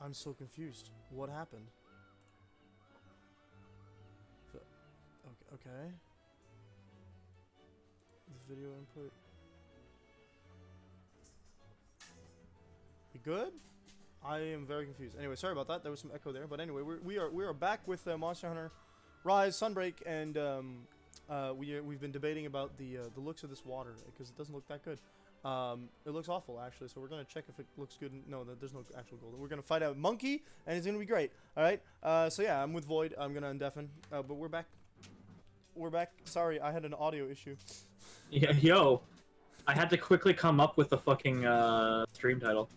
I'm so confused. What happened? Okay. The video input. We good? I am very confused. Anyway, sorry about that. There was some echo there, but anyway, we are back with Monster Hunter Rise Sunbreak, and we've been debating about the looks of this water because it doesn't look that good. It looks awful actually. So we're gonna check if it looks good. No, there's no actual gold. We're gonna fight a monkey, and it's gonna be great. All right. So yeah, I'm with Void. I'm gonna undeafen. But we're back. We're back. Sorry, I had an audio issue. Yeah, yo, I had to quickly come up with the fucking stream title.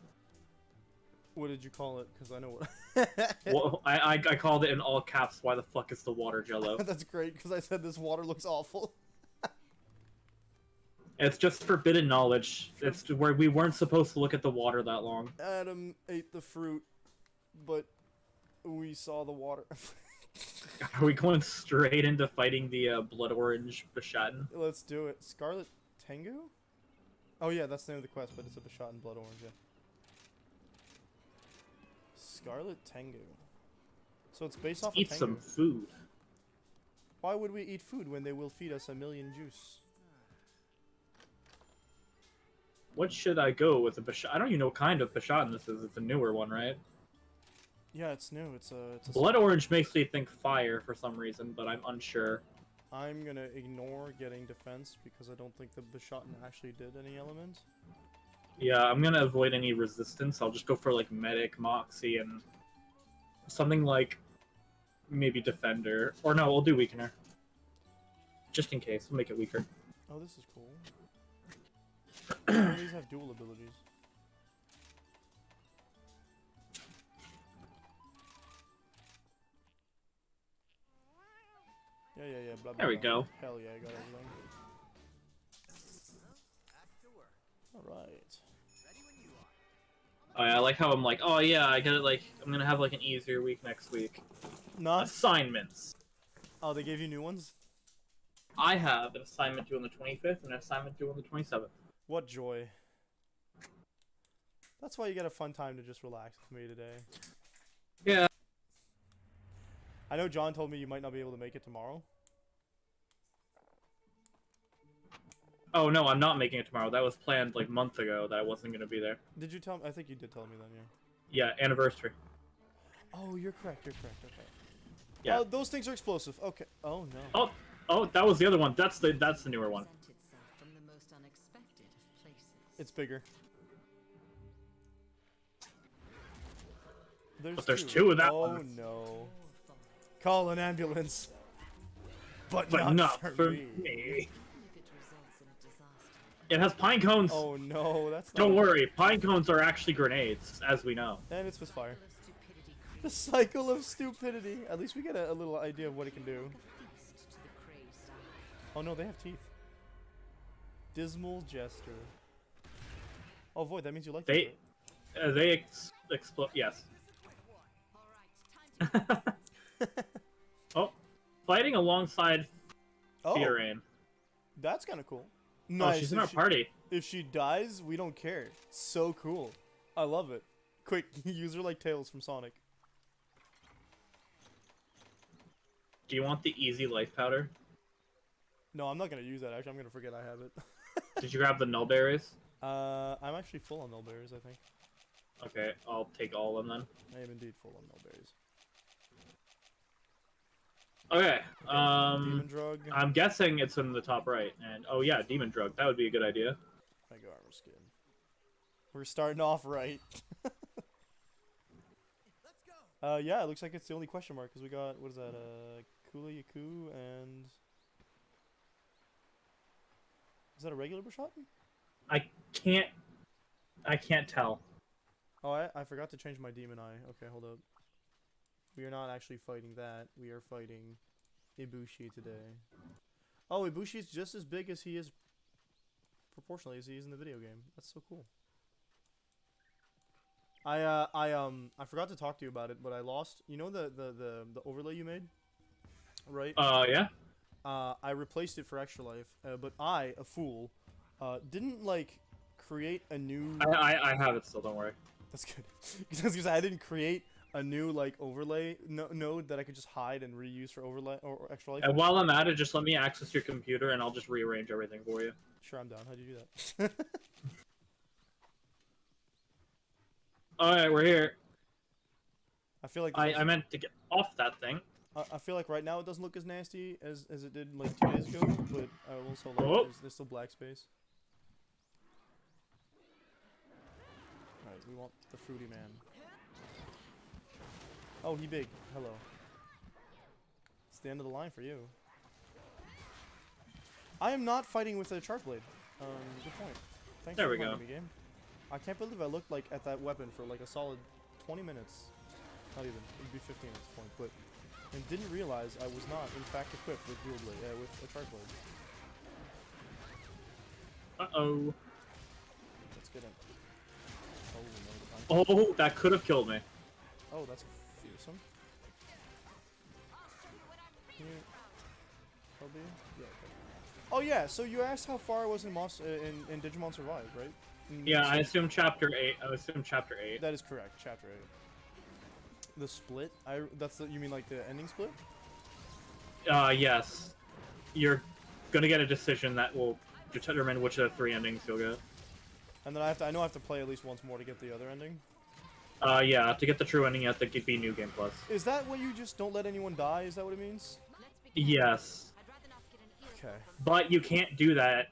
What did you call it? Because I know what. Well, I called it in all caps. Why the fuck is the water jello? That's great because I said this water looks awful. It's just forbidden knowledge. It's where we weren't supposed to look at the water that long. Adam ate the fruit, but we saw the water. Are we going straight into fighting the blood orange Bashatin? Let's do it. Scarlet Tengu? Oh yeah, that's the name of the quest, but it's a Bashatin blood orange, yeah. Scarlet Tengu. So it's based off of Eat Tengu. some food. Why would we eat food when they will feed us a million juice? What should I go with? I don't even know what kind of Bashatin this is. It's a newer one, right? Yeah, it's new. It's a Blood orange makes me think fire for some reason, but I'm unsure. I'm gonna ignore getting defense because I don't think the Bashatin actually did any element. Yeah, I'm gonna avoid any resistance. I'll just go for like medic, moxie, and something like maybe defender. Or no, we'll do weakener. Just in case, we'll make it weaker. Oh, this is cool. These have dual abilities. Yeah, blah, blah, There we blah. go. Hell yeah, I got everything. Alright. Oh yeah, I like how I'm like, oh yeah, I get it. Like I'm gonna have like an easier week next week. Not. Assignments. Oh, they gave you new ones? I have an assignment due on the 25th and an assignment due on the 27th. What joy. That's why you get a fun time to just relax with me today. Yeah. I know John told me you might not be able to make it tomorrow. Oh no, I'm not making it tomorrow. That was planned like a month ago that I wasn't gonna be there. Did you tell me? I think you did tell me then, yeah. Yeah, anniversary. Oh, you're correct, okay. Yeah. Oh, those things are explosive. Okay. Oh, no. Oh, that was the other one. That's the newer one. It's bigger. But there's two of that Oh, one. no. Call an ambulance. But not for me. It has pine cones. Oh, no. That's not Don't worry, pine cones are actually grenades, as we know. And it's with fire. The cycle of stupidity. At least we get a little idea of what it can do. Oh no, they have teeth. Dismal Jester. Oh, Void, that means you like They explode. Yes. Oh, fighting alongside Fiorane. That's kind of cool. Nice. Oh, she's in our party. If she dies, we don't care. So cool. I love it. Quick, use her like Tails from Sonic. Do you want the easy life powder? No, I'm not gonna use that. Actually, I'm gonna forget I have it. Did you grab the null berries? I'm actually full on nullberries, I think. Okay, I'll take all of them then. I am indeed full on nullberries. Okay, Demon Drug. I'm guessing it's in the top right, and oh yeah, Demon Drug, that would be a good idea. Mega Armor Skin. We're starting off right. Yeah, it looks like it's the only question mark, because we got, what is that, Kula Yaku, and... Is that a regular Bashatin? I can't tell. Oh, I forgot to change my Demon Eye. Okay, hold up. We are not actually fighting that. We are fighting Ibushi today. Oh, Ibushi is just as big as he is, proportionally, as he is in the video game. That's so cool. I forgot to talk to you about it, but I lost. You know the overlay you made, right? Yeah. I replaced it for ExtraLife, but I, a fool, didn't like create a new. I have it still. Don't worry. That's good. Because I didn't create a new like overlay node that I could just hide and reuse for overlay or extra life. And while I'm at it, just let me access your computer and I'll just rearrange everything for you. Sure, I'm down. How do you do that? Alright, we're here. I feel like I meant to get off that thing. I feel like right now it doesn't look as nasty as it did like 2 days ago, but I also like Oh. there's still black space. Alright, we want the fruity man. Oh, he big. Hello. It's the end of the line for you. I am not fighting with a shark blade. Good point. Thanks There for we reminding go. me, game. I can't believe I looked like at that weapon for like a solid 20 minutes. Not even. It'd be 15 at this point, but and didn't realize I was not in fact equipped with dual blade, with a shark blade. Uh-oh. Let's get it. Oh no, Oh, that could have killed me. oh, that's fearsome. Can you LB? Yeah. Okay. Oh yeah. So you asked how far I was in in Digimon Survive, right? Yeah, I assume chapter 8. I assume chapter 8. That is correct. Chapter 8. The split? That's you mean like the ending split? Yes. You're gonna get a decision that will determine which of the 3 endings you'll get. And then I know I have to play at least once more to get the other ending. Yeah, to get the true ending, you have to be New Game Plus. Is that when you just don't let anyone die? Is that what it means? Yes. Okay. But you can't do that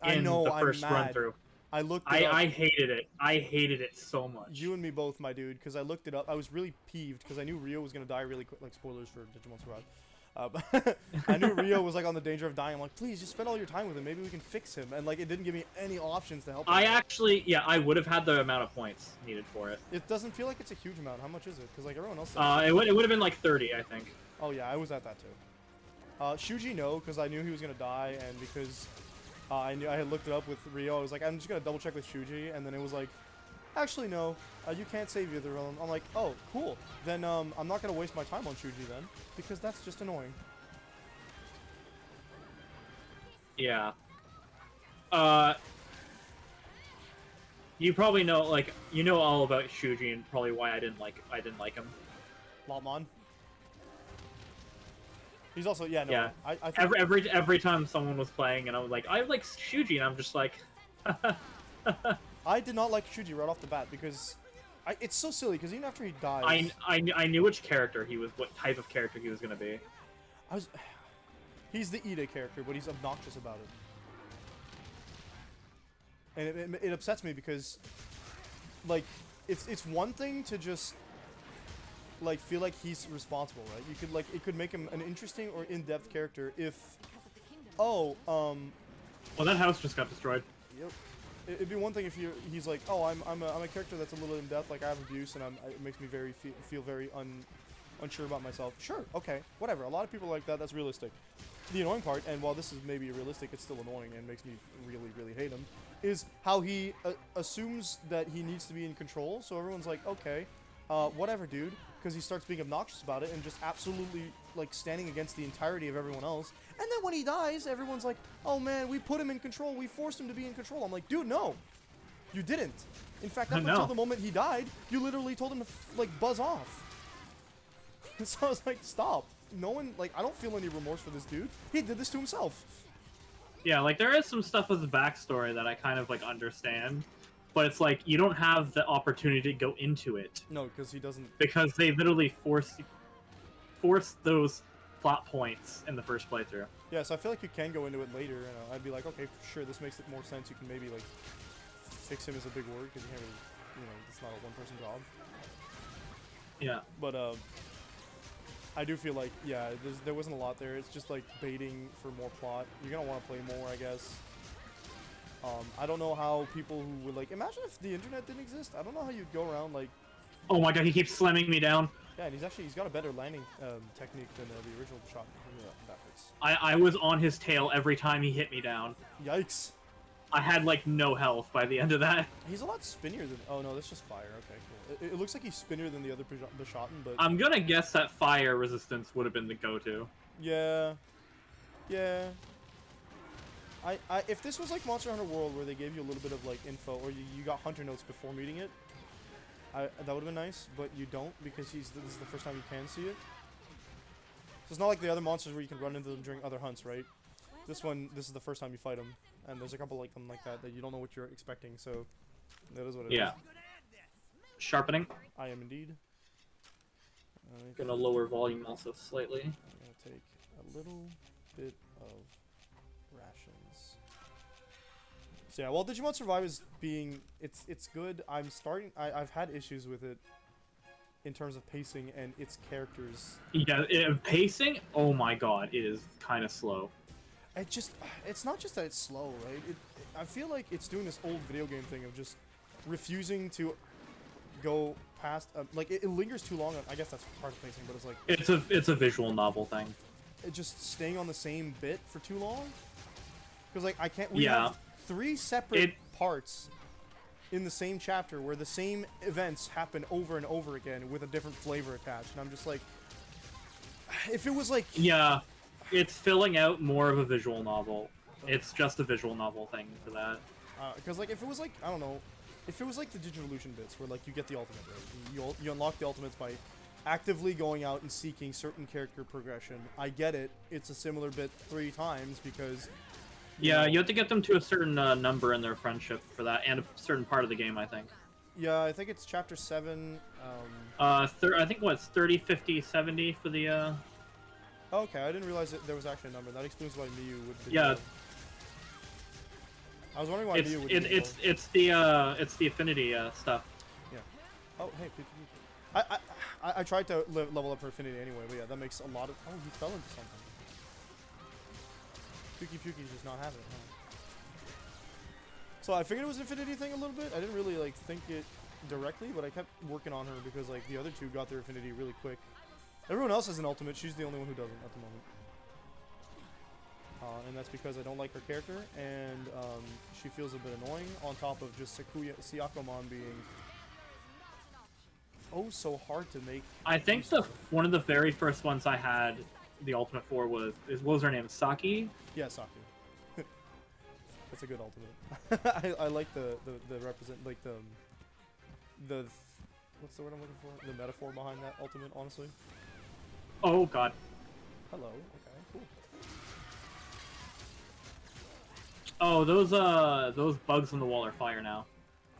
I in know, the I'm first mad. run through. I looked it up. I hated it. I hated it so much. You and me both, my dude, because I looked it up. I was really peeved because I knew Rio was gonna die really quick. Like spoilers for Digimon Survive. But I knew Rio was like on the danger of dying. I'm like, please, just spend all your time with him. Maybe we can fix him. And like, it didn't give me any options to help him. I actually, yeah, I would have had the amount of points needed for it. It doesn't feel like it's a huge amount. How much is it? Because like everyone else. It would have been like 30, I think. Oh yeah, I was at that too. Shuji, no, because I knew he was gonna die, and because I had looked it up with Rio. I was like, I'm just gonna double check with Shuji, and then it was like, actually no, you can't save either of them. I'm like, oh, cool. Then I'm not gonna waste my time on Shuji then, because that's just annoying. Yeah. You probably know, like, you know all about Shuji and probably why I didn't like him. Lotmon. He's also yeah no. Yeah. I think Every time someone was playing and I was like, I like Shuji, and I'm just like, I did not like Shuji right off the bat because it's so silly because even after he dies, I knew which character he was, what type of character he was gonna be. He's the Ida character, but he's obnoxious about it. And it upsets me because, like, it's one thing to just, like, feel like he's responsible, right? You could, like, it could make him an interesting or in-depth character if, Well, that house just got destroyed. Yep. It'd be one thing if he's like, oh, I'm a character that's a little in-depth, like, I have abuse, and it makes me feel very unsure about myself. Sure, okay, whatever. A lot of people like that, that's realistic. The annoying part, and while this is maybe realistic, it's still annoying and makes me really, really hate him, is how he assumes that he needs to be in control, so everyone's like, okay, whatever, dude, because he starts being obnoxious about it and just absolutely, like, standing against the entirety of everyone else. And then when he dies, everyone's like, oh man, we put him in control, we forced him to be in control. I'm like, dude, no, you didn't. In fact, up until the moment he died, you literally told him to, like, buzz off. So I was like, stop. No one, like, I don't feel any remorse for this dude. He did this to himself. Yeah, like, there is some stuff with the backstory that I kind of, like, understand. But it's like, you don't have the opportunity to go into it. No, because he doesn't... Because they literally force those plot points in the first playthrough. Yeah, so I feel like you can go into it later, and I'd be like, okay, sure, this makes it more sense. You can maybe, like, fix him is a big word, because you can't really, you know, it's not a one-person job. Yeah. But, I do feel like, yeah, there wasn't a lot there. It's just, like, baiting for more plot. You're gonna want to play more, I guess. I don't know how people who would, like, imagine if the internet didn't exist. I don't know how you'd go around, like... Oh my god, he keeps slamming me down. Yeah, and he's got a better landing technique than the original shot. Backwards. I was on his tail every time he hit me down. Yikes. I had, like, no health by the end of that. He's a lot spinnier than... Oh, no, that's just fire. Okay, cool. It looks like he's spinnier than the other Bishotten, but... I'm gonna guess that fire resistance would have been the go-to. Yeah. Yeah. If this was like Monster Hunter World where they gave you a little bit of like info or you got hunter notes before meeting it, That would have been nice, but you don't because this is the first time you can see it. So it's not like the other monsters where you can run into them during other hunts, right? This is the first time you fight them, and there's a couple like them like that you don't know what you're expecting. So that is what it is. Yeah. Sharpening. I am indeed. Gonna lower volume also slightly. I'm gonna take a little bit of rations. So yeah, while Digimon Survive is it's good. I've had issues with it in terms of pacing and its characters. Yeah, pacing. Oh my god, it is kind of slow. It's not just that it's slow, right? I feel like it's doing this old video game thing of just refusing to go past. Like it lingers too long. I guess that's part of pacing, but it's like it's a visual novel thing. It just staying on the same bit for too long. Because like I can't. We have 3 separate parts in the same chapter where the same events happen over and over again with a different flavor attached, and I'm just like, if it was like it's filling out more of a visual novel. It's just a visual novel thing for that. Because like if it was like I don't know, if it was like the Digivolution bits where like you get the ultimate, right? You unlock the ultimates by actively going out and seeking certain character progression. I get it. It's a similar bit 3 times because. You have to get them to a certain number in their friendship for that, and a certain part of the game, I think. Yeah, I think it's chapter 7. I think what's 30, 50, 70 for the. Oh, okay, I didn't realize that there was actually a number. That explains why Miyu would be. Yeah. I was wondering why Miyu would be. It's the affinity stuff. Yeah. Oh, hey, I tried to level up her affinity anyway, but yeah, that makes a lot of. Oh, he fell into something. Puki's just not having it, huh? So I figured it was an affinity thing a little bit. I didn't really like think it directly, but I kept working on her because like the other 2 got their affinity really quick. Everyone else has an ultimate. She's the only one who doesn't at the moment. And that's because I don't like her character, and she feels a bit annoying. On top of just Syakomon being so hard to make. I think one of the very first ones I had the ultimate for what was her name? Saki? Yeah, Saki. That's a good ultimate. I like the represent like the what's the word I'm looking for? The metaphor behind that ultimate, honestly. Oh god. Hello. Okay. Cool. Oh, those bugs on the wall are fire now.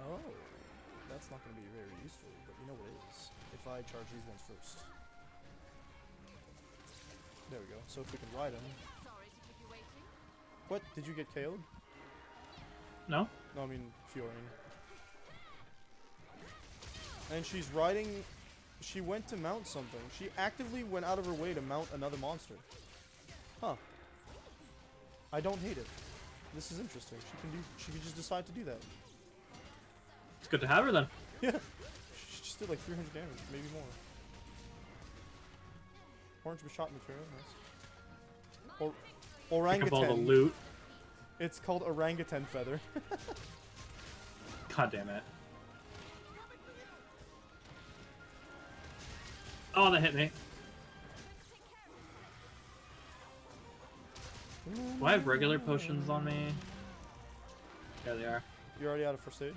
Oh, that's not going to be very useful, but you know what it is. If I charge these ones first. There we go. So if we can ride them. What? Did you get KO'd? No? No, I mean Fiorine. And she's riding. She went to mount something. She actively went out of her way to mount another monster. Huh. I don't hate it. This is interesting. She can just decide to do that. It's good to have her then. Yeah. She just did like 300 damage, maybe more. Orange shot material, nice. Orangutan. Think of all the loot. It's called orangutan feather. God damn it. Oh, that hit me. Do I have regular potions on me? There they are. You're already out of first aid?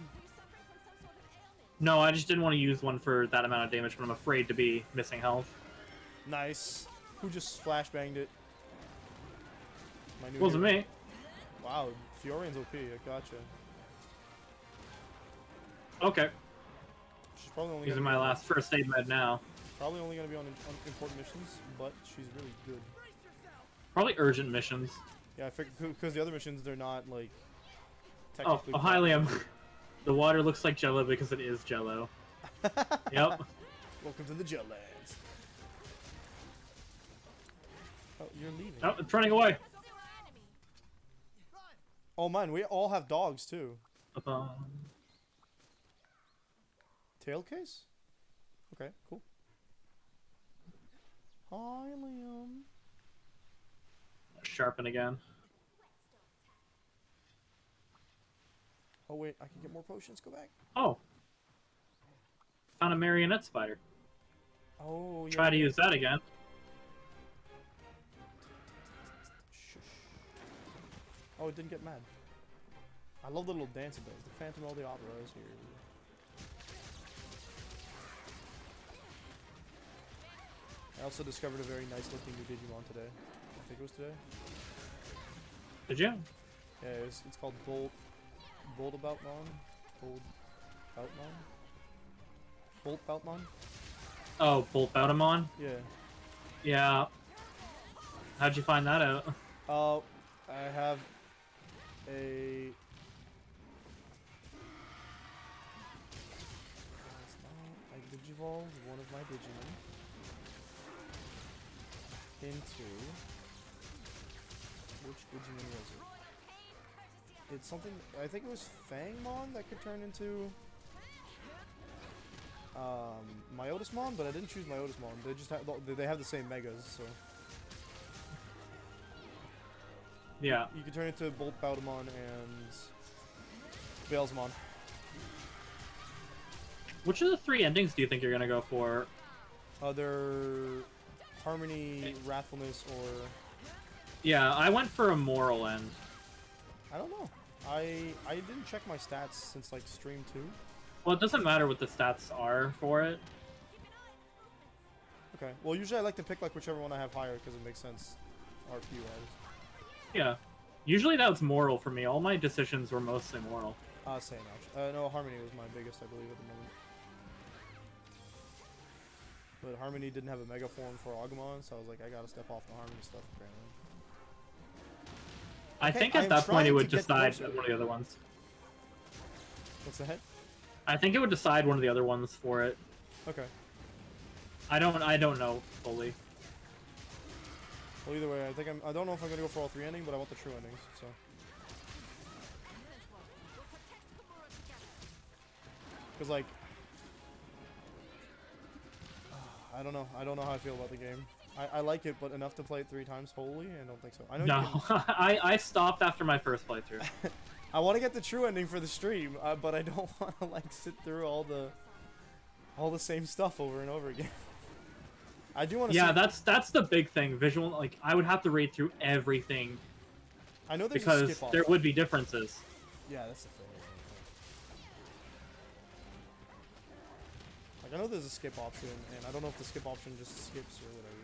No, I just didn't want to use one for that amount of damage, but I'm afraid to be missing health. Nice. Who just flashbanged it? Wasn't me. Wow, Fiorine's OP. I gotcha. Okay. She's probably only using my last first aid med now. Probably only gonna be on important missions, but she's really good. Probably urgent missions. Yeah, I figured because the other missions they're not like. Oh, Hylium. The water looks like Jello because it is Jello. Yep. Welcome to the Jellands. Oh, you're leaving. Oh, it's running away. Oh man, we all have dogs too. Tail case? Okay, cool. Hylium. Sharpen again. Oh wait, I can get more potions. Go back. Oh. Found a marionette spider. Oh yeah. Try to use that again. Shush. Oh, it didn't get mad. I love the little dance it does. The Phantom of the Opera is here. I also discovered a very nice looking new Digimon today. I think it was today. Did you? Yeah, it's called Boltaboutmon? Boltboutmon? Oh, Bolt Boutamon? Yeah. Yeah. How'd you find that out? I have a... I digivolved one of my Digimon into... Which Digimon was it? It's something... I think it was Fangmon that could turn into... Myotismon, but I didn't choose Myotismon. They just have... They have the same megas, so... Yeah. You can turn into Bolt Boutamon and... Veilsmon. Which of the 3 endings do you think you're gonna go for? They're... Harmony, Wrathfulness, or... Yeah, I went for a moral end. I don't know. I didn't check my stats since, like, Stream 2. Well, it doesn't matter what the stats are for it. Okay. Well, usually I like to pick, like, whichever one I have higher, because it makes sense. RP-wise. Yeah. Usually that's moral for me. All my decisions were mostly moral. Same, actually. No, Harmony was my biggest, I believe, at the moment. But Harmony didn't have a Mega Form for Agumon, so I was like, I gotta step off the Harmony stuff, apparently. I Okay, think I at am that point it trying would to get decide closer. one of the other ones. What's that? I think it would decide one of the other ones for it. Okay. I don't know fully. Well, either way, I don't know if I'm gonna go for all 3 endings, but I want the true endings, so. Cause like, I don't know how I feel about the game. I like it, but enough to play it 3 times wholly? I don't think so. I know you No, can, I stopped after my first playthrough. I want to get the true ending for the stream, but I don't want to like sit through all the same stuff over and over again. I do want to. Yeah, that's the big thing. Visual, like I would have to read through everything. I know there's a because skip there option. would be differences. Yeah, that's the thing. Like I know there's a skip option, and I don't know if the skip option just skips or whatever.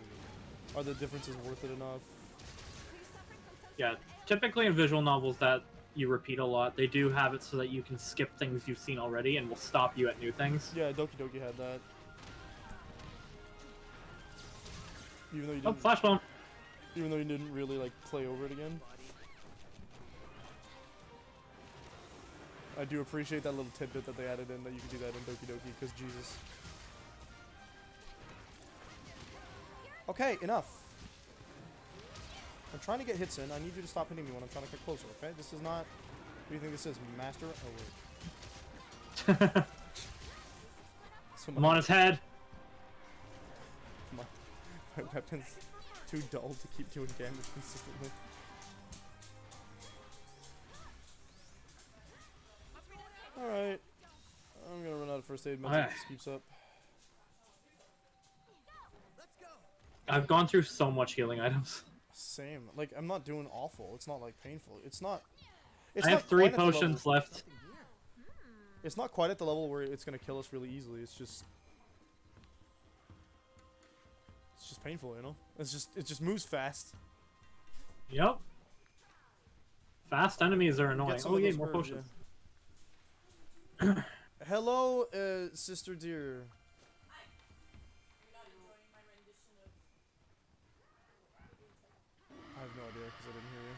Are the differences worth it enough? Yeah, typically in visual novels that you repeat a lot, they do have it so that you can skip things you've seen already and will stop you at new things. Yeah, Doki Doki had that. Even though you Oh, didn't, Flashbone! even though you didn't really like play over it again. I do appreciate that little tidbit that they added in that you can do that in Doki Doki, because Jesus. Okay, enough. I'm trying to get hits in. I need you to stop hitting me when I'm trying to get closer, okay? This is not... What do you think this is? Master? Oh, wait. So I'm on his head! my weapon's too dull to keep doing damage consistently. Alright. I'm gonna run out of first aid meds if this keeps up. I've gone through so much healing items. Same. Like, I'm not doing awful. It's not, like, painful. It's not... I have 3 potions left. It's not quite at the level where it's gonna kill us really easily. It's just painful, you know? It just moves fast. Yep. Fast enemies are annoying. Some Oh of yeah, those more curves, potions. yeah. Hello, sister dear. I have no idea because I didn't hear you.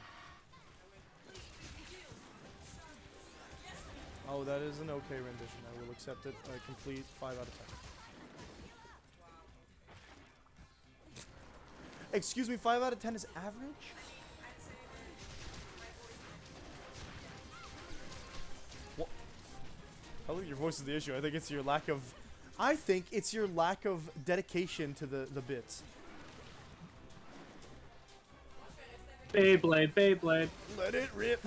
Oh, that is an okay rendition. I will accept it. A complete 5 out of 10. Excuse me, 5 out of 10 is average? What? I think your voice is the issue. I think it's your lack of... dedication to the bits. Beyblade, Beyblade. Let it rip.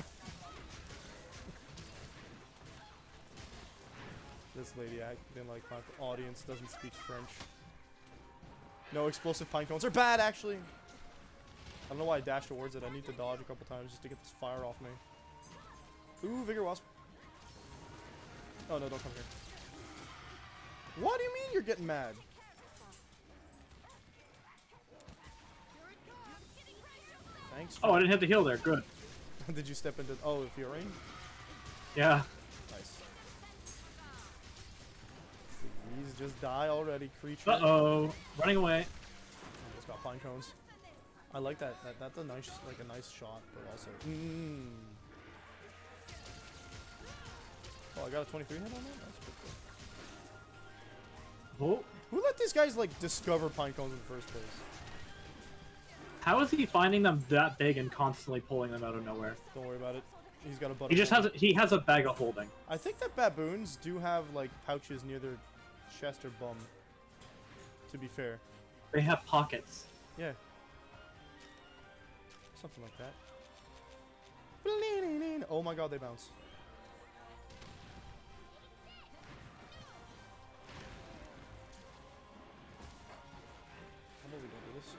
This lady acting like my audience doesn't speak French. No explosive pine cones are bad, actually. I don't know why I dashed towards it. I need to dodge a couple times just to get this fire off me. Ooh, Vigor Wasp. Oh no, don't come here. What do you mean you're getting mad? Thanks. Oh, I didn't have to heal there. Good. Did you step into? Oh, Fury. Yeah. Nice. Please just die already, creature. Uh-oh. Running away. Oh, it's got pine cones. I like that. That's a nice, like a nice shot, but also. Oh, I got a 23 hit on that. That's pretty cool. Oh. Who let these guys like discover pine cones in the first place? How is he finding them that big and constantly pulling them out of nowhere? Don't worry about it. He's got a butt. He has a bag of holding. I think that baboons do have like pouches near their chest or bum. To be fair. They have pockets. Yeah. Something like that. Oh my god, they bounce. How about we don't do this?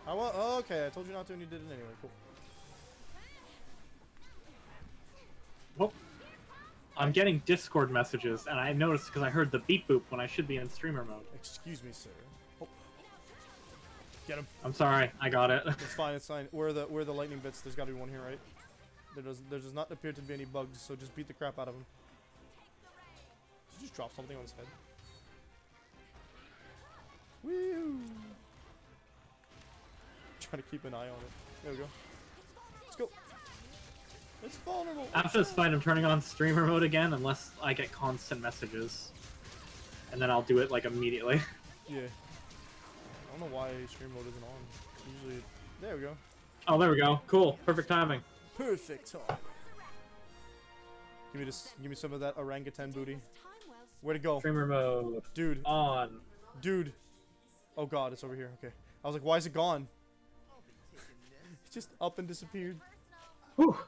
I want. Oh, okay, I told you not to, and you did it anyway. Cool. Oh. I'm getting Discord messages, and I noticed because I heard the beep boop when I should be in streamer mode. Excuse me, sir. Oh. Get him. I'm sorry, I got it. It's fine. It's fine. Where are the lightning bits? There's got to be one here, right? There does not appear to be any bugs, so just beat the crap out of him. Did you just drop something on his head? Woo! Trying to keep an eye on it. There we go. Let's go. It's vulnerable. After this fight, I'm turning on streamer mode again, unless I get constant messages. And then I'll do it, like, immediately. Yeah. I don't know why stream mode isn't on. Usually... There we go. Oh, there we go. Cool. Perfect timing. Perfect time. Give me some of that orangutan booty. Where'd it go? Streamer mode. Dude. On. Dude. Oh god, it's over here. Okay. I was like, why is it gone? It just up and disappeared. Whew.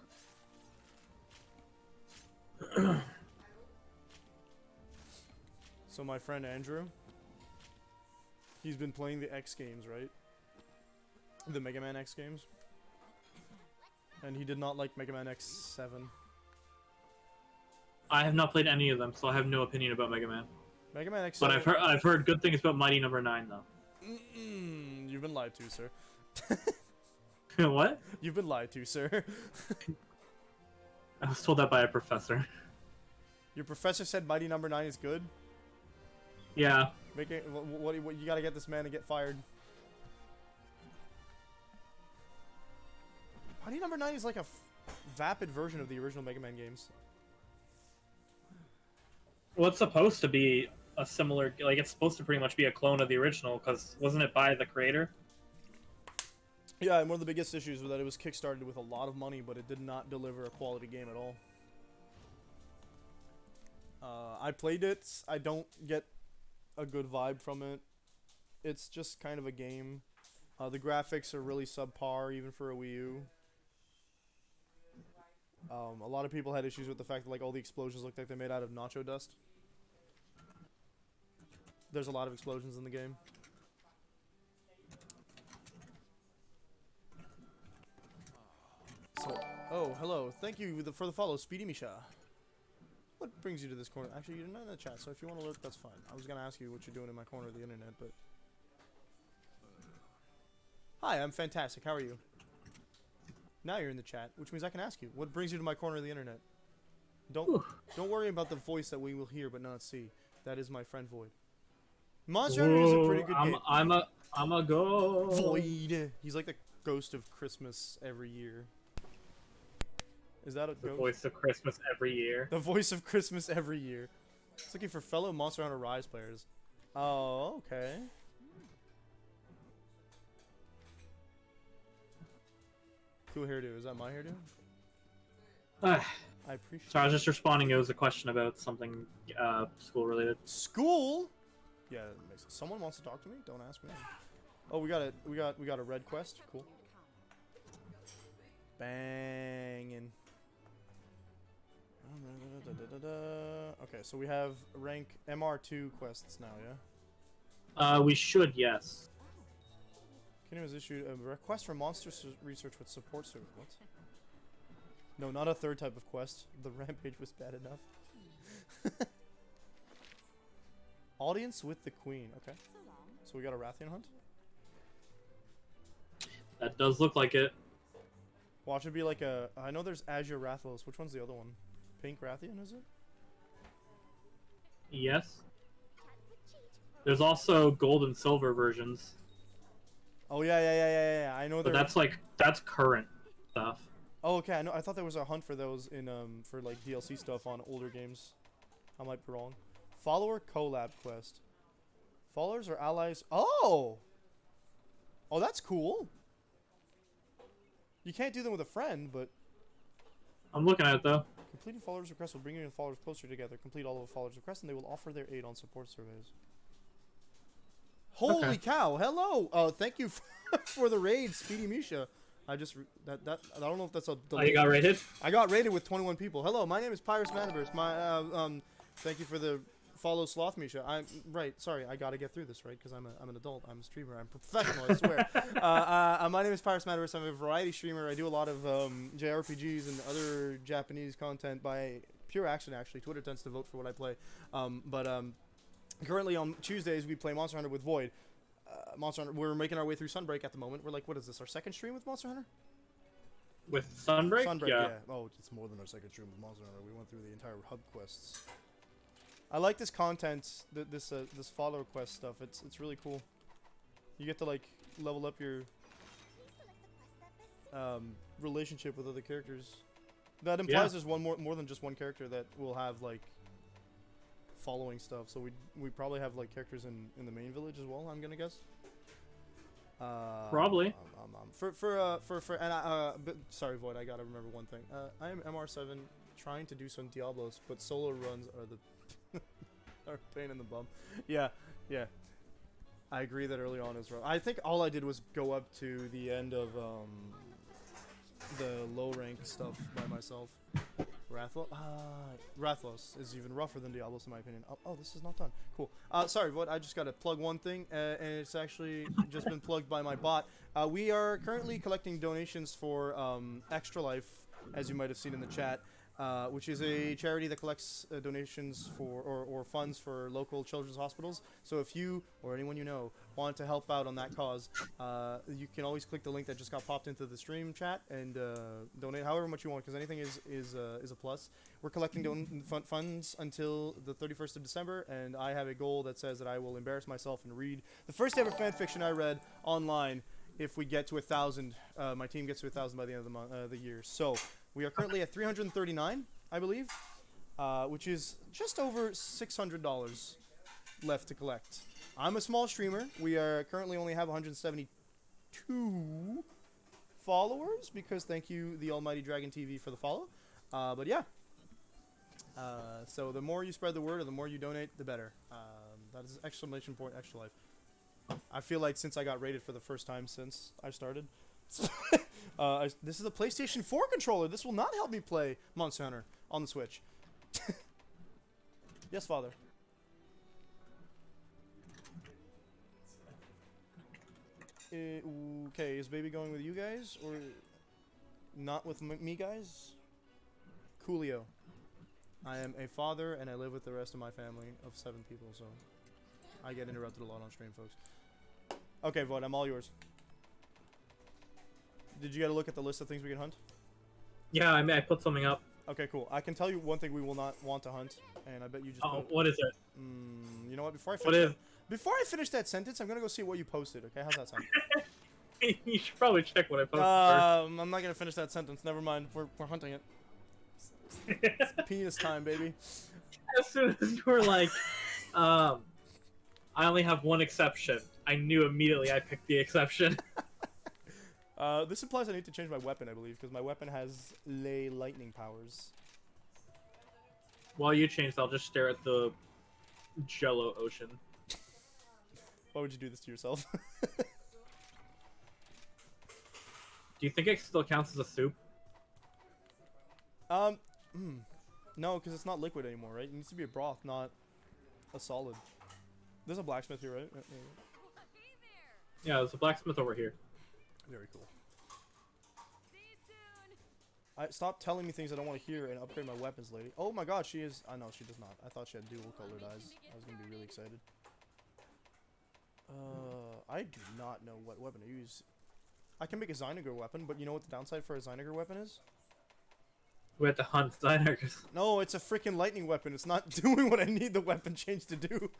So my friend Andrew, he's been playing the X games, right? The Mega Man X games. And he did not like Mega Man X7. I have not played any of them, so I have no opinion about Mega Man. Mega Man X7. But I've heard good things about Mighty Number 9 though. You've been lied to, sir. What? You've been lied to, sir. I was told that by a professor. Your professor said Mighty Number 9 is good? Yeah. What you gotta get this man to get fired. Mighty Number 9 is like a vapid version of the original Mega Man games. Well, it's supposed to be a similar, like, it's supposed to pretty much be a clone of the original, because wasn't it by the creator? Yeah, and one of the biggest issues was that it was kickstarted with a lot of money, but it did not deliver a quality game at all. I played it. I don't get a good vibe from it. It's just kind of a game. The graphics are really subpar, even for a Wii U. A lot of people had issues with the fact that like all the explosions looked like they're made out of nacho dust. There's a lot of explosions in the game. So, oh, hello. Thank you for the follow, Speedy Misha. What brings you to this corner? Actually, you're not in the chat, so if you want to lurk, that's fine. I was going to ask you what you're doing in my corner of the internet, but... Hi, I'm fantastic. How are you? Now you're in the chat, which means I can ask you. What brings you to my corner of the internet? Don't worry about the voice that we will hear but not see. That is my friend Void. Monster Hunter is a pretty good game. I'm a ghost. Void. He's like the ghost of Christmas every year. Is that a The ghost? voice of Christmas every year. The voice of Christmas every year. It's looking for fellow Monster Hunter Rise players. Oh, okay. Cool hairdo. Is that my hairdo? I appreciate Sorry, I was just responding. It was a question about something school related. School? Yeah, that makes sense. Someone wants to talk to me? Don't ask me. Oh, we got a red quest. Cool. Bangin'. Okay, so we have rank MR2 quests now, yeah? We should, yes. Kingdom has issued a request for monster research with support service. What? No, not a third type of quest. The rampage was bad enough. Audience with the queen. Okay. So we got a Rathian hunt? That does look like it. Watch it be like a. I know there's Azure Rathalos. Which one's the other one? Pink Rathian, is it? Yes. There's also gold and silver versions. Oh yeah. I know But there. that's current stuff. Oh okay. I know. I thought there was a hunt for those in for like DLC stuff on older games. I might be wrong. Follower collab quest. Followers or allies. Oh. Oh, that's cool. You can't do them with a friend, but I'm looking at it though. completing followers requests will bring you and followers closer together. Complete all of the followers requests, and they will offer their aid on support surveys. Holy Okay. cow! Hello. Thank you for the raid, Speedy Misha. I just I don't know if that's a. Oh, you got rated? I got raided with 21 people. Hello, my name is Pyrus Maniverse. Thank you for the follow, Sloth Misha. I'm right. Sorry, I gotta get through this, right? Because I'm an adult. I'm a streamer. I'm professional. I swear. My name is Pyrus Maniverse. I'm a variety streamer. I do a lot of JRPGs and other Japanese content by pure accident. Actually, Twitter tends to vote for what I play. Currently on Tuesdays we play Monster Hunter with Void. Monster Hunter. We're making our way through Sunbreak at the moment. We're like, what is this? Our second stream with Monster Hunter? With Sunbreak? Sunbreak, yeah. Oh, it's more than our second stream with Monster Hunter. We went through the entire hub quests. I like this content, this follower quest stuff. It's really cool. You get to like level up your relationship with other characters. That implies there's one more than just one character that will have like following stuff. So we probably have like characters in the main village as well. I'm gonna guess. Probably. Sorry, Void. I gotta remember one thing. I am MR7 trying to do some Diablos, but solo runs are the are a pain in the bum. Yeah. I agree that early on is rough. I think all I did was go up to the end of the low rank stuff by myself. Rathlos is even rougher than Diablos in my opinion. Oh, this is not done. Cool. Sorry, Void. I just gotta plug one thing, and it's actually just been plugged by my bot. We are currently collecting donations for ExtraLife, as you might have seen in the chat, which is a charity that collects donations for or funds for local children's hospitals. So if you or anyone you know want to help out on that cause, you can always click the link that just got popped into the stream chat and donate however much you want, because anything is a plus. We're collecting funds until the 31st of December, and I have a goal that says that I will embarrass myself and read the first ever fan fiction I read online if we get to 1,000. My team gets to 1,000 by the end of the year. So we are currently at 339, I believe, which is just over $600 left to collect. I'm a small streamer. We are currently only have 172 followers because thank you, the almighty Dragon TV, for the follow. But yeah. So the more you spread the word or the more you donate, the better. That is exclamation point extra life. I feel like since I got rated for the first time since I started. This is a PlayStation 4 controller. This will not help me play Monster Hunter on the Switch. Yes, Father. Okay, is baby going with you guys or not with me guys? Coolio. I am a father and I live with the rest of my family of 7 people, so I get interrupted a lot on stream, folks. Okay, Void, I'm all yours. Did you get a look at the list of things we can hunt? Yeah, I put something up. Okay, cool. I can tell you one thing we will not want to hunt, and I bet you just. Oh, what is it? You know what? Before I finish that sentence, I'm gonna go see what you posted. Okay, how's that sound? You should probably check what I posted I'm not gonna finish that sentence. Never mind. We're hunting it. It's penis time, baby. As soon as you were like, I only have one exception, I knew immediately I picked the exception. This implies I need to change my weapon, I believe, because my weapon has lay lightning powers. While you change, I'll just stare at the Jello ocean. Why would you do this to yourself? Do you think it still counts as a soup? No, because it's not liquid anymore, right? It needs to be a broth, not a solid. There's a blacksmith here, right? Yeah, there's a blacksmith over here. Very cool. Stop telling me things I don't want to hear and upgrade my weapons, lady. Oh my god, she is. I know she does not. I thought she had dual colored eyes. I was gonna be really excited. I do not know what weapon to use. I can make a Zyniger weapon, but you know what the downside for a Zyniger weapon is? We have to hunt Steiners. No, it's a freaking lightning weapon. It's not doing what I need the weapon change to do.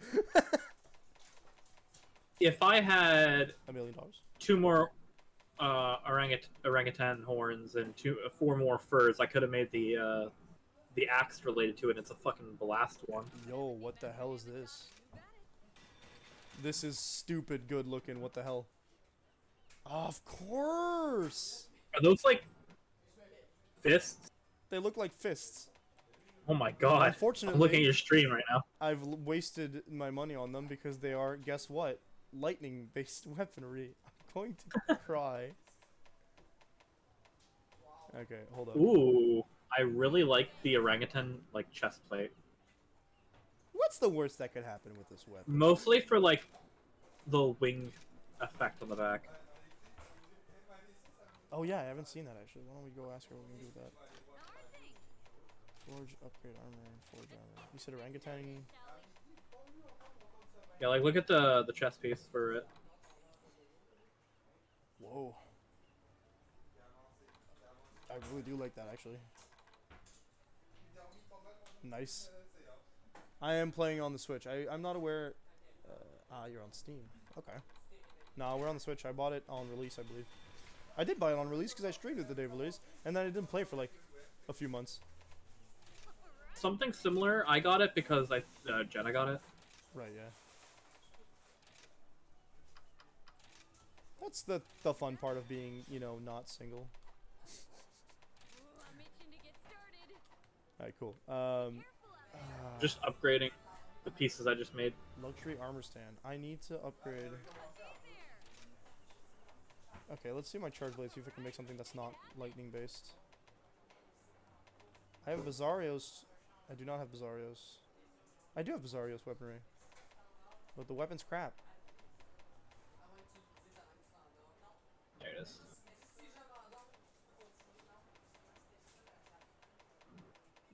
If I had $1 million. 2 more orangutan horns and 4 more furs, I could have made the axe related to it. It's a fucking blast one. Yo, what the hell is this? This is stupid good looking. What the hell? Of course! Are those like fists? They look like fists. Oh my god. Unfortunately, I'm looking at your stream right now. I've wasted my money on them because they are, guess what? Lightning-based weaponry. I'm going to cry. Okay, hold up. Ooh, I really like the orangutan like chest plate. What's the worst that could happen with this weapon? Mostly for like the wing effect on the back. Oh yeah, I haven't seen that actually. Why don't we go ask her what we can do with that? Forge, upgrade armor, forge armor. You said orangutan. Yeah, like look at the chest piece for it. Whoa. I really do like that actually. Nice. I am playing on the Switch. I'm not aware. You're on Steam. Okay. No, we're on the Switch. I bought it on release, I believe. I did buy it on release because I streamed it the day of release, and then I didn't play for like a few months. Something similar. I got it because Jenna got it. Right, yeah. That's the fun part of being, you know, not single. Alright, cool. Just upgrading the pieces I just made. Luxury armor stand. I need to upgrade. Okay, let's see my charge blade, see if I can make something that's not lightning based. I have Bizarrios. I do not have Bizarrios. I do have Bizarrios weaponry. But the weapon's crap. There it is.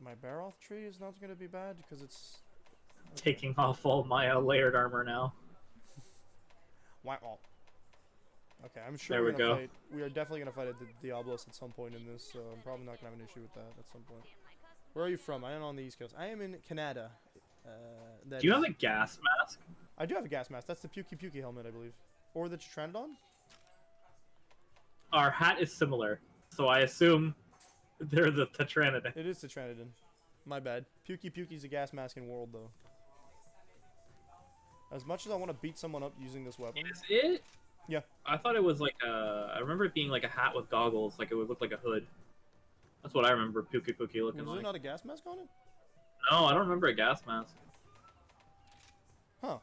My Baroth tree is not going to be bad because it's... Taking off all my layered armor now. Wow. Okay, I'm sure There we go. we are definitely going to fight a Diablos at some point in this, so I'm probably not going to have an issue with that at some point. Where are you from? I am on the East Coast. I am in Canada. Do you have a gas mask? I do have a gas mask. That's the Pukey helmet, I believe. Or the Tetrandon? Our hat is similar, so I assume they're the Tetranodon. It is Tetrandon. My bad. Pukey's a gas mask in World, though. As much as I want to beat someone up using this weapon... Is it? Yeah. I thought it was like a... I remember it being like a hat with goggles, like it would look like a hood. That's what I remember Pukey looking Was like. there not a gas mask on it? No, I don't remember a gas mask. Huh.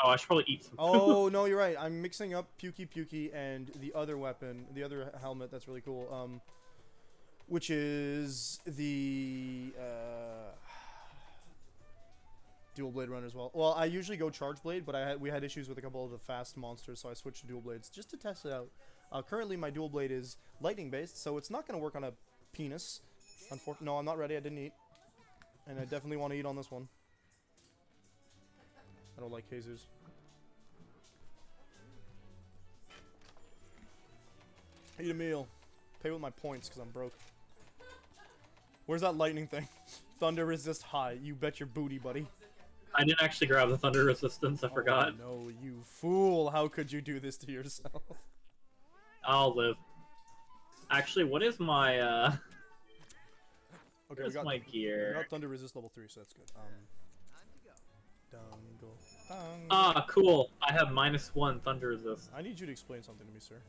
Oh, I should probably eat some food. Oh, no, you're right. I'm mixing up Pukey and the other weapon, the other helmet that's really cool, which is the, dual blade run as well. Well, I usually go charge blade, but we had issues with a couple of the fast monsters, so I switched to dual blades just to test it out. Currently, my dual blade is lightning based, so it's not going to work on a penis. Unfortunately, no, I'm not ready. I didn't eat, and I definitely want to eat on this one. I don't like Jesus. Eat a meal. Pay with my points because I'm broke. Where's that lightning thing? Thunder resist high. You bet your booty, buddy. I didn't actually grab the thunder resistance. I forgot. No, you fool. How could you do this to yourself? I'll live. Actually, what is my Okay, where's my we gear? got thunder resist level 3, so that's good. Dangle. Ah, cool. I have -1 thunder resist. I need you to explain something to me, sir.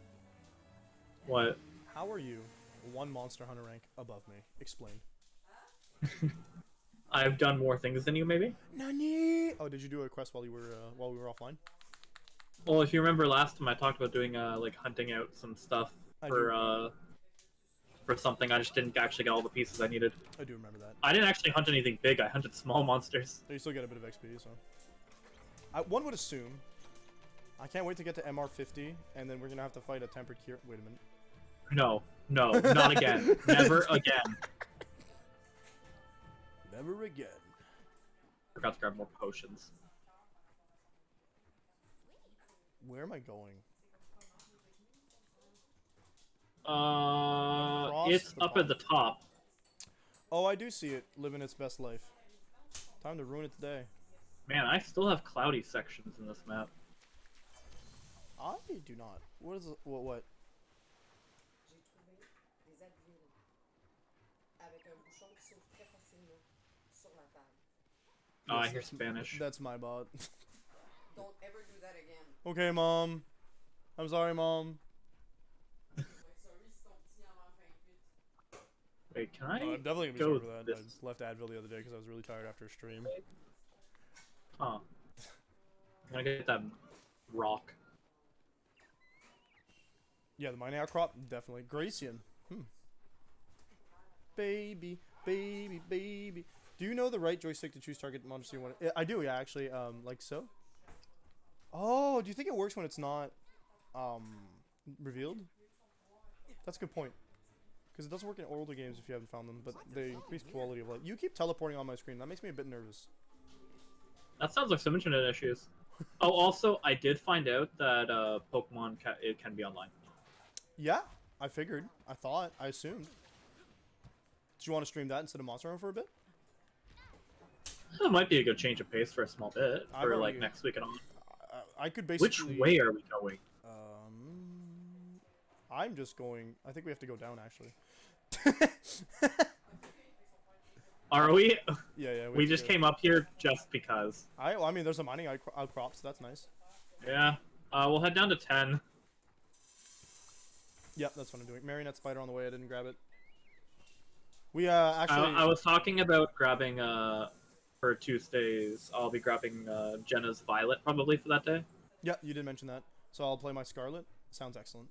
What? How are you one monster hunter rank above me? Explain. I've done more things than you, maybe? Nani? Oh, did you do a quest while we were offline? Well, if you remember last time I talked about doing like hunting out some stuff for something, I just didn't actually get all the pieces I needed. I do remember that. I didn't actually hunt anything big, I hunted small monsters. You still get a bit of XP, so... one would assume... I can't wait to get to MR50, and then we're gonna have to fight a tempered cure... Wait a minute. No, not again. Never again. Never again. Forgot to grab more potions. Where am I going? Across It's the up at the pond? top. Oh, I do see it living its best life. Time to ruin it today. Man, I still have cloudy sections in this map. I do not. What is it? What? J'ai trouvé des Advil avec un bouchon qui s'ouvre très facilement sur la table. Oh, I Yes, hear that's- Spanish. That's my bot. Don't ever do that again. Okay, mom. I'm sorry, mom. Sorry si ton petit en mange 28. Wait, can I I'm definitely gonna be go sorry for that. this? I just left Advil the other day because I was really tired after a stream. Huh. I'm gonna get that rock. Yeah, the mining outcrop, definitely. Gracian. Baby, baby, baby. Do you know the right joystick to choose target monster you want? I do, yeah, actually. Like so. Oh, do you think it works when it's not, revealed? That's a good point. Because it doesn't work in older games if you haven't found them, but they increase quality of life. You keep teleporting on my screen. That makes me a bit nervous. That sounds like some internet issues. Oh, also, I did find out that Pokemon it can be online. Yeah, I figured. I thought. I assumed. Do you want to stream that instead of Monster Hunter for a bit? That might be a good change of pace for a small bit I've for already- like next week and on. I could Which basically... way are we going? I'm just going... I think we have to go down, actually. Are we? Yeah. We just came up here just because. I mean, there's a mining outcrop, so that's nice. Yeah. We'll head down to 10. Yep, that's what I'm doing. Marionette spider on the way. I didn't grab it. We actually... I was talking about grabbing for Tuesdays. I'll be grabbing Jenna's Violet probably for that day. Yeah, you did mention that. So I'll play my Scarlet. Sounds excellent.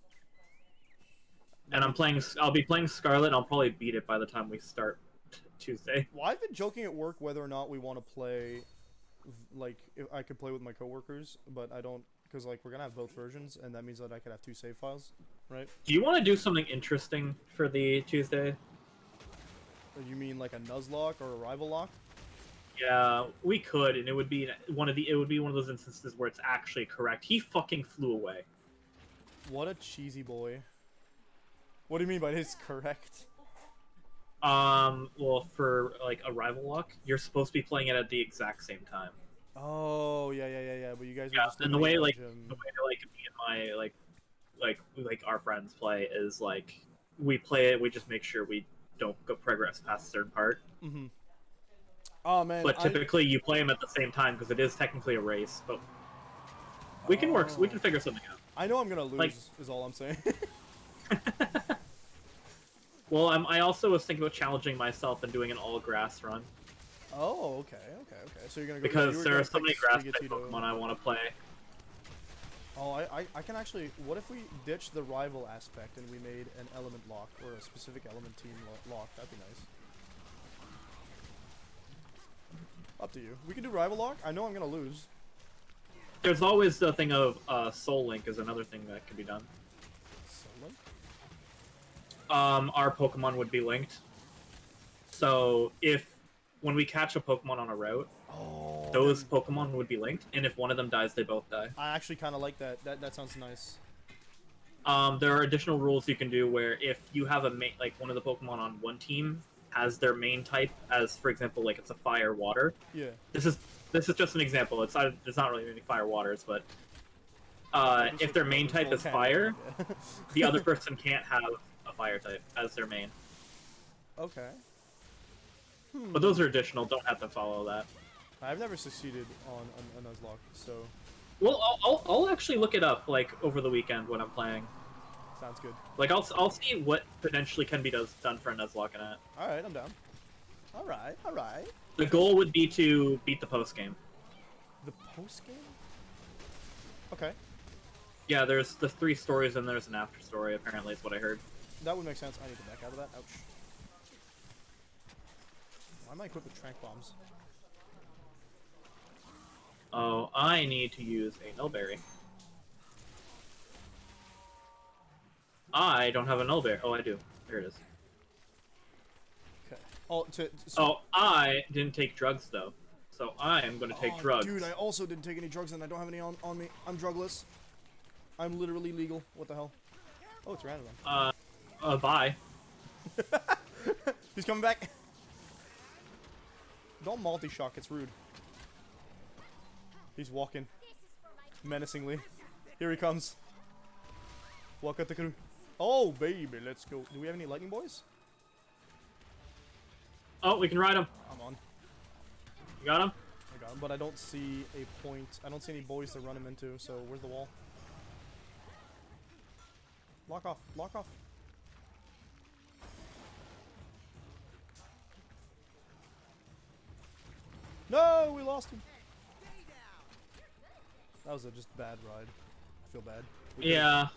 And I'll be playing Scarlet. And I'll probably beat it by the time we start Tuesday. Well, I've been joking at work whether or not we want to play, like, if I could play with my coworkers, but I don't, because, like, we're going to have both versions, and that means that I could have 2 save files, right? Do you want to do something interesting for the Tuesday? You mean, like, a Nuzlocke or a Rival Lock? Yeah, we could, and it would be one of those instances where it's actually correct. He fucking flew away. What a cheesy boy. What do you mean by this correct? Well, for like a rival lock, you're supposed to be playing it at the exact same time. Oh, yeah. But you guys are Yeah, just and the way looking like at him. the way like me and my like our friends play is like we play it. We just make sure we don't go progress past a certain part. Mm-hmm. Oh man. But typically, you play them at the same time because it is technically a race. But we can work. We can figure something out. I know I'm gonna lose. Like- is all I'm saying. Well, I also was thinking about challenging myself and doing an all grass run Oh, okay. So you're gonna go because you were there gonna are so pick many grass type Sprigatito. Pokemon I want to play. Oh, I can actually. What if we ditch the rival aspect and we made an element lock or a specific element team lock? That'd be nice. Up to you. We can do rival lock. I know I'm gonna lose. There's always the thing of Soul Link is another thing that can be done. Someone? Our Pokemon would be linked. So when we catch a Pokemon on a route, Oh. those Pokemon would be linked, and if one of them dies, they both die. I actually kind of like that. That sounds nice. There are additional rules you can do where if you have like one of the Pokemon on one team has their main type as, for example, like it's a fire water. Yeah. This is just an example. There's not really any fire waters, but if their main type is fire, the other person can't have a fire type as their main. Okay. But those are additional. Don't have to follow that. I've never succeeded on a Nuzlocke, so Well, I'll actually look it up like over the weekend when I'm playing. sounds good. Like I'll see what potentially can be done for a Nuzlocke in it. All right, I'm down. All right. The goal would be to beat the post game. The post game. Okay, Yeah, there's the 3 stories and there's an after story. Apparently, is what I heard. that would make sense. I need to back out of that. Ouch. Why am I equipped with trank bombs? Oh, I need to use a Nullberry. I don't have a Nullberry. Oh, I do. Here it is. Okay. Oh, Oh, I didn't take drugs though, so I am going to take drugs. Dude, I also didn't take any drugs and I don't have any on me. I'm drugless. I'm literally legal. What the hell? Oh, it's random. Bye. He's coming back. Don't multi-shock, it's rude. He's walking menacingly. Here he comes. Walk at the crew. Oh, baby, let's go. Do we have any lightning boys? Oh, we can ride him. I'm on. You got him? I got him, but I don't see a point. I don't see any boys to run him into, so where's the wall? Lock off. Lock off. No, we lost him. That was a just bad ride. I feel bad. Yeah.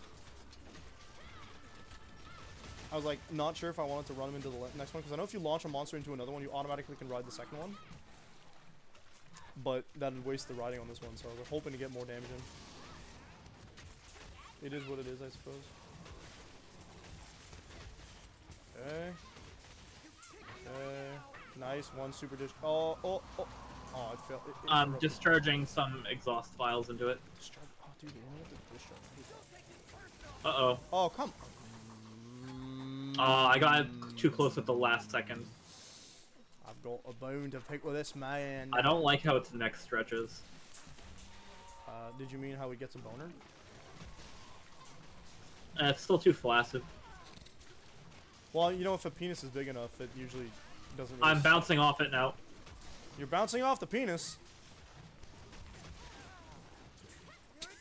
I was like not sure if I wanted to run him into the next one because I know if you launch a monster into another one, you automatically can ride the second one. But that would waste the riding on this one, so I was hoping to get more damage in. It is what it is, I suppose. Okay. Okay. Nice. One super dish. Oh, oh, oh. Oh, it failed. I'm discharging some exhaust files into it. Discharge. Oh, dude, you know what the discharge is? Uh-oh. Oh, come. I got too close at the last second. I've got a bone to pick with this man. I don't like how its neck stretches. Did you mean how he gets a boner? It's still too flaccid. Well, you know, if a penis is big enough, it usually doesn't really... I'm bouncing off it now. You're bouncing off the penis.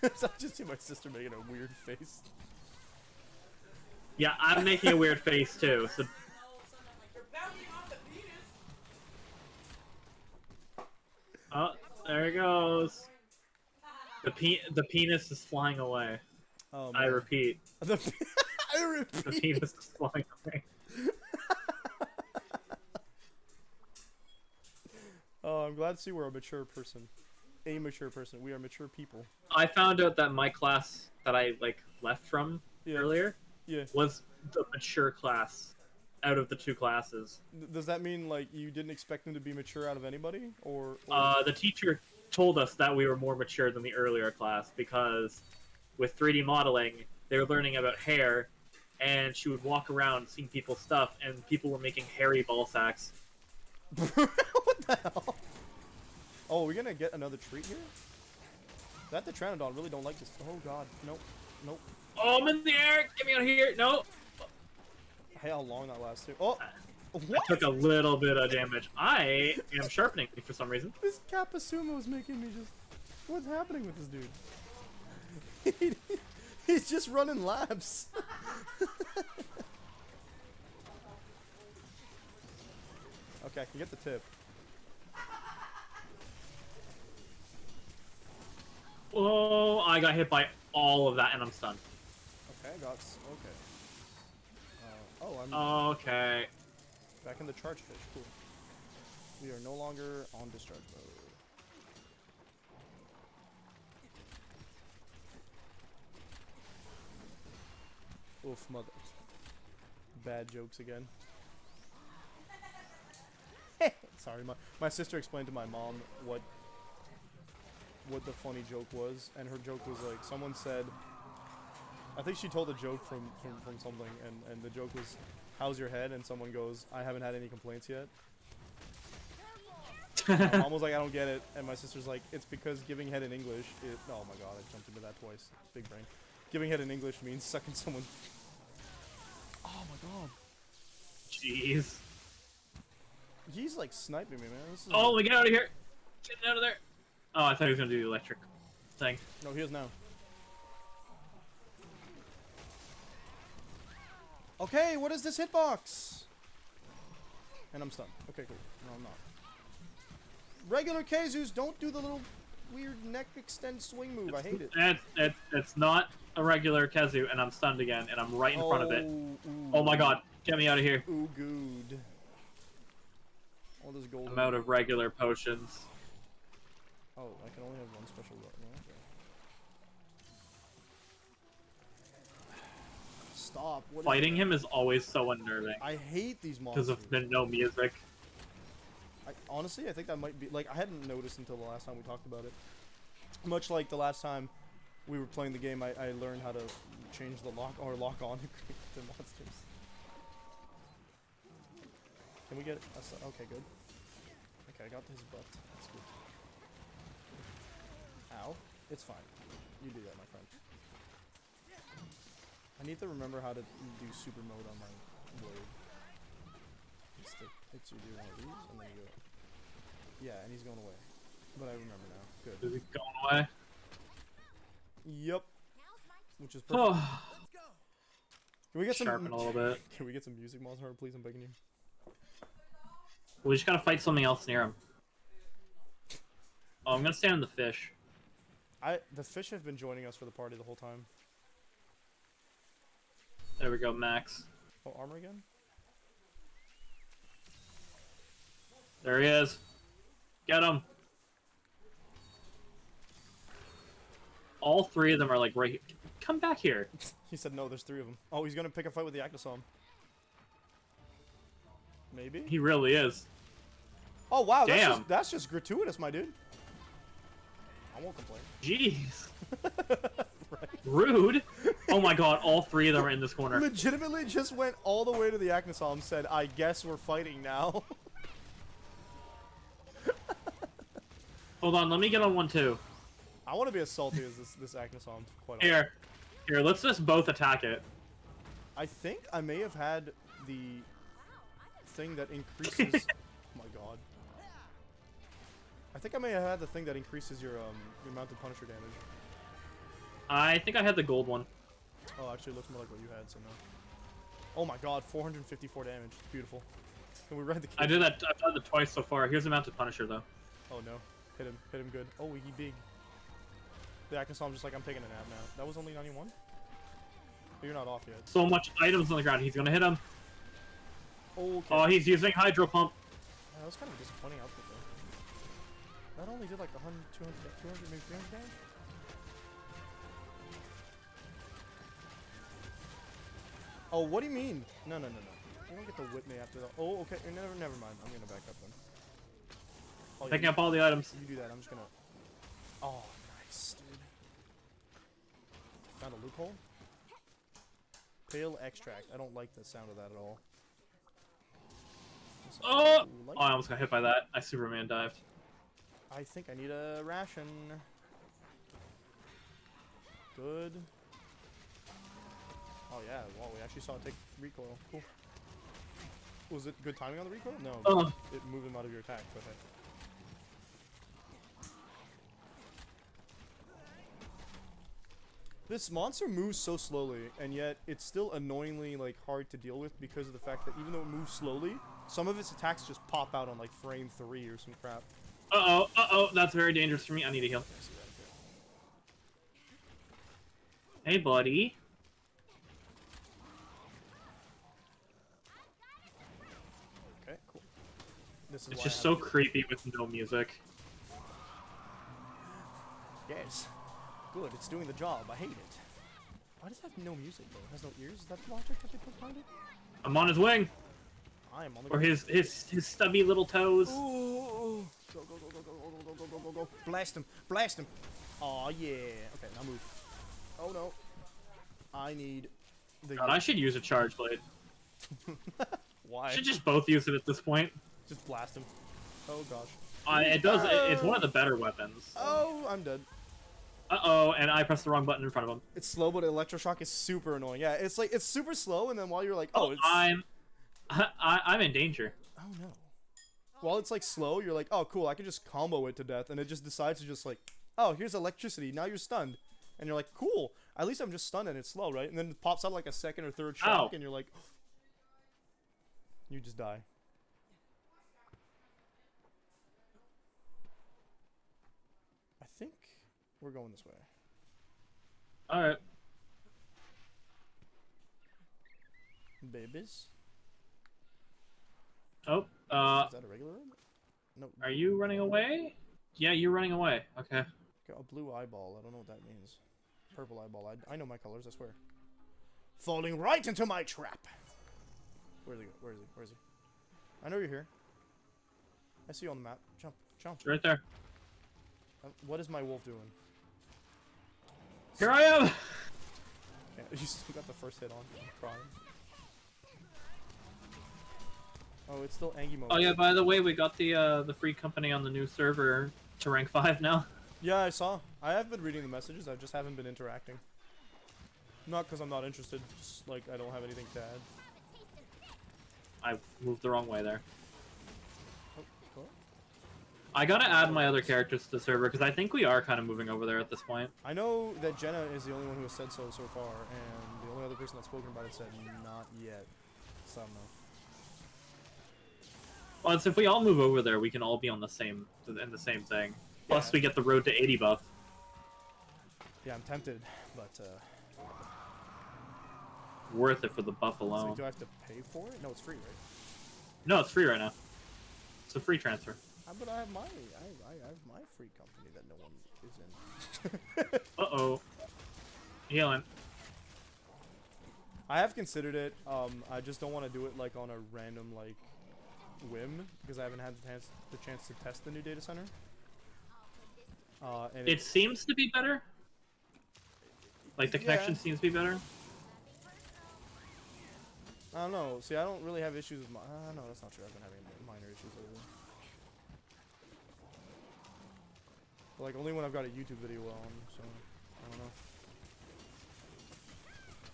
I just see my sister making a weird face. Yeah, I'm making a weird face too. So You're bouncing off the penis. oh, there it goes. The penis is flying away. Oh, I man. repeat. I The repeat. penis is flying away. Oh, I'm glad to see we're a mature person. A mature person. We are mature people. I found out that my class that I like left from Yeah. earlier Yeah. was the mature class out of the two classes. Does that mean, like, you didn't expect them to be mature out of anybody? Or... The teacher told us that we were more mature than the earlier class because with 3D modeling, they were learning about hair, and she would walk around seeing people's stuff, and people were making hairy ball sacks. What the hell? Oh, are we gonna get another treat here? That the Pteranodon really don't like this. Oh god, nope, nope. Oh, I'm in the air! Get me out of here! No! Hey, how long that lasts too? Oh, I what? took a little bit of damage. I am sharpening for some reason. This Kappa-sumo is making me just... What's happening with this dude? He's just running laps. Okay, I can get the tip. Oh, I got hit by all of that and I'm stunned. Okay, I got... Okay. Oh, I'm Okay. back in the charge fish. Cool. We are no longer on discharge mode. Oof, mother. Bad jokes again. Sorry, my sister explained to my mom what the funny joke was, and her joke was like, someone said, I think she told a joke from something, and the joke was, how's your head? And someone goes, I haven't had any complaints yet. My mom was like, I don't get it, and my sister's like, it's because giving head in English, oh my god, I jumped into that twice, big brain. Giving head in English means sucking someone. Oh my god. Jeez. He's like sniping me, man. This is Oh, we get out of here! Get out of there! Oh, I thought he was gonna do the electric thing. No, he is now. Okay, what is this hitbox? And I'm stunned. Okay, cool. No, I'm not. Regular Kazus don't do the little weird neck extend swing move. I hate it. It's not a regular Kazu, and I'm stunned again, and I'm right in front of it. Ooh. Oh my god, get me out of here. Ooh, good. All this gold. I'm out of regular potions. Oh, I can only have one special weapon. Okay. Stop. What is Fighting him is always so unnerving I hate these monsters. because of the no music. Honestly, I think that might be... Like, I hadn't noticed until the last time we talked about it. Much like the last time we were playing the game, I learned how to change the lock on the monsters. Can we get okay, good. Okay, I got his butt. That's good. Ow. It's fine. You do that, my friend. I need to remember how to do super mode on my blade. It's you do one of these, and then you go. Yeah, and he's going away. But I remember now. Good. Is he going away? Yep. Which is perfect. Oh, Can we get some? sharpen a little bit. Can we get some music, Monster? Please, I'm begging you. We just gotta fight something else near him. Oh, I'm gonna stand on the fish. The fish have been joining us for the party the whole time. There we go, Max. Oh, armor again? There he is. Get him. All three of them are like right here. Come back here. He said no, there's 3 of them. Oh, he's gonna pick a fight with the Actisom. Maybe? He really is. Oh wow, Damn. That's just gratuitous, my dude. I won't complain. Jeez. Right. Rude. Oh my god, all 3 of them are in this corner. Legitimately just went all the way to the Actisom, said, I guess we're fighting now. Hold on, let me get on one too. I want to be as salty as this Actisom, quite honestly. Here, let's just both attack it. I think I may have had the thing that increases... oh my god. I think I may have had the thing that increases your mounted Punisher damage. I think I had the gold one. Oh, actually, it looks more like what you had, so no. Oh my god, 454 damage. It's beautiful. Can we ride the kid? I've done that twice so far. Here's the mounted Punisher though. Oh no. Hit him good. Oh, he big. The Actisom just like, I'm taking a nap now. That was only 91? But you're not off yet. So much items on the ground. He's gonna hit him. Okay. Oh, he's using Hydro Pump. Yeah, that was kind of a disappointing outfit though. That only did like 100, 200, maybe 300 damage? Oh, what do you mean? No. You don't get to whip me after that. Oh, okay. Never mind. I'm gonna back up then. Oh, Picking up all the items. You do that. I'm just gonna... Oh, nice, dude. Found a loophole? Pale extract. I don't like the sound of that at all. Oh! Oh, I almost got hit by that. I Superman dived. I think I need a ration. Good. Oh yeah, well, we actually saw it take recoil. Cool. Was it good timing on the recoil? No, it moved him out of your attack, but hey. This monster moves so slowly, and yet it's still annoyingly like hard to deal with because of the fact that even though it moves slowly, some of its attacks just pop out on like frame 3 or some crap. Uh-oh, that's very dangerous for me. I need to heal. Hey, buddy. Okay, cool. This is It's why just I so have to- creepy with no music. Yes. Good, it's doing the job. I hate it. Why does it have no music though? It has no ears? Is that the logic that they put behind it? I'm on his wing. I am on the Or his stubby little toes. Ooh. Go. Blast him. Blast him. Aw, yeah. Okay, now move. Oh no. I need the... God, I should use a charge blade. Why? I should just both use it at this point. Just blast him. Oh gosh. It's one of the better weapons. Oh, I'm dead. Uh-oh, and I pressed the wrong button in front of him. It's slow, but electroshock is super annoying. Yeah, it's like, it's super slow, and then while you're like, oh, it's... I'm in danger. Oh no. While it's like slow, you're like, oh cool, I can just combo it to death, and it just decides to just like, oh, here's electricity, now you're stunned. And you're like, cool, at least I'm just stunned and it's slow, right? And then it pops out like a second or third shock, and you're like, you just die. I think we're going this way. Alright. Babies. Oh, Is that a regular room? No. are you running away? Yeah, you're running away. Okay. Got a blue eyeball. I don't know what that means. Purple eyeball. I know my colors, I swear. Falling right into my trap. Where is he? Where is he? Where is he? I know you're here. I see you on the map. Jump. Jump. It's right there. What is my wolf doing? Here I am! Yeah, you still got the first hit on. I'm crying. Oh, it's still Angie mode. Oh yeah, by the way, we got the free company on the new server to rank 5 now. Yeah, I saw. I have been reading the messages. I just haven't been interacting. Not because I'm not interested. Just like I don't have anything to add. I moved the wrong way there. Oh, what? I gotta add my other characters to the server because I think we are kind of moving over there at this point. I know that Jenna is the only one who has said so far, and the only other person that's spoken about it said not yet. So I don't know. Well, it's if we all move over there, we can all be on the same in the same thing. Plus, Yeah. we get the road to 80 buff. Yeah, I'm tempted, but Worth it for the buff so alone. do I have to pay for it? No, it's free, right? No, it's free right now. It's a free transfer. But I have my I have my free company that no one is in. Uh-oh. Healing. I have considered it. I just don't want to do it like on a random like whim because I haven't had the chance to test the new data center. And It seems to be better. Like, the connection seems to be better. I don't know. See, I don't really have issues with my. No, that's not true. I've been having minor issues lately. But, like, only when I've got a YouTube video on, so I don't know.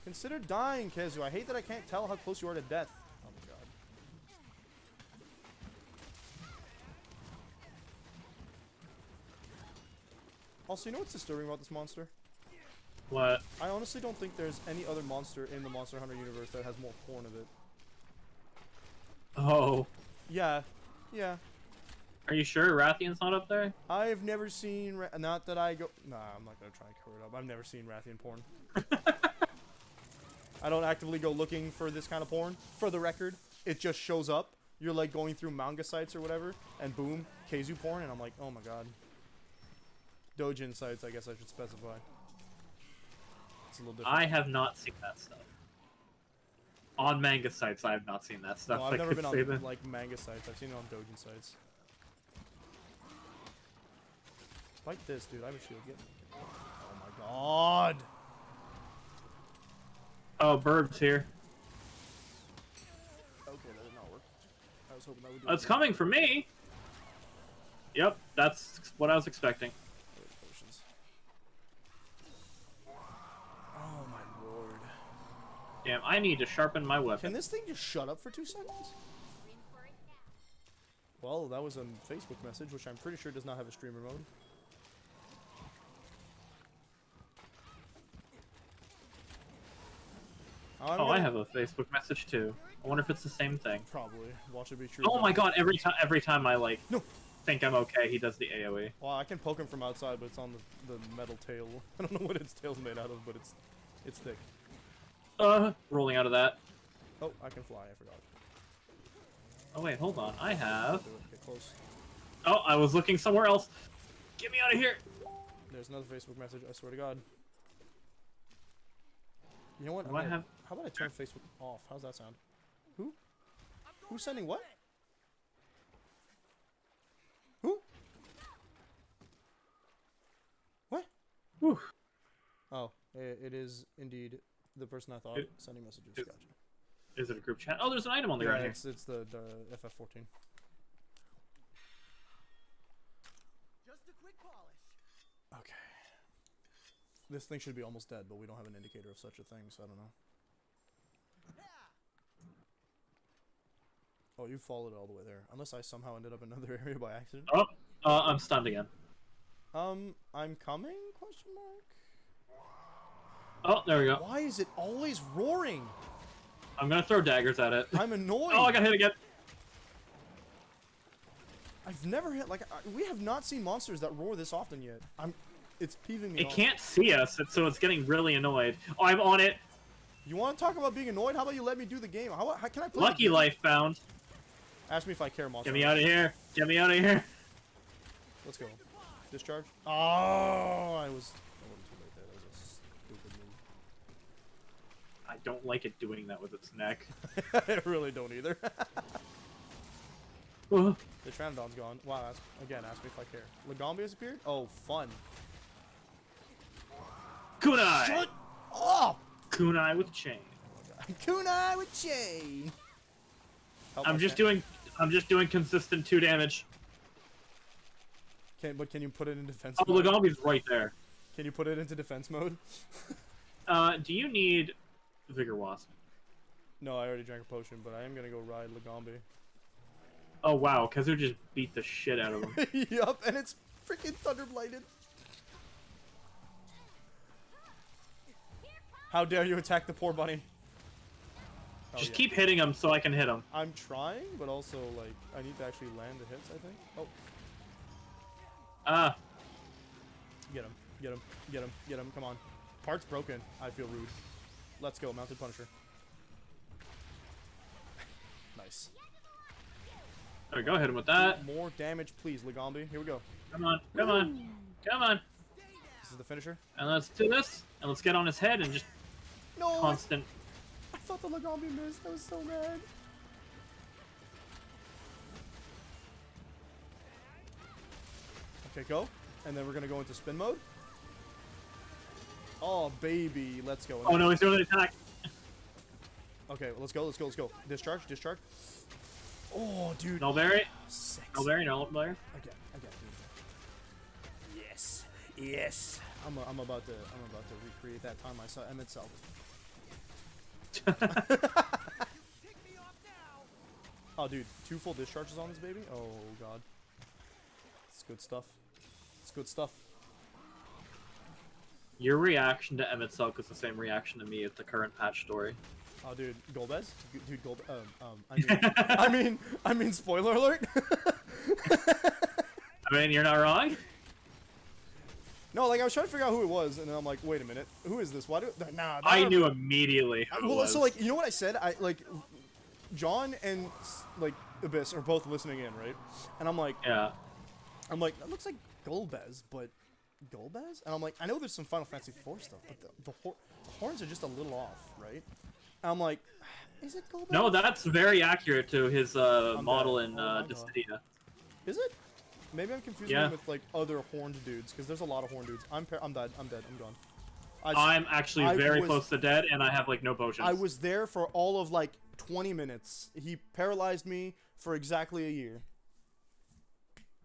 Consider dying, Kezu. I hate that I can't tell how close you are to death. Oh my god. Also, you know what's disturbing about this monster? What? I honestly don't think there's any other monster in the Monster Hunter universe that has more porn of it. Oh. Yeah. Yeah. Are you sure Rathian's not up there? I've never seen, not that I go, nah, I'm not gonna try and cover it up. I've never seen Rathian porn. I don't actively go looking for this kind of porn. For the record, it just shows up. You're like going through manga sites or whatever, and boom, Keizu porn, and I'm like, oh my god. Dojin sites, I guess I should specify. It's a little different. I have not seen that stuff. On manga sites, I have not seen that stuff. No, I've I never could been say on that. like manga sites. I've seen it on Dojin sites. Fight this, dude. I have a shield. Get. Oh my god. Oh, Burb's here. Okay, that did not work. I was hoping that would do. It's coming for me. Yep, that's what I was expecting. Potions. Oh my lord. Damn, I need to sharpen my weapon. Can this thing just shut up for 2 seconds? Well, that was a Facebook message, which I'm pretty sure does not have a streamer mode. Oh, I have a Facebook message too. I wonder if it's the same thing. Probably. Watch it be true. Oh my god, every time I like No. think I'm okay, he does the AoE. Well, I can poke him from outside, but it's on the metal tail. I don't know what its tail's made out of, but it's thick. Rolling out of that. Oh, I can fly. I forgot. Oh wait, hold on. I have. Do it. Get close. Oh, I was looking somewhere else. Get me out of here. There's another Facebook message. I swear to God. You know what? Do I have? How about I turn Facebook off? How's that sound? Who? Who's sending what? Who? What? Whew. Oh, it is indeed the person I thought sending messages. it- Gotcha. Is it a group chat? Oh, there's an item on the ground here. It's the FF14. Just a quick polish. Okay. This thing should be almost dead, but we don't have an indicator of such a thing, so I don't know. Oh, you followed it all the way there. Unless I somehow ended up in another area by accident. Oh, I'm stunned again. I'm coming? Question mark. Oh, there we go. Why is it always roaring? I'm gonna throw daggers at it. I'm annoyed. Oh, I got hit again. I've never hit we have not seen monsters that roar this often yet. It's peeving me It off. can't see us, so it's getting really annoyed. Oh, I'm on it. You want to talk about being annoyed? How about you let me do the game? How can I play? Lucky life found. Ask me if I care, monster. Get me out of here. Get me out of here. Let's go. Discharge. Oh, I wasn't too late there. That was a stupid move. I don't like it doing that with its neck. I really don't either. Oh, The Pteranodon's gone. Wow, ask me if I care. Lagombi has appeared? Oh, fun. kunai. Shut up! Kunai with chain. Kunai with chain! Help I'm my just fan. doing consistent 2 damage. But can you put it in defense Oh, mode? Lagombi's right there. Can you put it into defense mode? Do you need Vigor Wasp? No, I already drank a potion, but I am gonna go ride Lagombi. Oh wow, Kazu just beat the shit out of him. Yup, and it's freaking thunder blighted. How dare you attack the poor bunny? Oh, Just yeah. keep hitting him so I can hit him. I'm trying, but also, like, I need to actually land the hits, I think. Oh, Ah, get him, get him, get him, get him, come on. Part's broken. I feel rude. Let's go, Mounted Punisher. Nice. there we go, hit him with that. More damage, please, Lagombi. Here we go. Come on, come on, come on. This is the finisher. And let's do this, and let's get on his head and just No! constant. I thought the Lagombi missed. That was so mad. Okay, go. And then we're gonna go into spin mode. Oh, baby. Let's go. Oh no, he's doing an attack. Okay, well, let's go, let's go, let's go. Discharge, discharge. Oh, dude. Nullberry, Sexy. Nullberry, Nullberry. Again, dude. Yes, yes. I'm about to recreate that time I saw Emmett Self. Take me off now. Oh, dude, 2 full discharges on this baby. Oh god, it's good stuff. It's good stuff. Your reaction to Emmett Selk is the same reaction to me at the current patch story. Oh, dude, Golbez, dude, I mean, spoiler alert. I mean, you're not wrong. No, like I was trying to figure out who it was, and then I'm like, wait a minute, who is this? Why do? Nah, I knew immediately who it Well, was. so like, you know what I said? I like, John and like Abyss are both listening in, right? And I'm like, Yeah. that looks like Golbez, but Golbez? And I'm like, I know there's some Final Fantasy IV stuff, but the horns are just a little off, right? And I'm like, is it Golbez? No, that's very accurate to his model dead. in Oh my God. Dissidia. Is it? Maybe I'm confusing Yeah. him with like other horned dudes, because there's a lot of horned dudes. I'm dead. I'm gone. I'm actually I very was- close to dead, and I have like no potions. I was there for all of like 20 minutes. He paralyzed me for exactly a year.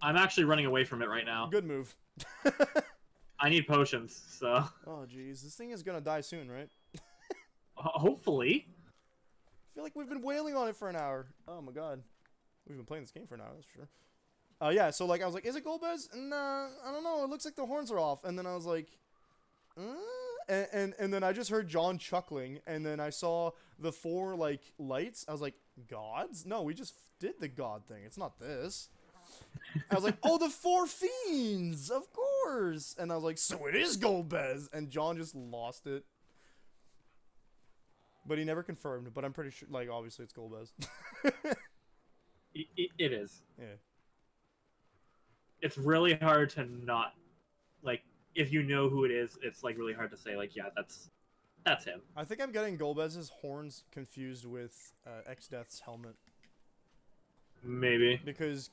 I'm actually running away from it right now. Good move. I need potions, so Oh jeez, this thing is gonna die soon, right? hopefully. I feel like we've been wailing on it for an hour. Oh my god. We've been playing this game for an hour, that's for sure. Yeah, so like I was like, is it Golbez? Nah, I don't know. It looks like the horns are off. And then I was like, and then I just heard John chuckling, and then I saw the 4 like lights. I was like, gods? No, we just did the god thing. It's not this. I was like, oh, the 4 fiends, of course. And I was like, so it is Golbez. And John just lost it. But he never confirmed. But I'm pretty sure, like, obviously it's Golbez. It is. Yeah. It's really hard to not, like, if you know who it is, it's like really hard to say, like, yeah, that's him. I think I'm getting Golbez's horns confused with X-Death's helmet. Maybe. Because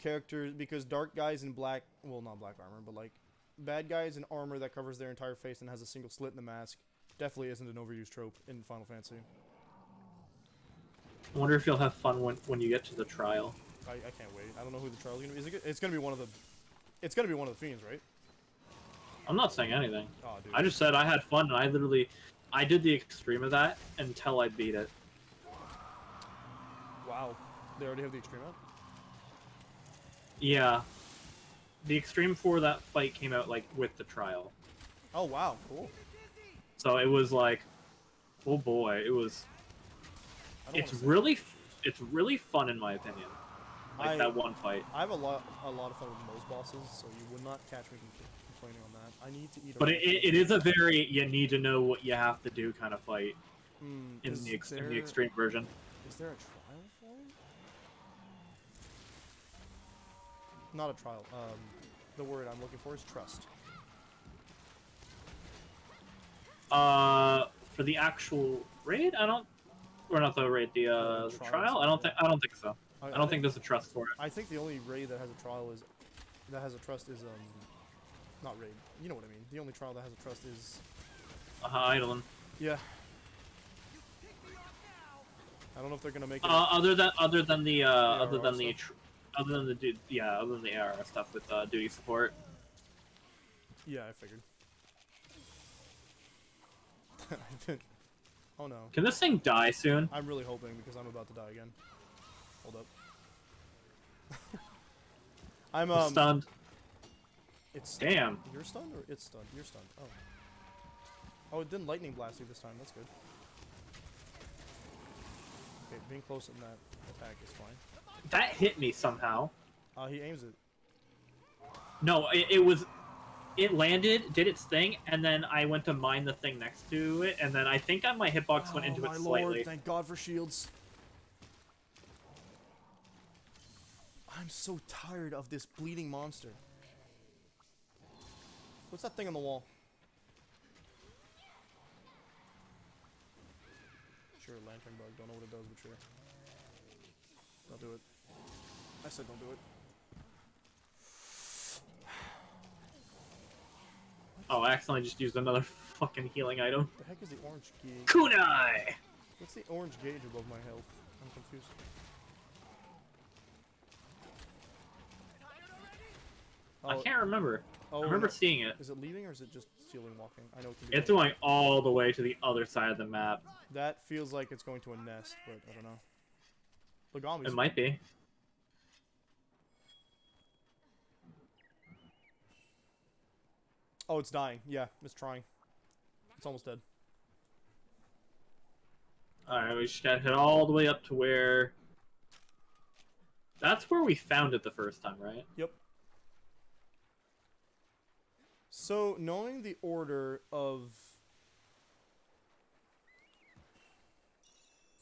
dark guys in black, well, not black armor, but like bad guys in armor that covers their entire face and has a single slit in the mask definitely isn't an overused trope in Final Fantasy. I wonder if you'll have fun when you get to the trial. I can't wait. I don't know who the trial is gonna be. Is it, it's gonna be one of the. It's gonna be one of the fiends, right? I'm not saying anything. Oh, dude. I just said I had fun, and I did the extreme of that until I beat it. Wow. They already have the extreme out. Yeah. The extreme for that fight came out, like, with the trial. Oh wow, cool. So it was like, oh boy, it was... I don't It's wanna say- really fun in my opinion. Like that one fight. I have a lot of fun with most bosses, so you would not catch me complaining on that. I need to eat. But it is a very, you need to know what you have to do kind of fight in Is the there- extreme version. Is there a trial for it? Not a trial. The word I'm looking for is trust. For the actual raid, or not the raid, the trial. I don't think so. I don't think there's a trust for it. I think the only raid that has a trial is not raid. You know what I mean. The only trial that has a trust is Idolin. yeah. I don't know if they're gonna make it. Other than the ARR other than the stuff? other than the other than the AR stuff with duty support. Yeah, I figured. Oh no. Can this thing die soon? I'm really hoping because I'm about to die again. Hold up. I'm Stunned. It's stunned. Damn. You're stunned or it's stunned? You're stunned. Oh. Oh, it didn't lightning blast you this time. That's good. Okay, being close in that attack is fine. That hit me somehow. He aims it. No, it landed, did its thing, and then I went to mine the thing next to it, and then I think my hitbox went into it slightly. Lord, thank God for shields. I'm so tired of this bleeding monster. What's that thing on the wall? Sure, lantern bug. Don't know what it does, but sure. I'll do it. I said don't do it. Oh, I accidentally just used another fucking healing item. What the heck is the orange gauge? Kunai! What's the orange gauge above my health? I'm confused. I can't remember. Oh, I remember no. seeing it. Is it leaving or is it just ceiling walking? I know it can be. It's both. going all the way to the other side of the map. That feels like it's going to a nest, but I don't know. Lagami's It might be. Oh, it's dying. Yeah, it's trying. It's almost dead. Alright, we just gotta head all the way up to where... That's where we found it the first time, right? Yep. So, knowing the order of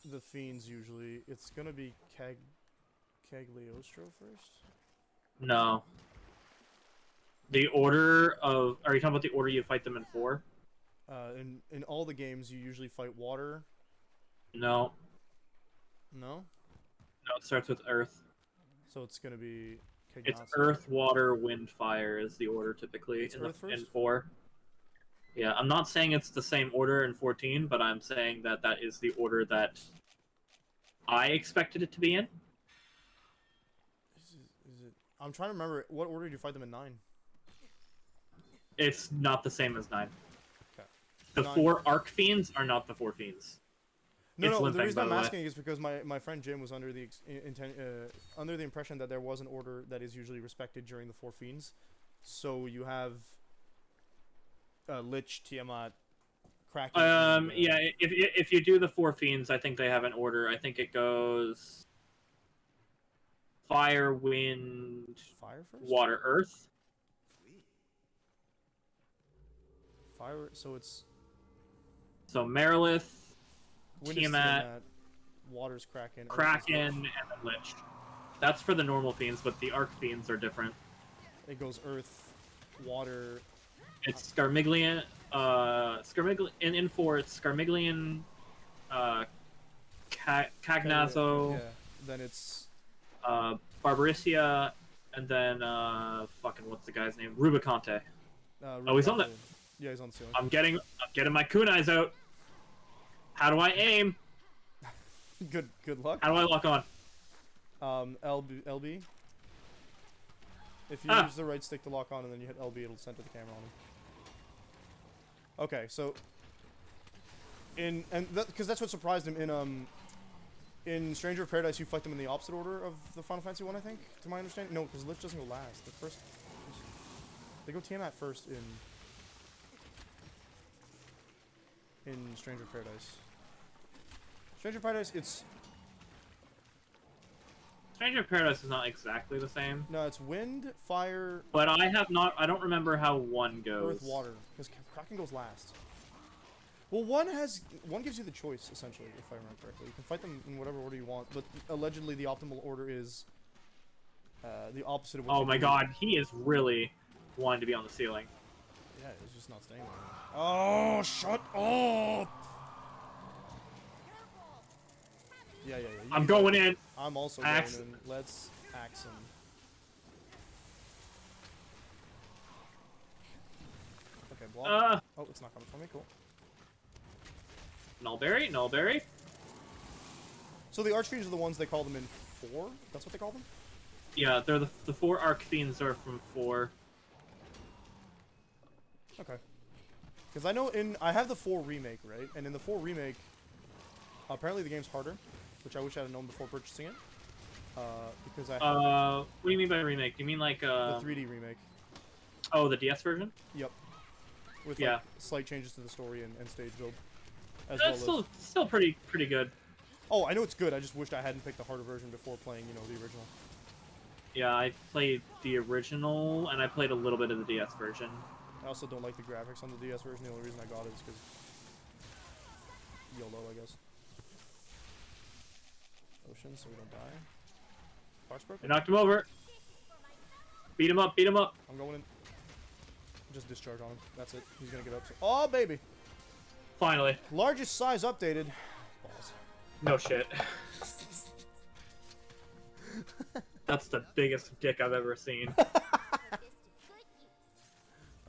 the fiends usually, it's gonna be Cagliostro first? No. The order of... Are you talking about the order you fight them in 4? In all the games, you usually fight water. No. No? No, it starts with Earth. So it's gonna be It's Cagnazzo. Earth, Water, Wind, Fire is the order typically It's Earth in first? 4. Yeah, I'm not saying it's the same order in 14, but I'm saying that that is the order that I expected it to be in. Is it? I'm trying to remember. What order do you fight them in 9? It's not the same as 9. Okay. The 9. 4 Arc Fiends are not the 4 Fiends. No, It's no. limping, The reason by I'm the way. asking is because my friend Jim was under the under the impression that there was an order that is usually respected during the 4 fiends. So you have Lich, Tiamat, Kraken. and, Yeah. If you do the 4 Fiends, I think they have an order. I think it goes Fire, Wind, Fire first. Water, Earth. Fire. So it's So Marilith, Wind is Tiamat, Water's Kraken. Earth is Kraken, Lich. and then Lich. That's for the normal fiends, but the Arc Fiends are different. It goes Earth, Water. It's Scarmiglian, in 4, it's Scarmiglian, Cagnazzo, Yeah. Then it's Barbaricia, and then, fucking, what's the guy's name? Rubicante. Oh, he's on the... Yeah, he's on the ceiling. I'm getting my kunais out. How do I aim? Good luck. How do I lock on? LB. If you use the right stick to lock on and then you hit LB, it'll center the camera on him. Okay, so because that's what surprised him in Stranger of Paradise, you fight them in the opposite order of the Final Fantasy one, I think, to my understanding. No, because Lich doesn't go last. They go Tiamat first in Stranger of Paradise. Stranger of Paradise, it's Stranger of Paradise is not exactly the same. no, it's wind, fire, But I don't remember how 1 goes. earth, water. Because Kraken goes last. Well, one gives you the choice essentially, if I remember correctly. You can fight them in whatever order you want, but allegedly the optimal order is the opposite of what Oh you my do. god, he is really wanting to be on the ceiling. Yeah, it's just not staying there. Oh, shut up! Yeah. I'm going in. I'm also Axe. going in. Let's axe him. Okay, block. Oh, it's not coming for me. Cool. Nullberry. So the Archfiends are the ones they call them in 4? That's what they call them? Yeah, they're the 4 Archfiends are from 4. Okay. Because I know I have the 4 remake, right? And in the 4 remake, apparently the game's harder, which I wish I had known before purchasing it. Because I What do you mean by remake? You mean like the 3D remake. Oh, the DS version? Yep. With Yeah. like slight changes to the story and stage build. As That's well as... still pretty good. Oh, I know it's good. I just wished I hadn't picked the harder version before playing, you know, the original. Yeah, I played the original, and I played a little bit of the DS version. I also don't like the graphics on the DS version. The only reason I got it is because YOLO, I guess. Ocean, so we don't die. Parts I broken? knocked him over. Beat him up, beat him up. I'm going in. Just discharge on him. That's it. He's gonna get up. Oh, baby! Finally. Largest size updated. Balls. No shit. That's the biggest dick I've ever seen.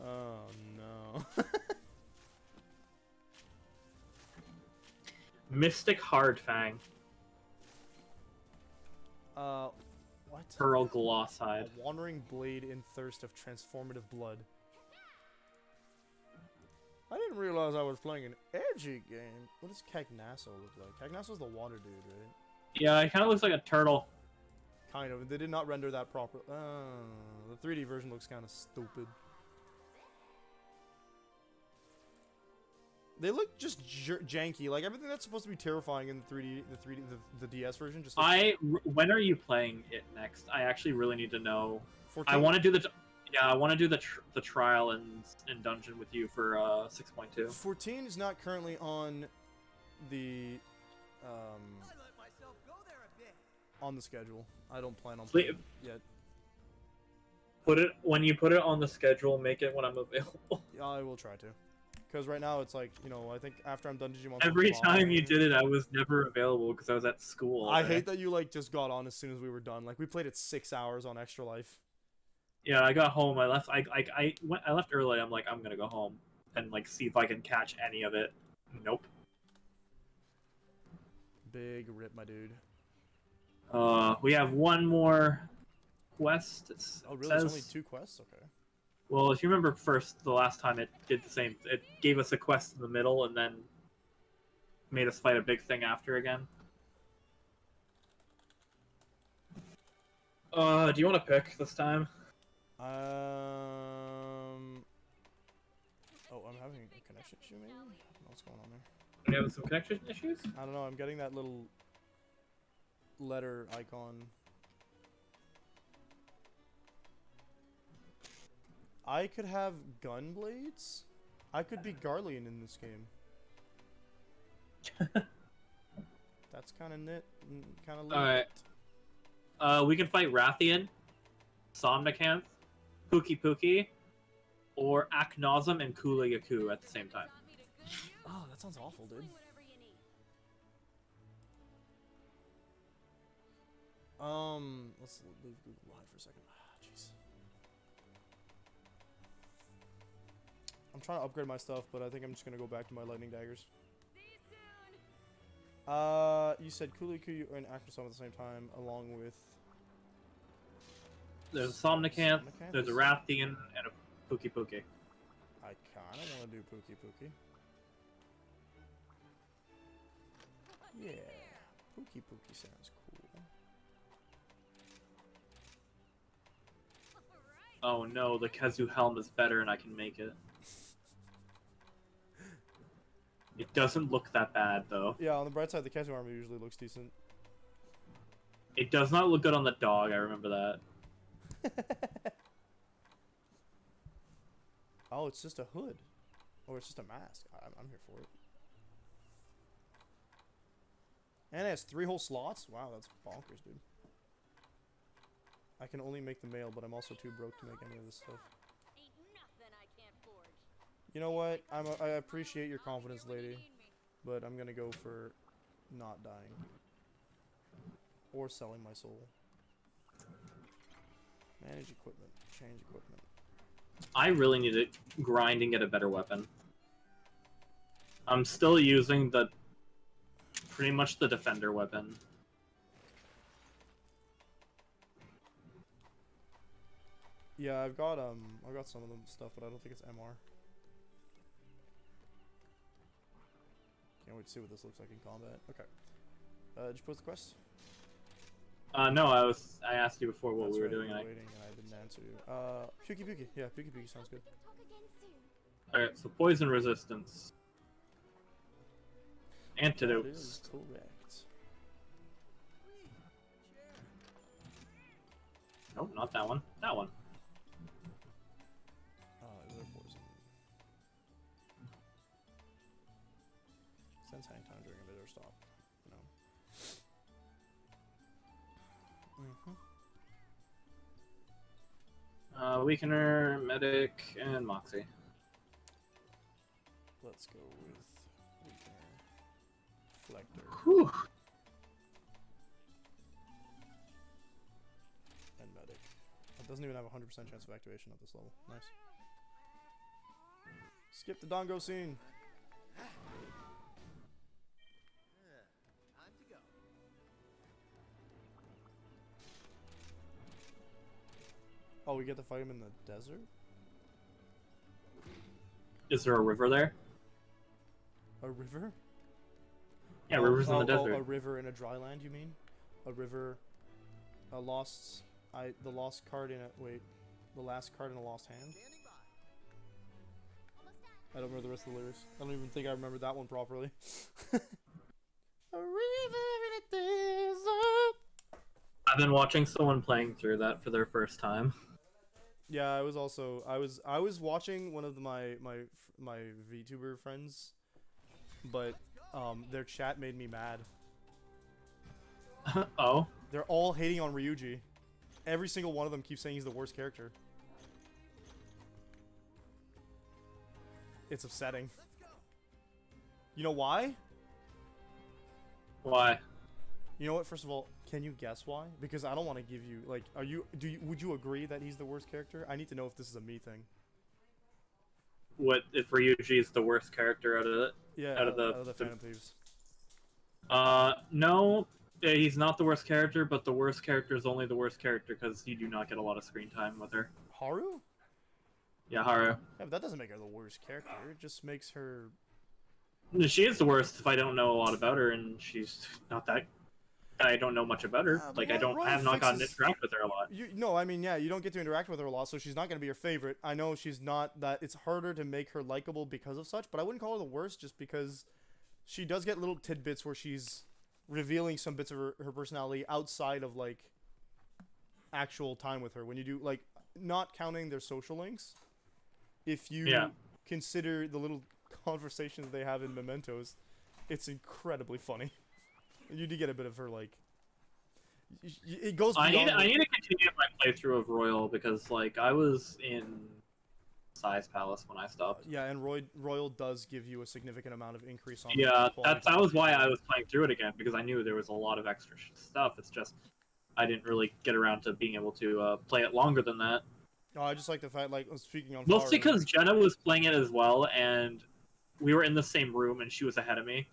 Oh, no. Mystic Hardfang. What? Pearl Glosside. A wandering blade in thirst of transformative blood. I didn't realize I was playing an edgy game. What does Cagnasso look like? Cagnasso's the water dude, right? Yeah, it kind of looks like a turtle. Kind of. They did not render that proper. The 3D version looks kind of stupid. They look just janky. Like everything that's supposed to be terrifying in the DS version. Just looks When are you playing it next? I actually really need to know. 14. I want to do I want to do the trial and dungeon with you for 6.2. 14 is not currently on the I let myself go there a bit. on the schedule. I don't plan on Please- playing it yet. When you put it on the schedule, make it when I'm available. Yeah, I will try to. Because right now it's like, you know, I think after I'm done Digimon. Every 5, time you did it, I was never available because I was at school. I hate that you like just got on as soon as we were done. Like we played it 6 hours on Extra Life. Yeah, I got home. I left. I left early. I'm like, I'm gonna go home and like see if I can catch any of it. Nope. Big rip, my dude. We have one more quest. Oh, really? Says, There's only 2 quests? Okay. well, if you remember the last time it did the same. It gave us a quest in the middle and then made us fight a big thing after again. Do you want to pick this time? Oh, I'm having a connection issue, maybe? I don't know what's going on there. Are you having some connection issues? I don't know. I'm getting that little letter icon. I could have gun blades. I could be Garlean in this game. That's kind of lit. Kind of lit. Alright. We can fight Rathian, Somnicanth, Pookie Pookie, or Aknazum and Kula Yaku at the same time. Oh, that sounds awful, dude. Let's leave Google Live for a second. Jeez. I'm trying to upgrade my stuff, but I think I'm just gonna go back to my lightning daggers. You said Kuliku and Acrosome at the same time, along with... There's a Somnicanth, there's a Rathian, and a Pookie Pookie. I kinda wanna do Pookie Pookie. Yeah, Pookie Pookie sounds cool. Oh no, the Kazu helm is better and I can make it. It doesn't look that bad, though. Yeah, on the bright side, the Kazu armor usually looks decent. It does not look good on the dog, I remember that. Oh, it's just a hood. Or it's just a mask. I'm here for it. And it has 3 whole slots? Wow, that's bonkers, dude. I can only make the male, but I'm also too broke to make any of this stuff. You know what? I appreciate your confidence, lady. But I'm gonna go for not dying. Or selling my soul. Manage equipment. Change equipment. I really need to grind and get a better weapon. I'm still using the pretty much the defender weapon. Yeah, I've got some of them stuff, but I don't think it's MR. Can't wait to see what this looks like in combat. Okay. Did you post the quest? No, I asked you before what That's we were right, doing, we and were waiting, and I didn't answer you. Puki Puki. Yeah, Puki Puki sounds good. Alright, so poison resistance. That Antidotes. is correct. Nope, not that one. That one. Is there poison? Sense hang time during a bit or stop. No. Weakener, medic, and Moxie. Let's go with Weakener. Flector. Whew. And medic. It doesn't even have a 100% chance of activation at this level. Nice. Skip the Dongo scene. Time to go. Oh, we get to fight him in the desert? Is there a river there? A river? Yeah, rivers in the desert. A river in a dry land, you mean? A river... A lost... the lost card in a... Wait. The last card in a lost hand? Standing by. I don't remember the rest of the lyrics. I don't even think I remembered that one properly. A river in a desert. I've been watching someone playing through that for their first time. Yeah, I was also... I was watching one of my VTuber friends, but their chat made me mad. Oh? They're all hating on Ryuji. Every single one of them keeps saying he's the worst character. It's upsetting. You know why? Why? You know what? First of all, can you guess why? Because I don't want to give you like. Would you agree that he's the worst character? I need to know if this is a me thing. What if Ryuji is the worst character out of it? Yeah, Out of the Phantom Thieves. No, he's not the worst character, but the worst character is only the worst character because you do not get a lot of screen time with her. Haru? Yeah, Haru. Yeah, but that doesn't make her the worst character. It just makes her. She is the worst if I don't know a lot about her, and she's not that. I don't know much about her. Yeah, Like Roy- I Roy have not gotten to fixes- interact with her a lot. No, I mean, yeah, you don't get to interact with her a lot, so she's not going to be your favorite. I know she's not that. It's harder to make her likable because of such, but I wouldn't call her the worst just because she does get little tidbits where she's revealing some bits of her personality outside of, like, actual time with her. When you do, like, not counting their social links, if you consider the little conversations they have in Mementos, it's incredibly funny. And you do get a bit of her, like... It goes beyond... I need to continue my playthrough of Royal because, like, I was in Size Palace when I stopped. Yeah, and Royal does give you a significant amount of increase on... Yeah, quality. that was why I was playing through it again, because I knew there was a lot of extra stuff. It's just I didn't really get around to being able to play it longer than that. No, I just like the fact, like, speaking on... Mostly Power, because Jenna was playing it as well, and we were in the same room, and she was ahead of me.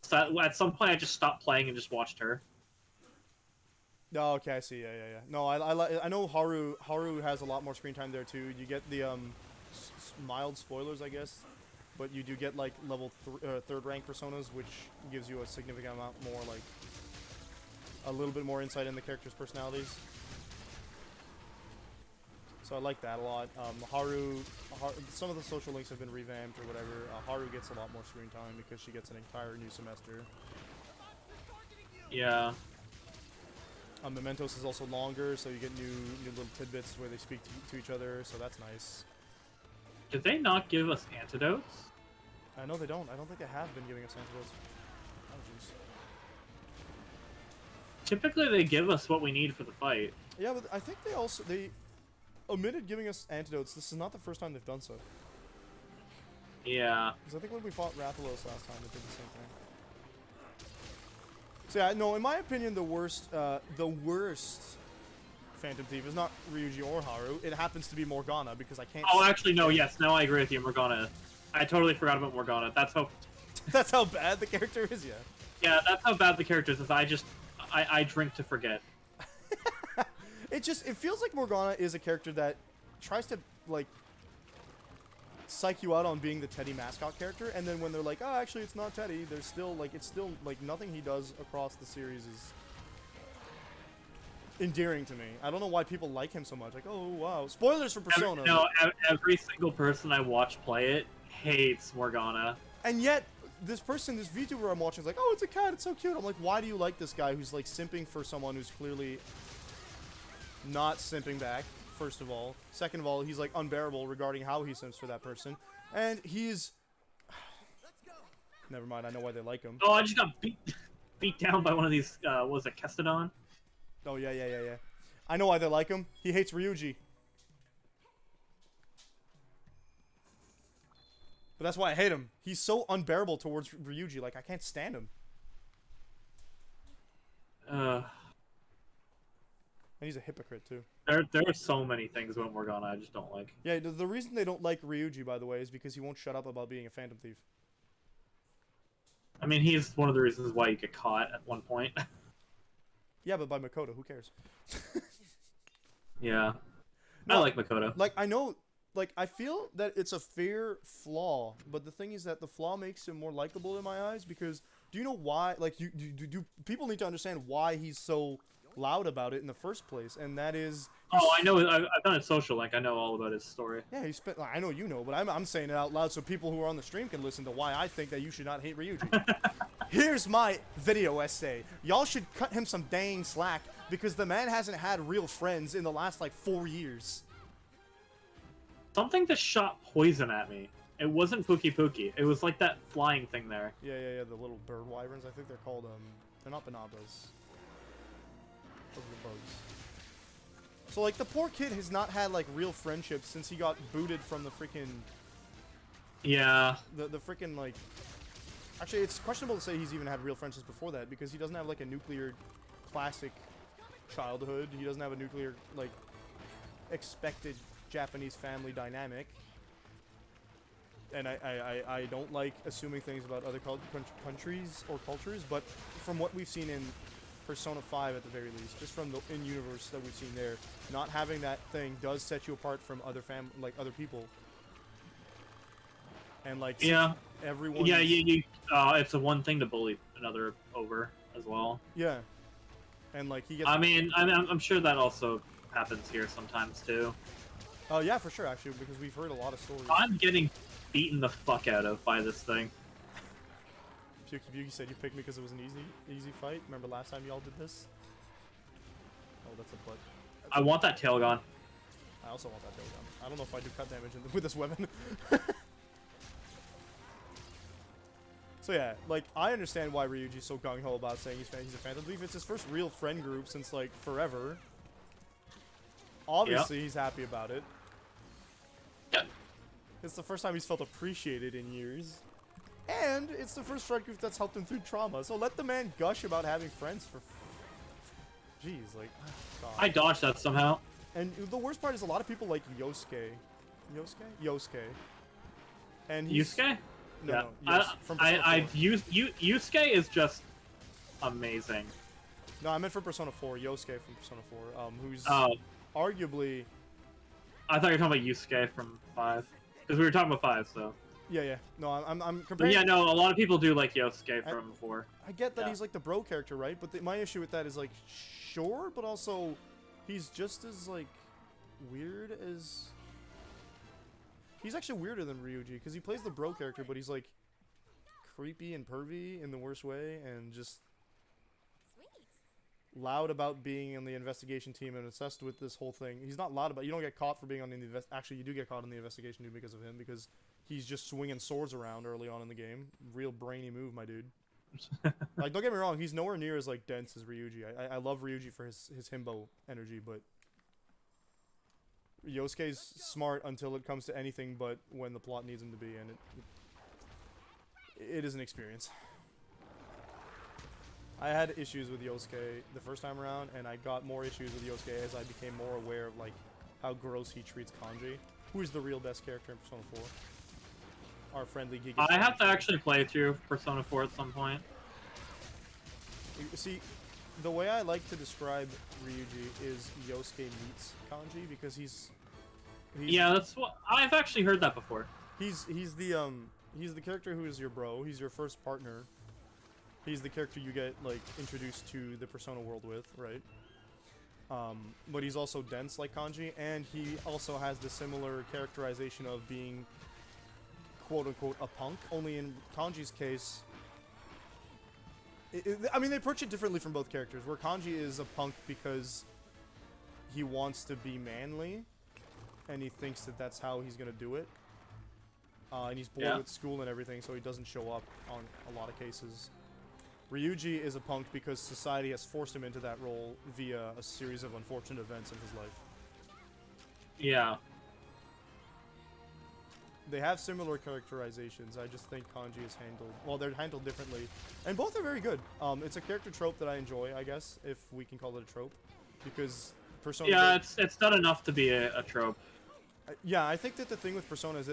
So at some point, I just stopped playing and just watched her. Oh, okay, I see. Yeah. No, I know Haru has a lot more screen time there too. You get the mild spoilers, I guess, but you do get like level third rank personas, which gives you a significant amount more, like a little bit more insight in the characters' personalities. So I like that a lot. Haru, some of the social links have been revamped or whatever. Haru gets a lot more screen time because she gets an entire new semester. Yeah. Mementos is also longer, so you get new little tidbits where they speak to each other, so that's nice. Did they not give us antidotes? I know they don't. I don't think they have been giving us antidotes. Oh, jeez. Typically, they give us what we need for the fight. Yeah, but I think they omitted giving us antidotes. This is not the first time they've done so. Yeah. Because I think when we fought Rathalos last time, they did the same thing. So yeah, no, in my opinion, the worst Phantom Thief is not Ryuji or Haru. It happens to be Morgana because I can't. Oh, actually, no. Yes, now I agree with you, Morgana. I totally forgot about Morgana. That's how. That's how bad the character is. Yeah. Yeah, that's how bad the character is. I drink to forget. It feels like Morgana is a character that tries to, like, psych you out on being the Teddy mascot character, and then when they're like, oh, actually, it's not Teddy, there's still, like, it's still, like, nothing he does across the series is endearing to me. I don't know why people like him so much. Like, oh, wow. Spoilers for Persona. Every single person I watch play it hates Morgana. And yet, this VTuber I'm watching is like, oh, it's a cat, it's so cute. I'm like, why do you like this guy who's, like, simping for someone who's clearly not simping back, first of all. Second of all, he's, like, unbearable regarding how he simps for that person. And he's... Never mind, I know why they like him. Oh, I just got beat down by one of these, what was it, Kestodon? Oh, yeah. I know why they like him. He hates Ryuji. But that's why I hate him. He's so unbearable towards Ryuji. Like, I can't stand him. And he's a hypocrite, too. There are so many things about Morgana I just don't like. Yeah, the reason they don't like Ryuji, by the way, is because he won't shut up about being a Phantom Thief. I mean, he's one of the reasons why you get caught at one point. Yeah, but by Makoto, who cares? Yeah. No, I like Makoto. Like, I know... Like, I feel that it's a fair flaw, but the thing is that the flaw makes him more likable in my eyes, because do you know why? Like, do people need to understand why he's so loud about it in the first place, and that is... Oh, I know. I've done a social link. I know all about his story. Yeah, he spent... I know you know, but I'm saying it out loud so people who are on the stream can listen to why I think that you should not hate Ryuji. Here's my video essay. Y'all should cut him some dang slack, because the man hasn't had real friends in the last, like, 4 years. Something just shot poison at me. It wasn't Pookie Pookie. It was like that flying thing there. Yeah, the little bird wyverns. I think they're called, they're not bonobos. Those are the bugs. So, like, the poor kid has not had, like, real friendships since he got booted from the freaking... Yeah. The freaking, like... Actually, it's questionable to say he's even had real friendships before that, because he doesn't have, like, a nuclear classic childhood. He doesn't have a nuclear, like, expected Japanese family dynamic. And I don't like assuming things about other countries or cultures, but from what we've seen in Persona 5 at the very least, just from the in-universe that we've seen there, not having that thing does set you apart from other other people. And like, yeah, everyone. Yeah, it's a one thing to bully another over as well. Yeah, and like he gets. I mean, I'm sure that also happens here sometimes too. Oh yeah, for sure, actually, because we've heard a lot of stories. I'm getting beaten the fuck out of by this thing. Yuki said you picked me because it was an easy fight. Remember last time y'all did this? Oh, that's a butt. I want that tail gun. I also want that tail gun. I don't know if I do cut damage with this weapon. So yeah, like, I understand why Ryuji's so gung-ho about saying he's a Phantom Thief. It's his first real friend group since, like, forever. Obviously, he's happy about it. Yeah. It's the first time he's felt appreciated in years. And it's the first friend group that's helped him through trauma. So let the man gush about having friends for... Jeez, like... God. I dodged that somehow. And the worst part is a lot of people like Yosuke. Yosuke. And Yusuke? No, yeah. from Persona 4. Yusuke is just amazing. No, I meant for Persona 4. Yosuke from Persona 4. Who's arguably... I thought you were talking about Yusuke from 5. Because we were talking about 5, so... Yeah. No, I'm comparing... But yeah, no, a lot of people do like Yosuke from 4. I get that he's like the bro character, right? But my issue with that is like, sure, but also he's just as like weird as... He's actually weirder than Ryuji, because he plays the bro character, but he's like creepy and pervy in the worst way, and just loud about being on the investigation team and obsessed with this whole thing. He's not loud about... You don't get caught for being on the Actually, you do get caught on the investigation team because of him, because he's just swinging swords around early on in the game. Real brainy move, my dude. Like, don't get me wrong, he's nowhere near as like dense as Ryuji. I love Ryuji for his himbo energy, but Yosuke's smart until it comes to anything but when the plot needs him to be, and it is an experience. I had issues with Yosuke the first time around, and I got more issues with Yosuke as I became more aware of like how gross he treats Kanji, who is the real best character in Persona 4. Our friendly geek. I have to actually play through Persona 4 at some point. See, the way I like to describe Ryuji is Yosuke meets Kanji because he's Yeah, that's what I've actually heard that before. he's the character who is your bro. He's your first partner. He's the character you get like introduced to the Persona world with, right? But he's also dense like Kanji, and he also has the similar characterization of being quote-unquote a punk. Only in Kanji's case, I mean, they approach it differently from both characters. Where Kanji is a punk because he wants to be manly, and he thinks that that's how he's gonna do it. And he's bored with school and everything, so he doesn't show up on a lot of cases. Ryuji is a punk because society has forced him into that role via a series of unfortunate events in his life. Yeah. They have similar characterizations. I just think Kanji is handled... Well, they're handled differently. And both are very good. It's a character trope that I enjoy, I guess, if we can call it a trope. Because Persona... Yeah, it's not enough to be a trope. Yeah, I think that the thing with Persona is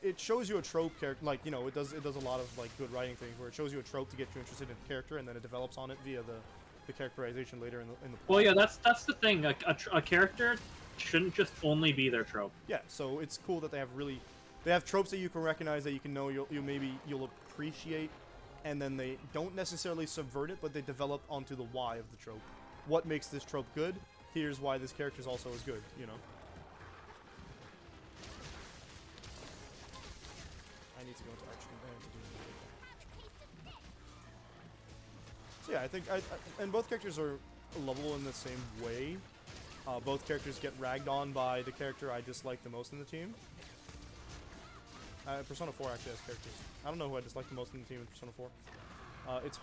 it shows you a trope character, like, you know, it does a lot of like good writing things where it shows you a trope to get you interested in the character, and then it develops on it via the characterization later in the plot. Well, yeah, that's the thing. A character shouldn't just only be their trope. Yeah, so it's cool that they have tropes that you can recognize, that you can know you'll appreciate, and then they don't necessarily subvert it, but they develop onto the why of the trope. What makes this trope good? Here's why this character is also as good, you know. I need to go into action to do. So yeah, I think and both characters are lovable in the same way. Both characters get ragged on by the character I dislike the most in the team. Persona 4 actually has characters. I don't know who I dislike the most in the team in Persona 4. It's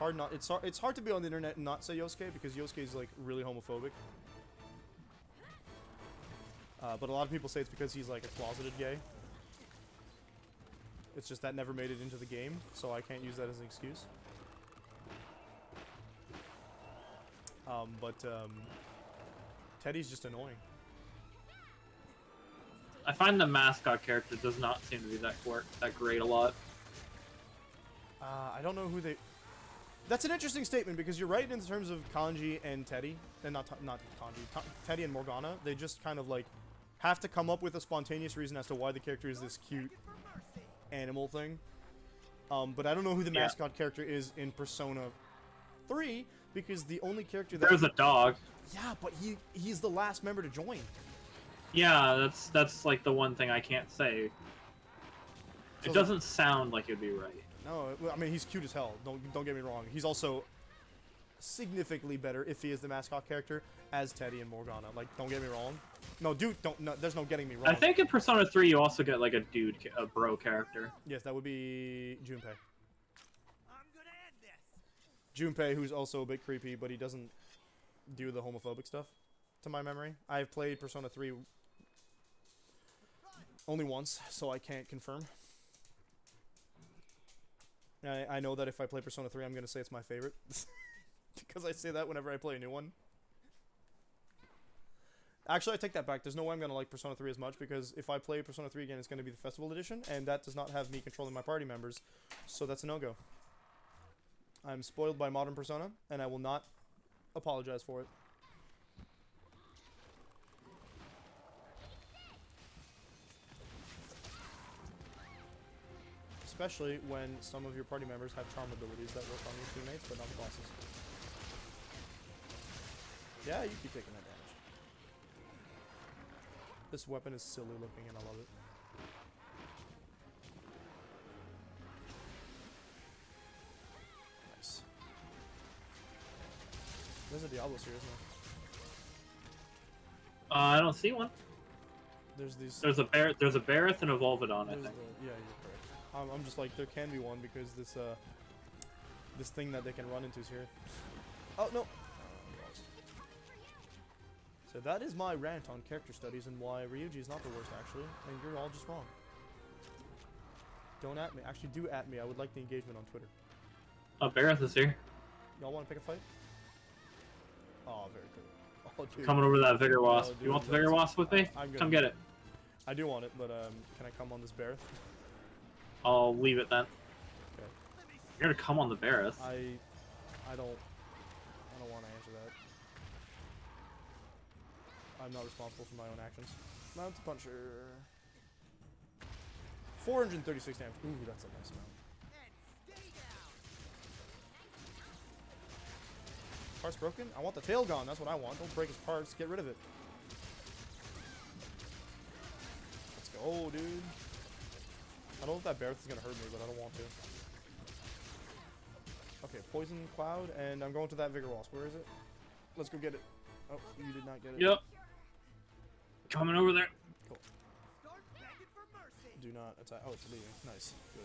hard to be on the internet and not say Yosuke, because Yosuke is like really homophobic. But a lot of people say it's because he's like a closeted gay. It's just that never made it into the game, so I can't use that as an excuse. Teddy's just annoying. I find the mascot character does not seem to be that great a lot. I don't know who they... That's an interesting statement, because you're right in terms of Kanji and Teddy. And not Kanji. Teddy and Morgana. They just kind of like have to come up with a spontaneous reason as to why the character is this cute animal thing. But I don't know who the mascot character is in Persona 3, because the only character that... There's a dog. Yeah, but he's the last member to join. Yeah, that's like the one thing I can't say. It doesn't sound like it'd be right. No, I mean, he's cute as hell. Don't get me wrong. He's also significantly better if he is the mascot character as Teddy and Morgana. Like, don't get me wrong. No, dude, there's no getting me wrong. I think in Persona 3 you also get like a bro character. Yes, that would be Junpei. I'm gonna end this. Junpei, who's also a bit creepy, but he doesn't do the homophobic stuff, to my memory. I've played Persona 3 only once, so I can't confirm. I know that if I play Persona 3, I'm going to say it's my favorite. Because I say that whenever I play a new one. Actually, I take that back. There's no way I'm going to like Persona 3 as much, because if I play Persona 3 again, it's going to be the Festival Edition, and that does not have me controlling my party members, so that's a no-go. I'm spoiled by modern Persona, and I will not apologize for it. Especially when some of your party members have charm abilities that work on your teammates, but not the bosses. Yeah, you keep taking that damage. This weapon is silly looking and I love it. Nice. There's a Diablos here, isn't there? I don't see one. There's these... There's a Bareth and a Volvidon, I think. Yeah, you're correct. I'm just like, there can be one because this this thing that they can run into is here. Oh, no! So that is my rant on character studies and why Ryuji is not the worst, actually. And you're all just wrong. Don't at me. Actually, do at me. I would like the engagement on Twitter. Oh, Bareth is here. Y'all want to pick a fight? Oh, very good. Oh, dude. Coming over that Vigor Wasp. Oh, You want the Vigor Wasp with me? Come get it. I do want it, but can I come on this Bareth? I'll leave it then. Okay. You're gonna come on the Bareth. I don't I don't want to answer that. I'm not responsible for my own actions. Mount the puncher. 436 damage. Ooh, that's a nice amount. And stay down. Parts broken? I want the tail gone. That's what I want. Don't break his parts. Get rid of it. Let's go, dude. I don't know if that Barrett is going to hurt me, but I don't want to. Okay, Poison Cloud, and I'm going to that Vigor Wasp. Where is it? Let's go get it. Oh, you did not get it. Yep. Coming over there. Cool. Start begging for mercy. Do not attack. Oh, it's leaving. Nice. Good.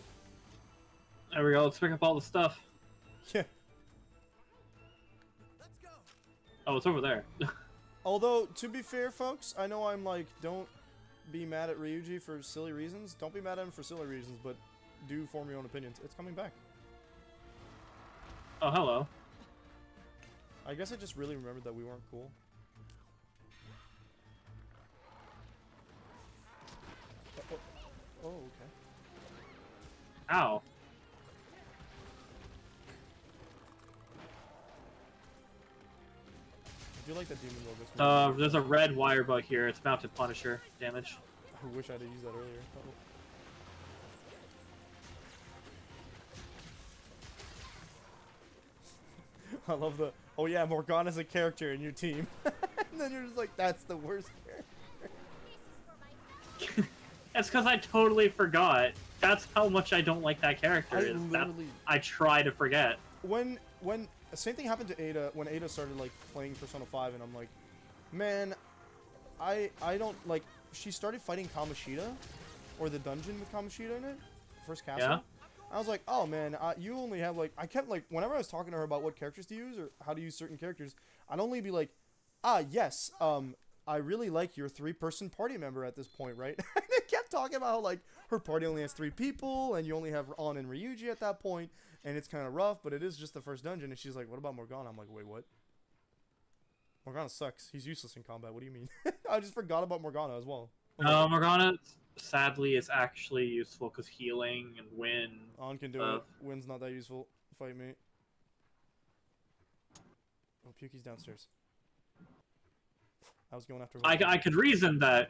There we go. Let's pick up all the stuff. Yeah. Let's go. Oh, it's over there. Although, to be fair, folks, I know I'm like, don't be mad at Ryuji for silly reasons. Don't be mad at him for silly reasons, but do form your own opinions. It's coming back. Oh, hello. I guess I just really remembered that we weren't cool. Oh, okay. Ow. I do like that demon logos. There's a red wire bug here. It's mounted Punisher damage. I wish I'd have used that earlier. I love the, oh yeah, Morgana's a character in your team. And then you're just like, that's the worst character. That's because I totally forgot. That's how much I don't like that character. I try to forget. When the same thing happened to Ada when Ada started like playing Persona 5, and I'm like, man, I don't like. She started fighting Kamoshida, or the dungeon with Kamoshida in it, first castle. Yeah. I was like, oh man, you only have like. I kept like whenever I was talking to her about what characters to use or how to use certain characters, I'd only be like, yes, I really like your 3-person party member at this point, right? And they kept talking about how like her party only has 3 people, and you only have An and Ryuji at that point, and it's kind of rough, but it is just the first dungeon. And she's like, what about Morgana? I'm like, wait, what? Morgana sucks. He's useless in combat. What do you mean? I just forgot about Morgana as well. Morgana, sadly, is actually useful because healing and wind. An can do it. Wind's not that useful. Fight me. Oh, Puki's downstairs. I was going after. I could reason that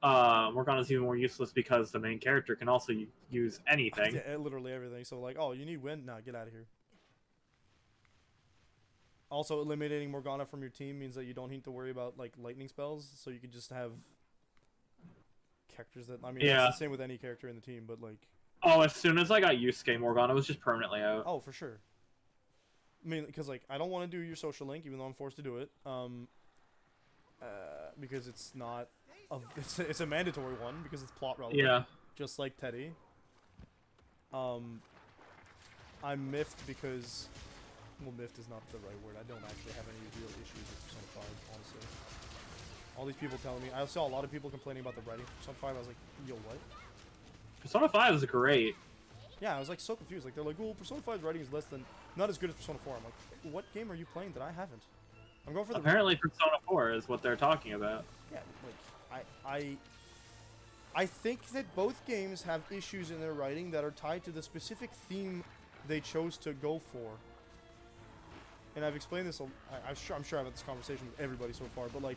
Morgana's even more useless because the main character can also use anything. Yeah, literally everything. So like, oh, you need wind? Nah, get out of here. Also, eliminating Morgana from your team means that you don't need to worry about like lightning spells, so you can just have characters that. I mean, yeah. It's the same with any character in the team, but like. Oh, as soon as I got Yusuke, Morgana was just permanently out. Oh, for sure. I mean, because like I don't want to do your social link, even though I'm forced to do it. Because it's not. It's a mandatory one because it's plot relevant. Yeah. Just like Teddy. I'm miffed because. Well, miffed is not the right word. I don't actually have any real issues with Persona 5, honestly. All these people telling me. I saw a lot of people complaining about the writing for Persona 5. I was like, yo, what? Persona 5 is great. Yeah, I was like so confused. Like they're like, well, Persona 5's writing is not as good as Persona 4. I'm like, what game are you playing that I haven't? I'm going for the. Apparently, Persona 4 is what they're talking about. Yeah, like I think that both games have issues in their writing that are tied to the specific theme they chose to go for. And I've explained this. I'm sure I've had this conversation with everybody so far. But like,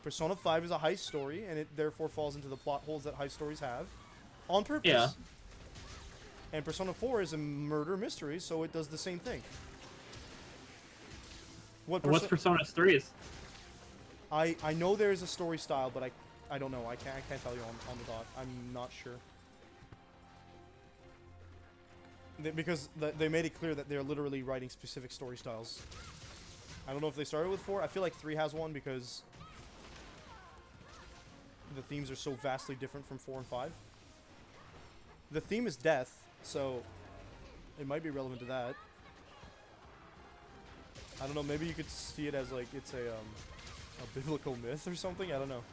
Persona 5 is a heist story, and it therefore falls into the plot holes that heist stories have, on purpose. Yeah. And Persona 4 is a murder mystery, so it does the same thing. What's Persona 3's? I know there is a story style, but I don't know. I can't tell you on the dot. I'm not sure. Because they made it clear that they're literally writing specific story styles. I don't know if they started with 4. I feel like 3 has one because the themes are so vastly different from 4 and 5. The theme is death, so it might be relevant to that. I don't know, maybe you could see it as like it's a biblical myth or something, I don't know.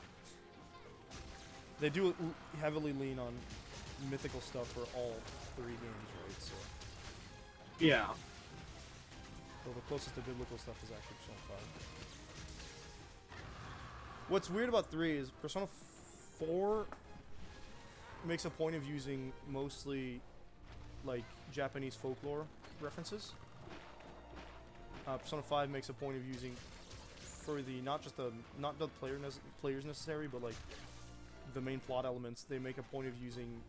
They do heavily lean on mythical stuff for all 3 games, right? So yeah. well, the closest to biblical stuff is actually Persona 5. What's weird about 3 is Persona 4 makes a point of using mostly like Japanese folklore references. Persona 5 makes a point of using for the not the players necessary, but like the main plot elements. They make a point of using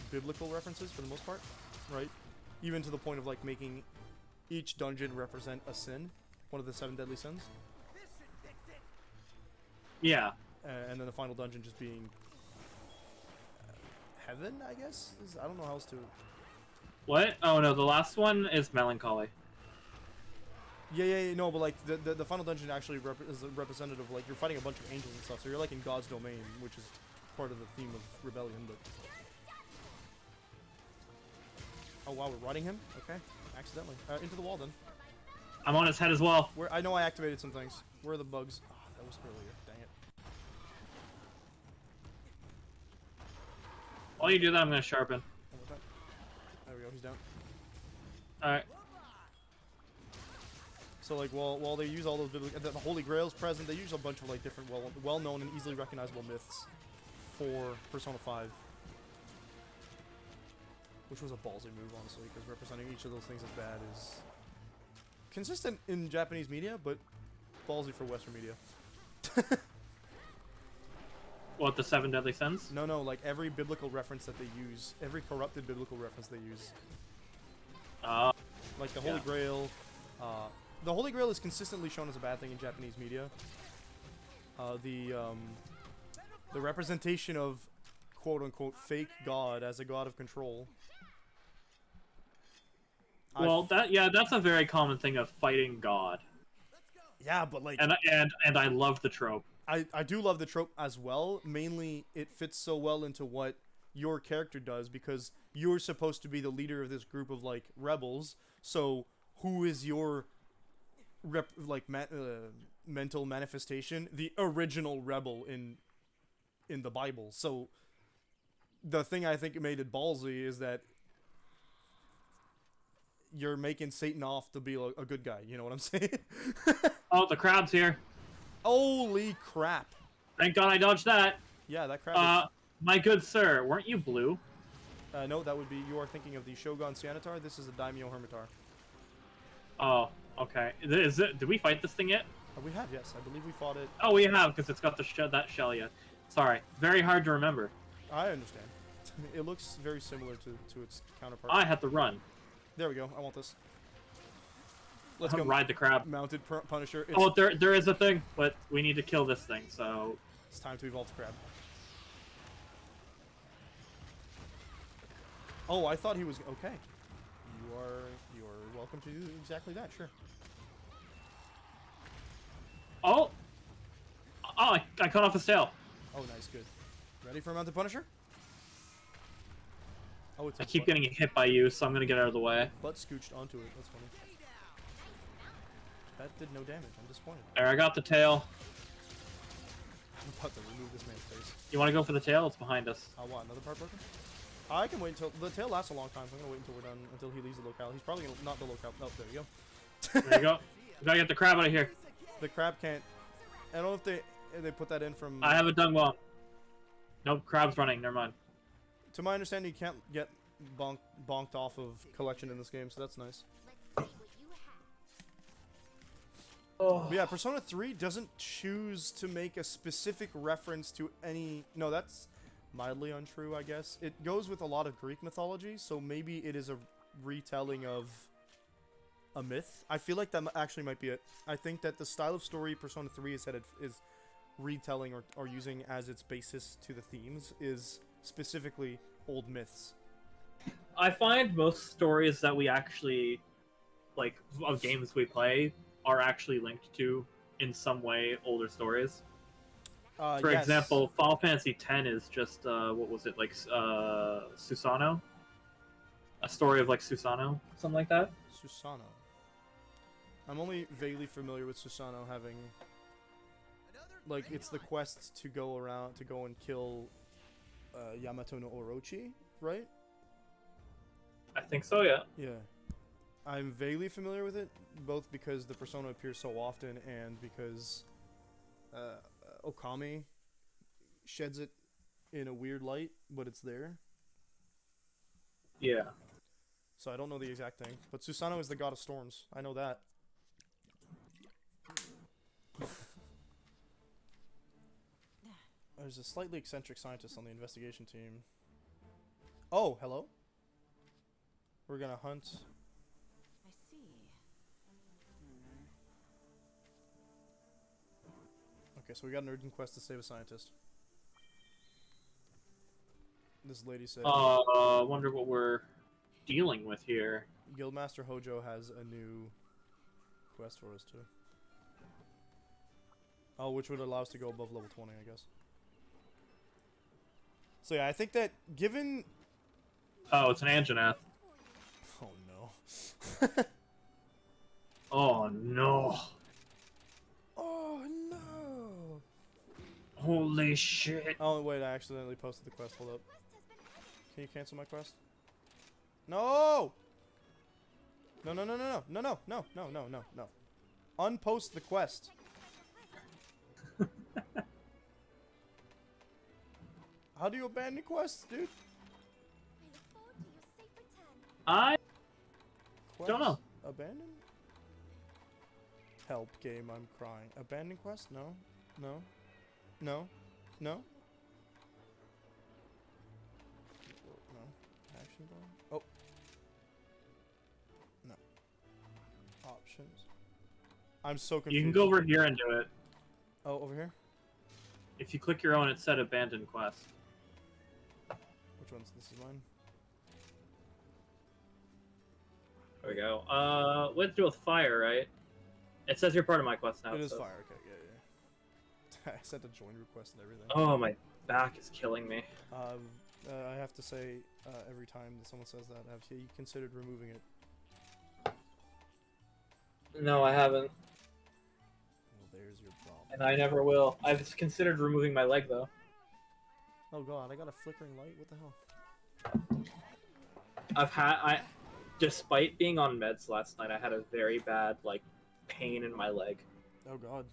biblical references for the most part, right? Even to the point of like making each dungeon represent a sin, one of the 7 deadly sins. This should fix it. Yeah. And then the final dungeon just being heaven, I guess? I don't know how else to... What? Oh no, the last one is melancholy. Yeah, no, but like the final dungeon actually is a representative. Like you're fighting a bunch of angels and stuff, so you're like in God's domain, which is part of the theme of rebellion. But oh wow, we're riding him. Okay, accidentally into the wall then. I'm on his head as well. Where I know I activated some things. Where are the bugs? Oh, that was earlier. Dang it. While you do that, I'm gonna sharpen. One more time. There we go. He's down. All right. So like while they use all those the Holy Grail's present, they use a bunch of like different well-known and easily recognizable myths for Persona 5, which was a ballsy move honestly, because representing each of those things as bad is consistent in Japanese media, but ballsy for Western media. What, the 7 deadly sins? No, like every biblical reference that they use, every corrupted biblical reference they use, like the Holy Grail. The Holy Grail is consistently shown as a bad thing in Japanese media. The representation of quote-unquote fake God as a god of control. Well, that's a very common thing of fighting God. Yeah, but like... And I love the trope. I do love the trope as well. Mainly, it fits so well into what your character does, because you're supposed to be the leader of this group of, like, rebels. So, who is your... mental manifestation? The original rebel in the Bible. So the thing I think made it ballsy is that you're making Satan off to be a good guy. You know what I'm saying? Oh, the crab's here. Holy crap! Thank God I dodged that. Yeah, that crab. My good sir, weren't you blue? No, that would be, you are thinking of the Shogun Sianitar. This is a Daimyo Hermitar. Oh, okay. Did we fight this thing yet? We have, yes. I believe we fought it. Oh, we have, because it's got that shell yet. Sorry. Very hard to remember. I understand. It looks very similar to its counterpart. I had to run. There we go. I want this. Let's go ride the crab. Mounted Punisher. Oh, there is a thing, but we need to kill this thing, so... It's time to evolve the crab. Oh, I thought he was... Okay. You are welcome to do exactly that, sure. Oh! Oh, I cut off his tail. Oh, nice, good. Ready for a Mounted Punisher? Oh, it's I keep getting hit by you, so I'm gonna get out of the way. butt scooched onto it. That's funny. That did no damage. I'm disappointed. There, I got the tail. I'm about to remove this man's face. You want to go for the tail? It's behind us. What, another part broken? I can wait until... The tail lasts a long time, so I'm gonna wait until we're done, until he leaves the locale. He's probably gonna... Not the locale. Oh, there you go. There you go. We gotta get the crab out of here. The crab can't... I don't know if they put that in from... I have a dung bomb. Nope, crab's running. Never mind. To my understanding, you can't get bonked off of collection in this game, so that's nice. But yeah, Persona 3 doesn't choose to make a specific reference to any... No, that's mildly untrue, I guess. It goes with a lot of Greek mythology, so maybe it is a retelling of a myth. I feel like that actually might be it. I think that the style of story Persona 3 is retelling or using as its basis to the themes is specifically old myths. I find most stories that we actually, like, of games we play, are actually linked to, in some way, older stories. For yes. example, Final Fantasy X is just, what was it, like, Susanoo? A story of, like, Susanoo? Something like that? Susanoo. I'm only vaguely familiar with Susanoo having... Like, it's the quest to go and kill Yamato no Orochi, right? I think so, yeah. Yeah. I'm vaguely familiar with it, both because the persona appears so often and because Okami sheds it in a weird light, but it's there. Yeah. So I don't know the exact thing. But Susanoo is the god of storms. I know that. There's a slightly eccentric scientist on the investigation team. Oh, hello? We're gonna hunt. I see. Okay, so we got an urgent quest to save a scientist. This lady said Wonder what we're dealing with here. Guildmaster Hojo has a new quest for us too. Oh, which would allow us to go above level 20, I guess. So yeah, I think that given... Oh, it's an Anjanath. Oh no. Oh no. Oh no. Holy shit. Oh wait, I accidentally posted the quest. Hold up. Can you cancel my quest? No! No, no, no, no, no, no, no, no, no, no, no. Unpost the quest. How do you abandon quests, dude? I Quest? don't know. Abandon? Help game, I'm crying. Abandon quest? No. No. No. No. No. Action bar? Oh. No. Options. I'm so confused. You can go over here and do it. Oh, over here? If you click your own, it said abandoned quest. Which one's this is mine? There we go. What to do with fire, right? It says you're part of my quest now. It is so- fire, okay, yeah, yeah. I sent a join request and everything. Oh, my back is killing me. I have to say, every time that someone says that, have you considered removing it? No, I haven't. Well, there's your problem. And I never will. I've considered removing my leg, though. Oh god, I got a flickering light? What the hell? Despite being on meds last night, I had a very bad, like, pain in my leg. Oh god.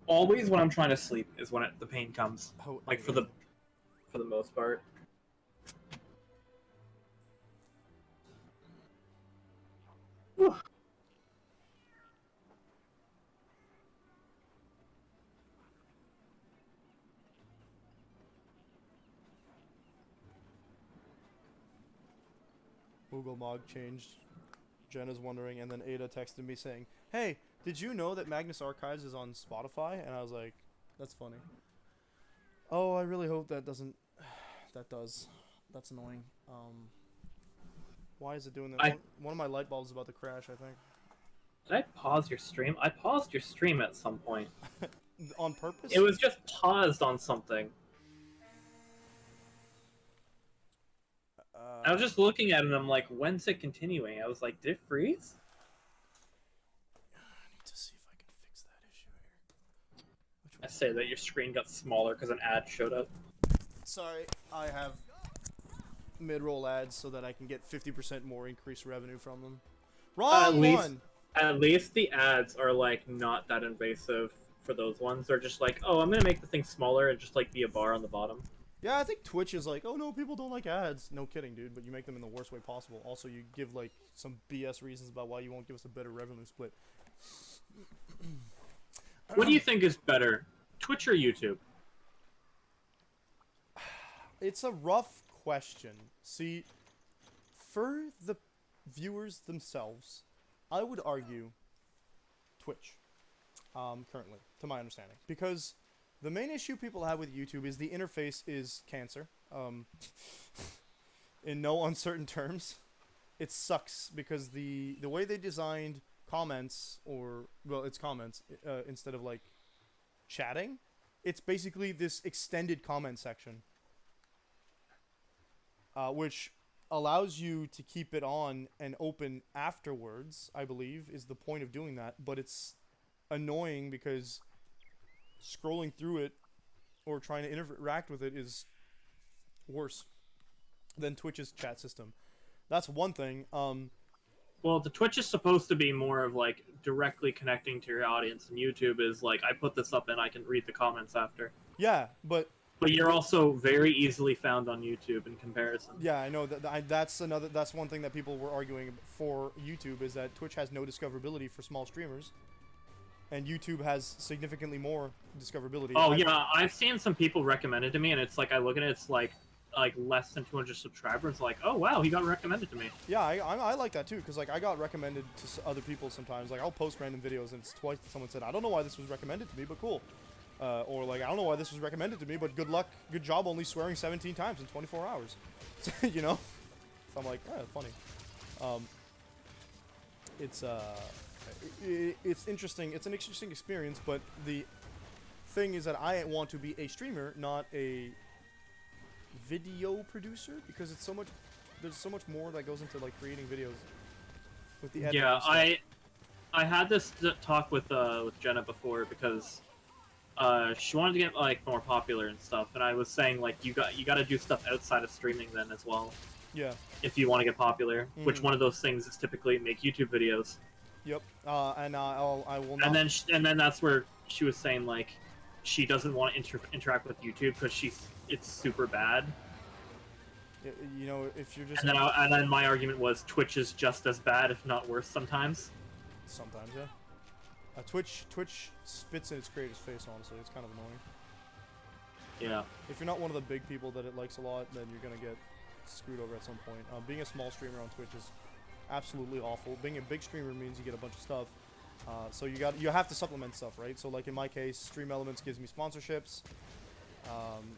Always when I'm trying to sleep is when the pain comes. Oh, Like, for the most part. Whew. Google Mog changed. Jenna's wondering, and then Ada texted me saying, "Hey, did you know that Magnus Archives is on Spotify?" And I was like, "That's funny." Oh, I really hope that doesn't. That does. That's annoying. Why is it doing that? One of my light bulbs is about to crash, I think. Did I pause your stream? I paused your stream at some point. On purpose? It was just paused on something. I was just looking at it and I'm like, when's it continuing? I was like, did it freeze? I need to see if I can fix that issue here. I say that your screen got smaller because an ad showed up. Sorry, I have mid-roll ads so that I can get 50% more increased revenue from them. Wrong one! At least the ads are like not that invasive for those ones. They're just like, oh, I'm gonna make the thing smaller and just like be a bar on the bottom. Yeah, I think Twitch is like, oh no, people don't like ads. No kidding, dude, but you make them in the worst way possible. Also, you give like some BS reasons about why you won't give us a better revenue split. What do you think is better, Twitch or YouTube? It's a rough question. See, for the viewers themselves, I would argue Twitch, currently, to my understanding. Because the main issue people have with YouTube is the interface is cancer. In no uncertain terms. It sucks because the way they designed comments, or, well, it's comments, instead of, like, chatting, it's basically this extended comment section. Which allows you to keep it on and open afterwards, I believe, is the point of doing that. But it's annoying because scrolling through it or trying to interact with it is worse than Twitch's chat system. That's one thing. Well, the Twitch is supposed to be more of like directly connecting to your audience, and YouTube is like, I put this up and I can read the comments after. Yeah, but But you're also very easily found on YouTube in comparison. Yeah, I know that's one thing that people were arguing for YouTube is that Twitch has no discoverability for small streamers, and YouTube has significantly more discoverability. Oh yeah, I've seen some people recommend it to me, and it's like I look at it, it's like less than 200 subscribers. Like, oh wow, he got recommended to me. Yeah, I like that too, because like I got recommended to other people sometimes. Like I'll post random videos, and it's twice that someone said, I don't know why this was recommended to me, but cool. Or like, I don't know why this was recommended to me, but good luck, good job only swearing 17 times in 24 hours. You know? So I'm like, funny. It's interesting. It's an interesting experience, but the thing is that I want to be a streamer, not a video producer, because it's so much. There's so much more that goes into like creating videos with the editing. Yeah, I had this talk with Jenna before because she wanted to get like more popular and stuff, and I was saying like you got to do stuff outside of streaming then as well. Yeah. If you want to get popular, which one of those things is typically make YouTube videos. Yep. I will not. And then that's where she was saying like she doesn't want to interact with YouTube because it's super bad. You know, if you're just. And then my argument was Twitch is just as bad, if not worse, sometimes. Sometimes, yeah. Twitch spits in its creator's face, honestly. It's kind of annoying. Yeah. If you're not one of the big people that it likes a lot, then you're gonna get screwed over at some point. Being a small streamer on Twitch is absolutely awful. Being a big streamer means you get a bunch of stuff. So you have to supplement stuff, right? So like in my case, Stream Elements gives me sponsorships.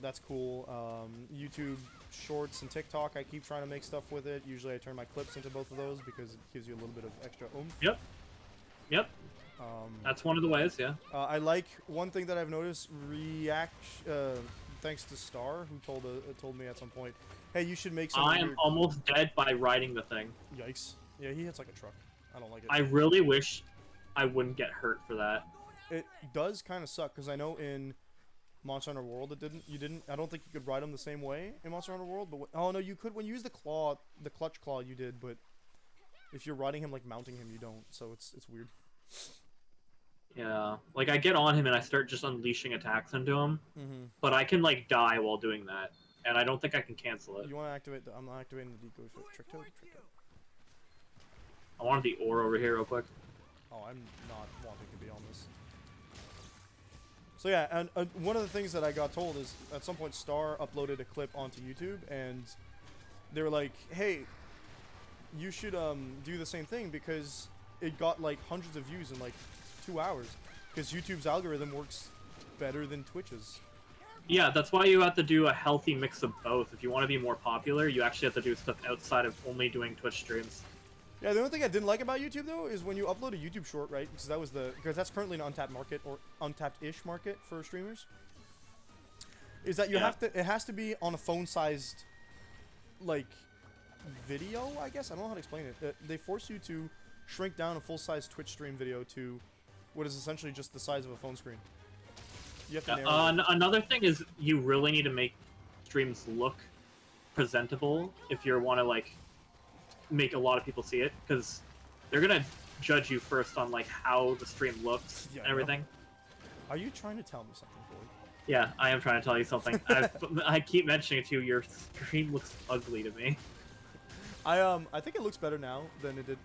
That's cool. YouTube Shorts and TikTok, I keep trying to make stuff with it. Usually I turn my clips into both of those because it gives you a little bit of extra oomph. Yep. That's one of the ways, yeah. I like one thing that I've noticed. Thanks to Star, who told me at some point, hey, you should make some. I am almost dead by riding the thing. Yikes! Yeah, he hits like a truck. I don't like it. I really wish I wouldn't get hurt for that. It does kind of suck because I know in Monster Hunter World you didn't. I don't think you could ride him the same way in Monster Hunter World. But oh no, you could when you use the clutch claw. You did, but if you're riding him like mounting him, you don't. So it's weird. Yeah, like I get on him and I start just unleashing attacks into him, but I can like die while doing that, and I don't think I can cancel it. You want to activate I'm activating the decoy for Trick Toad. I wanted the ore over here real quick. Oh, I'm not wanting to be on this. So yeah, and one of the things that I got told is at some point Star uploaded a clip onto YouTube, and they were like, hey, you should do the same thing because it got like hundreds of views in like 2 hours because YouTube's algorithm works better than Twitch's. Yeah, that's why you have to do a healthy mix of both. If you want to be more popular, you actually have to do stuff outside of only doing Twitch streams. Yeah, the only thing I didn't like about YouTube though is when you upload a YouTube short, right? Because that's currently an untapped market or untapped-ish market for streamers. Is that it has to be on a phone-sized like video, I guess. I don't know how to explain it. They force you to shrink down a full-size Twitch stream video to what is essentially just the size of a phone screen. You have to another thing is you really need to make streams look presentable if you want to like make a lot of people see it, because they're gonna judge you first on like how the stream looks and everything. Are you trying to tell me something, Floyd? Yeah, I am trying to tell you something. I keep mentioning it to you. Your stream looks ugly to me. I think it looks better now than it did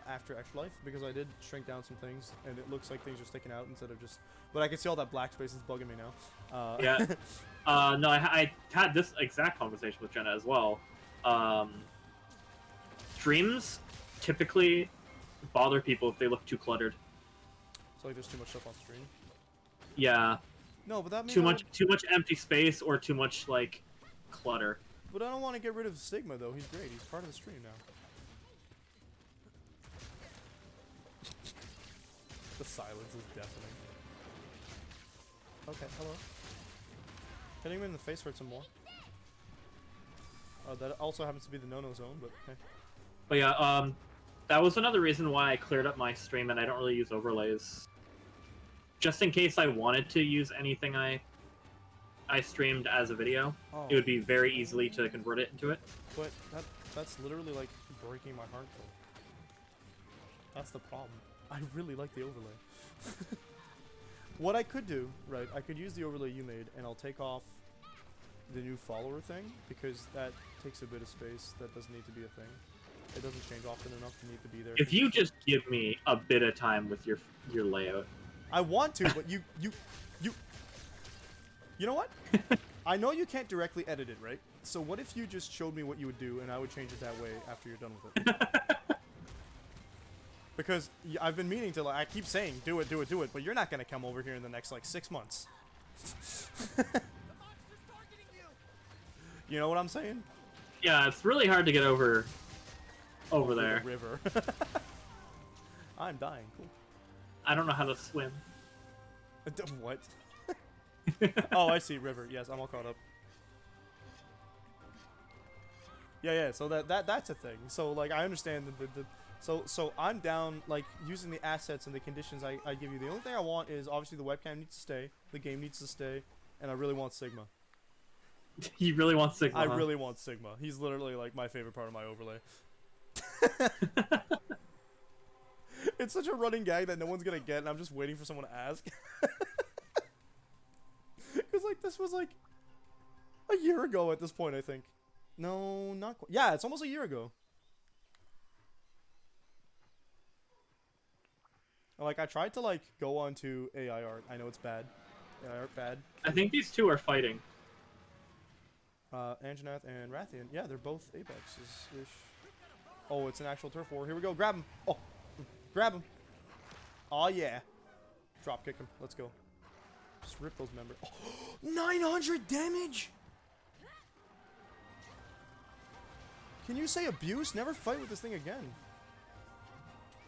after ExtraLife, because I did shrink down some things and it looks like things are sticking out instead of just. But I can see all that black space is bugging me now. Yeah. No, I had this exact conversation with Jenna as well. Streams typically bother people if they look too cluttered. So like there's too much stuff on stream. Yeah. No, but that means too much empty space or too much like clutter. But I don't want to get rid of Stigma though. He's great. He's part of the stream now. The silence is deafening. Okay, hello. Hitting him in the face hurts him more. That also happens to be the no-no zone, but okay. But yeah, that was another reason why I cleared up my stream and I don't really use overlays. Just in case I wanted to use anything I streamed as a video, it would be very easy to convert it into it. But that's literally like breaking my heart though. That's the problem. I really like the overlay. What I could do, right? I could use the overlay you made, and I'll take off the new follower thing because that takes a bit of space. That doesn't need to be a thing. It doesn't change often enough to need to be there. If you just give me a bit of time with your layout. I want to, but you know what? I know you can't directly edit it, right? So what if you just showed me what you would do, and I would change it that way after you're done with it? Because I've been meaning to, like, I keep saying, do it, but you're not gonna come over here in the next, like, 6 months. You know what I'm saying? Yeah, it's really hard to get over there. The river. I'm dying. Cool. I don't know how to swim. What? Oh, I see. River. Yes, I'm all caught up. Yeah. So that's a thing. So like, I understand so I'm down like using the assets and the conditions I give you. The only thing I want is obviously the webcam needs to stay, the game needs to stay, and I really want Sigma. You really want Sigma? I huh? really want Sigma. He's literally like my favorite part of my overlay. It's such a running gag that no one's gonna get, and I'm just waiting for someone to ask. Because like this was like a year ago at this point, I think. No, not quite. Yeah, it's almost a year ago. Like I tried to like go on to AI art. I know it's bad. AI art bad. I think these two are fighting. Anjanath and Rathian. Yeah, they're both Apexes-ish. Oh, it's an actual turf war. Here we go. Grab him. Oh, grab him. Oh yeah. Drop kick him. Let's go. Just rip those members. Oh, 900 damage. Can you say abuse? Never fight with this thing again.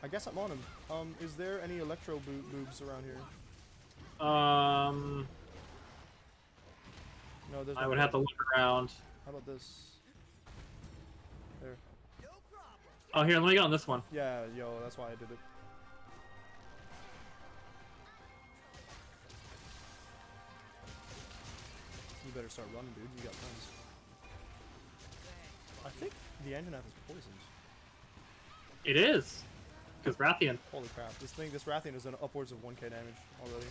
I guess I'm on him. Is there any electro boobs around here? No, there's. I would have to look around. How about this? There. Oh, here, let me get on this one. Yeah, yo, that's why I did it. You better start running, dude. You got friends. I think the Anjanath is poisoned. It is. Because Rathian. Holy crap. This Rathian is done upwards of 1k damage already.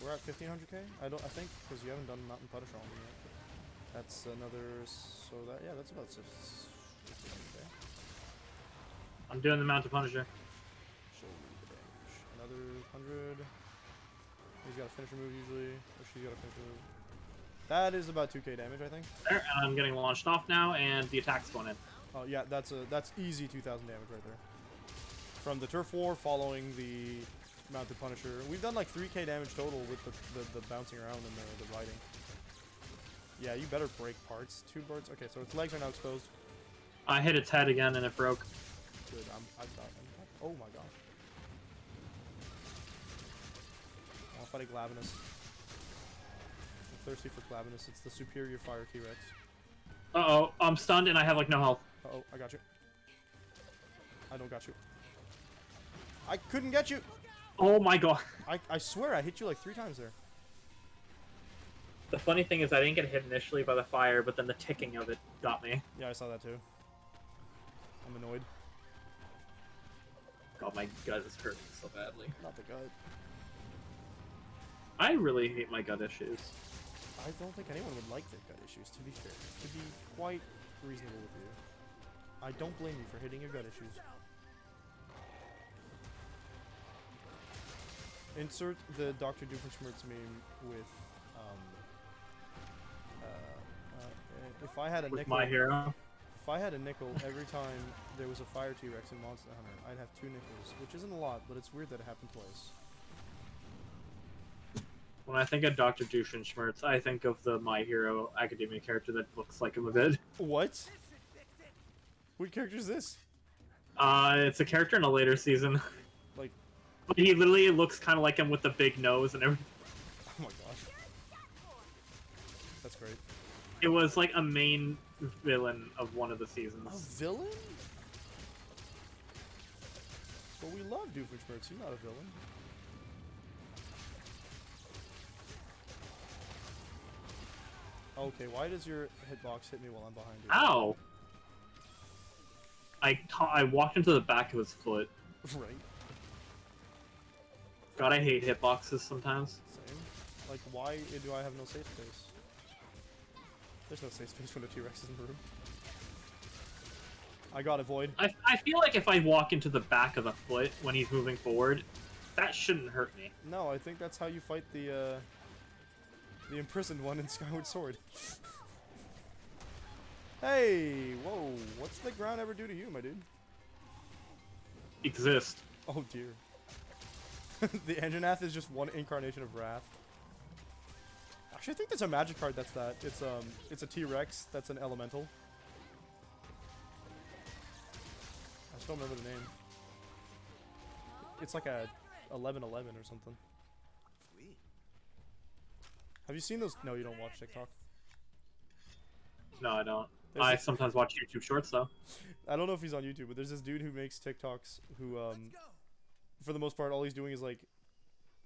We're at 1500k? I think, because you haven't done Mountain Punisher on me yet. That's another, so that, yeah, that's about 1500k. I'm doing the Mountain Punisher. Show me the damage. Another 100. He's got a finisher move usually, or she's got a finisher move. That is about 2k damage, I think. There, and I'm getting launched off now, and the attack's going in. Oh yeah, that's easy 2000 damage right there. From the turf war following the Mounted Punisher. We've done like 3k damage total with the bouncing around and the riding. Yeah, you better break parts. 2 birds. Okay, so its legs are now exposed. I hit its head again, and it broke. Good. Oh my gosh. I'm fighting Glavenus. I'm thirsty for Glavenus. It's the superior fire T-Rex. Uh-oh, I'm stunned, and I have, like, no health. Uh-oh, I got you. I don't got you. I couldn't get you! Oh my god. I swear I hit you like 3 times there. The funny thing is I didn't get hit initially by the fire, but then the ticking of it got me. Yeah, I saw that too. I'm annoyed. God, my gut is hurting so badly. Not the gut. I really hate my gut issues. I don't think anyone would like their gut issues, to be fair. To be quite reasonable with you. I don't blame you for hitting your gut issues. Insert the Dr. Doofenshmirtz meme with, if I had a With nickel... my hero. If I had a nickel every time there was a fire T-Rex in Monster Hunter, I'd have 2 nickels, which isn't a lot, but it's weird that it happened twice. When I think of Dr. Doofenshmirtz, I think of the My Hero Academia character that looks like him a bit. What? What character is this? It's a character in a later season. Like... But he literally looks kind of like him with the big nose and everything. Oh my gosh. That's great. It was like a main villain of one of the seasons. A villain? But we love Doofenshmirtz, he's not a villain. Okay, why does your hitbox hit me while I'm behind you? Ow! I walked into the back of his foot. Right. God, I hate hitboxes sometimes. Same. Like, why do I have no safe space? There's no safe space when the T-Rex is in the room. I got it, Void. I feel like if I walk into the back of a foot when he's moving forward, that shouldn't hurt me. No, I think that's how you fight the imprisoned one in Skyward Sword. Hey, whoa, what's the ground ever do to you, my dude? Exist. Oh dear. The Engineath is just one incarnation of Wrath. Actually, I think there's a magic card that's that. It's a T-Rex that's an elemental. I just don't remember the name. It's like a 11/11 or something. Sweet. Have you seen those? No, you don't watch TikTok. No, I don't. There's I a- sometimes watch YouTube Shorts though. I don't know if he's on YouTube, but there's this dude who makes TikToks who, Let's go. for the most part, all he's doing is like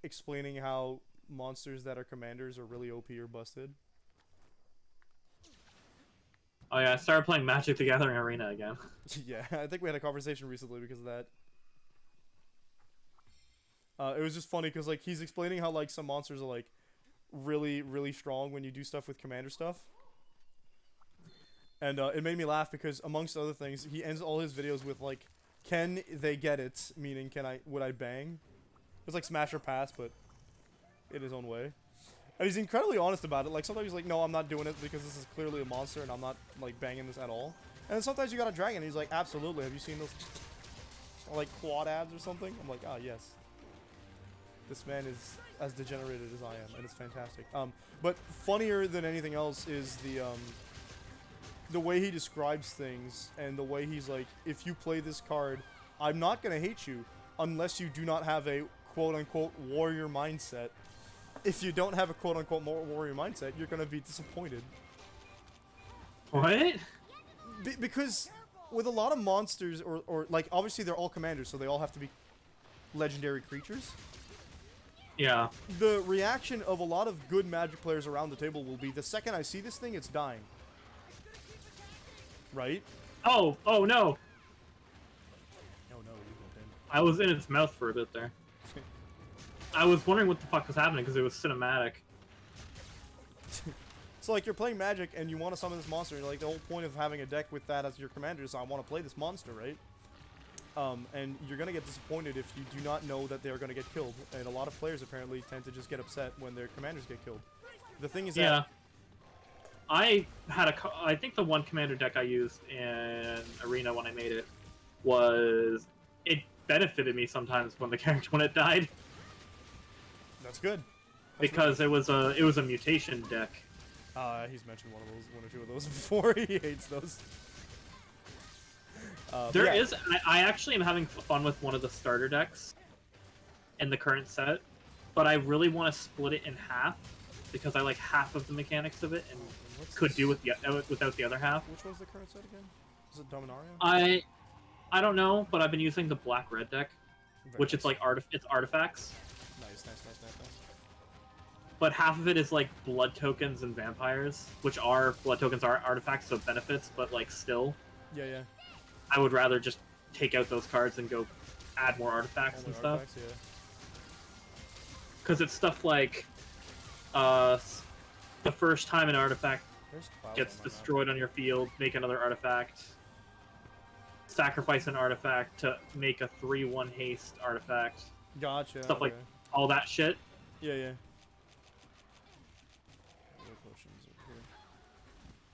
explaining how monsters that are commanders are really OP or busted. Oh yeah, I started playing Magic the Gathering Arena again. Yeah, I think we had a conversation recently because of that. It was just funny because like he's explaining how like some monsters are like really, really strong when you do stuff with commander stuff. And it made me laugh because amongst other things, he ends all his videos with like, "Can they get it?" Meaning, would I bang? It's like smash or pass, but in his own way. And he's incredibly honest about it. Like sometimes he's like, "No, I'm not doing it because this is clearly a monster and I'm not like banging this at all." And then sometimes you got a dragon, and he's like, "Absolutely. Have you seen those like quad abs or something?" I'm like, "Ah, yes." This man is as degenerated as I am, and it's fantastic. But funnier than anything else is the way he describes things and the way he's like, if you play this card, I'm not gonna hate you unless you do not have a quote-unquote warrior mindset. If you don't have a quote-unquote warrior mindset, you're gonna be disappointed. What? Because with a lot of monsters, or like, obviously they're all commanders, so they all have to be legendary creatures. Yeah. The reaction of a lot of good Magic players around the table will be, the second I see this thing, it's dying. Right? Oh no! Oh no, you went in. I was in its mouth for a bit there. I was wondering what the fuck was happening because it was cinematic. So like you're playing Magic and you want to summon this monster, and like the whole point of having a deck with that as your commander is I want to play this monster, right? And you're gonna get disappointed if you do not know that they're gonna get killed. And a lot of players apparently tend to just get upset when their commanders get killed. The thing is Yeah. that I think the one commander deck I used in Arena when I made it was it benefited me sometimes when the character when it died that's good. because it was a mutation deck. He's mentioned one or two of those before. He hates those. There yeah. is. I actually am having fun with one of the starter decks in the current set, but I really want to split it in half because I like half of the mechanics of it and What's could this? do without the other half. Which one's the current set again? Is it Dominaria? I don't know, but I've been using the black red deck, Very which nice. it's like it's artifacts, Nice. but half of it is like blood tokens and vampires, which are blood tokens are artifacts, so benefits, but like still, Yeah. I would rather just take out those cards and go add more artifacts Only and stuff. artifacts, yeah. Because it's stuff like, the first time an artifact There's clouds gets on my map. destroyed on your field, make another artifact. Sacrifice an artifact to make a 3/1 haste artifact. Gotcha. Stuff like okay. all that shit. Yeah. Rare potions over here.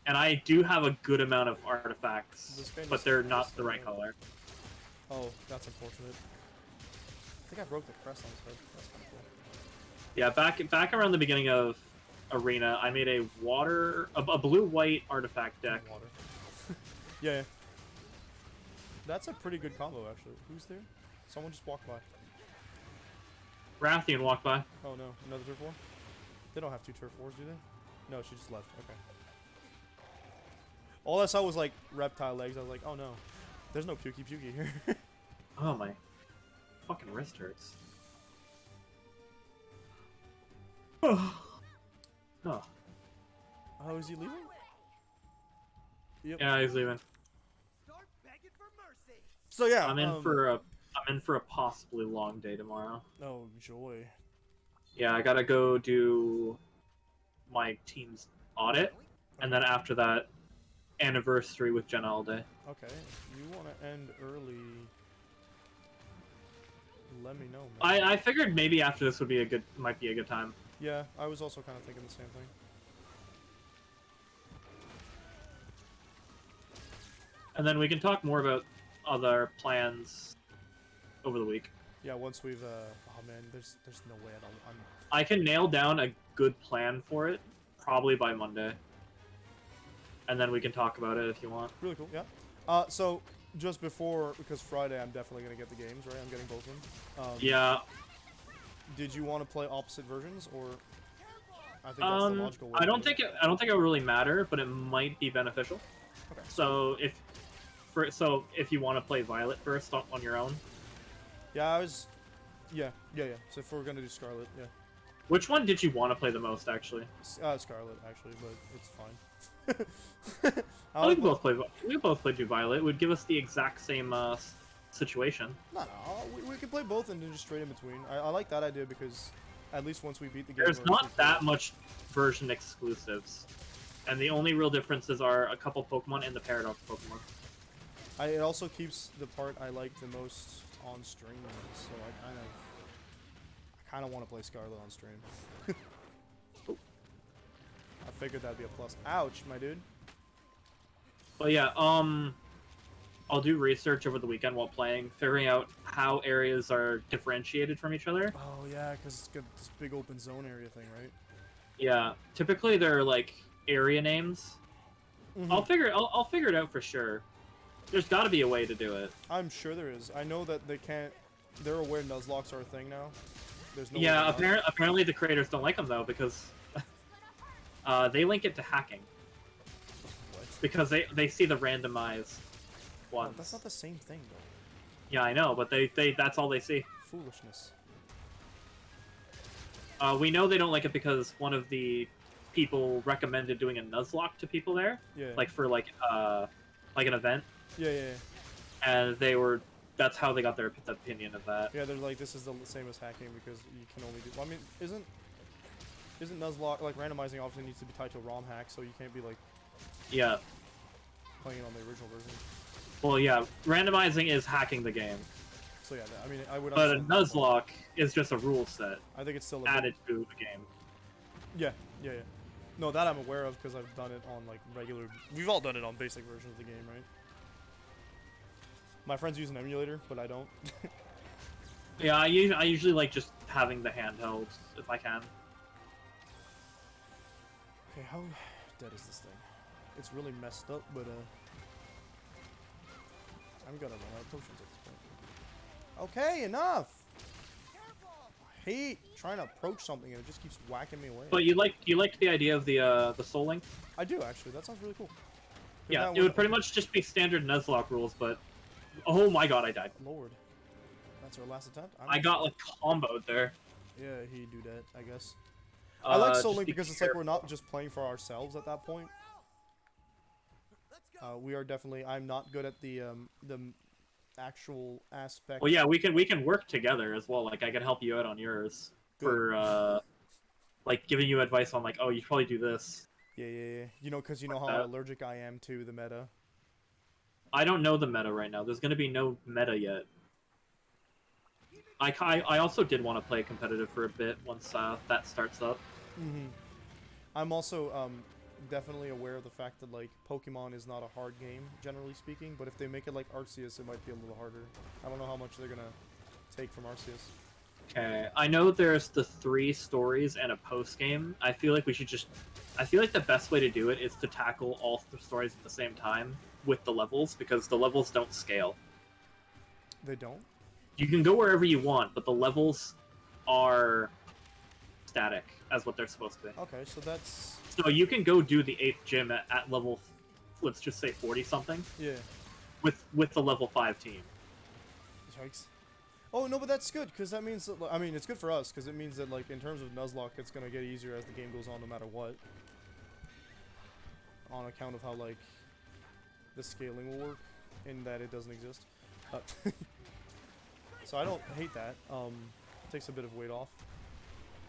And I do have a good amount of This artifacts, guy but just they're said not this the right thing. color. Oh, that's unfortunate. I think I broke the crest on his head. That's kind of cool. Yeah, back around the beginning of Arena, I made a blue-white artifact deck. Water. Yeah. That's a pretty good combo, actually. Who's there? Someone just walked by. Rathian walked by. Oh no, another turf war? They don't have two turf wars, do they? No, she just left. Okay. All I saw was like reptile legs. I was like, oh no. There's no pukey here. Oh my fucking wrist hurts. Oh. Oh, is he leaving? Yep. Yeah, he's leaving. Start begging for mercy. So yeah, I'm in for a I'm in for a possibly long day tomorrow. Oh, joy. Yeah, I gotta go do my team's audit, and then after that, anniversary with Jenna all day. Okay, if you want to end early, let me know, man. I figured maybe after this might be a good time. Yeah, I was also kind of thinking the same thing. And then we can talk more about other plans over the week. Yeah, once we've oh man, there's no way I'm I can nail down a good plan for it, probably by Monday. And then we can talk about it if you want. really cool. Yeah. So just before, because Friday I'm definitely gonna get the games, right? I'm getting both of them. Yeah. Did you want to play opposite versions, or I think that's the logical way. I don't think it will really matter, but it might be beneficial. Okay. So if you want to play Violet first on your own. Yeah, yeah. So if we're gonna do Scarlet, yeah. Which one did you want to play the most, actually? Scarlet actually, but it's fine. We both play do Violet. It would give us the exact same situation. No, we can play both and then just straight in between. I like that idea because at least once we beat the game, There's not that much version exclusives, and the only real differences are a couple Pokemon and the Paradox Pokemon. It also keeps the part I like the most on stream, so I kind of want to play Scarlet on stream. I figured that'd be a plus. Ouch, my dude. But yeah, I'll do research over the weekend while playing, figuring out how areas are differentiated from each other. Oh yeah, because it's got this big open zone area thing, right? Yeah, typically they're like area names. Mm-hmm. I'll figure it out for sure. There's got to be a way to do it. I'm sure there is. I know that they can't. They're aware Nuzlocks are a thing now. There's no. Yeah, apparently the creators don't like them though because they link it to hacking. What? Because they see the randomized ones. Oh, that's not the same thing though. Yeah, I know, but they that's all they see. Foolishness. We know they don't like it because one of the people recommended doing a Nuzlocke to people there. Yeah. Like for like an event. Yeah. And that's how they got their opinion of that. Yeah, they're like, this is the same as hacking because you can only do. Well, I mean, isn't Nuzlocke like randomizing obviously needs to be tied to a ROM hack, so you can't be like Yeah. playing it on the original version. Well, yeah, randomizing is hacking the game. So yeah, I mean, I would. But a understand that, Nuzlocke is just a rule set I think it's still a added to the game. Yeah. No, that I'm aware of because I've done it on like regular. We've all done it on basic versions of the game, right? My friends use an emulator, but I don't. Yeah, I usually like just having the handheld if I can. Okay, how dead is this thing? It's really messed up, but I'm gonna run out of potions at this point. Okay, enough. I hate trying to approach something and it just keeps whacking me away. But you liked the idea of the Soul Link? I do actually. That sounds really cool. Yeah, it would pretty much just be standard Nuzlocke rules, but oh my god, I died. Lord, that's our last attempt. I got like comboed there. Yeah, he do that, I guess. I like Soul Link because it's like we're careful. not just playing for ourselves at that point. We are definitely. I'm not good at the actual aspect. Well, yeah, we can work together as well. Like I can help you out on yours for like giving you advice on like, oh, you should probably do this. Yeah. You know, because you know how allergic I am to the meta. I don't know the meta right now. There's gonna be no meta yet. I also did want to play competitive for a bit once that starts up. Mm-hmm. I'm also definitely aware of the fact that like Pokemon is not a hard game generally speaking, but if they make it like Arceus, it might be a little harder. I don't know how much they're gonna take from Arceus. Okay, I know there's the 3 stories and a post game. I feel like the best way to do it is to tackle all 3 stories at the same time with the levels because the levels don't scale. They don't? You can go wherever you want, but the levels are static as what they're supposed to be. Okay, so that's... So you can go do the 8th gym at level, let's just say 40 something. Yeah. With the level 5 team. Yikes. Oh, no, but that's good, because that means that, I mean, it's good for us, because it means that, like, in terms of Nuzlocke, it's going to get easier as the game goes on, no matter what. On account of how, like, the scaling will work, in that it doesn't exist. So I don't hate that. Takes a bit of weight off.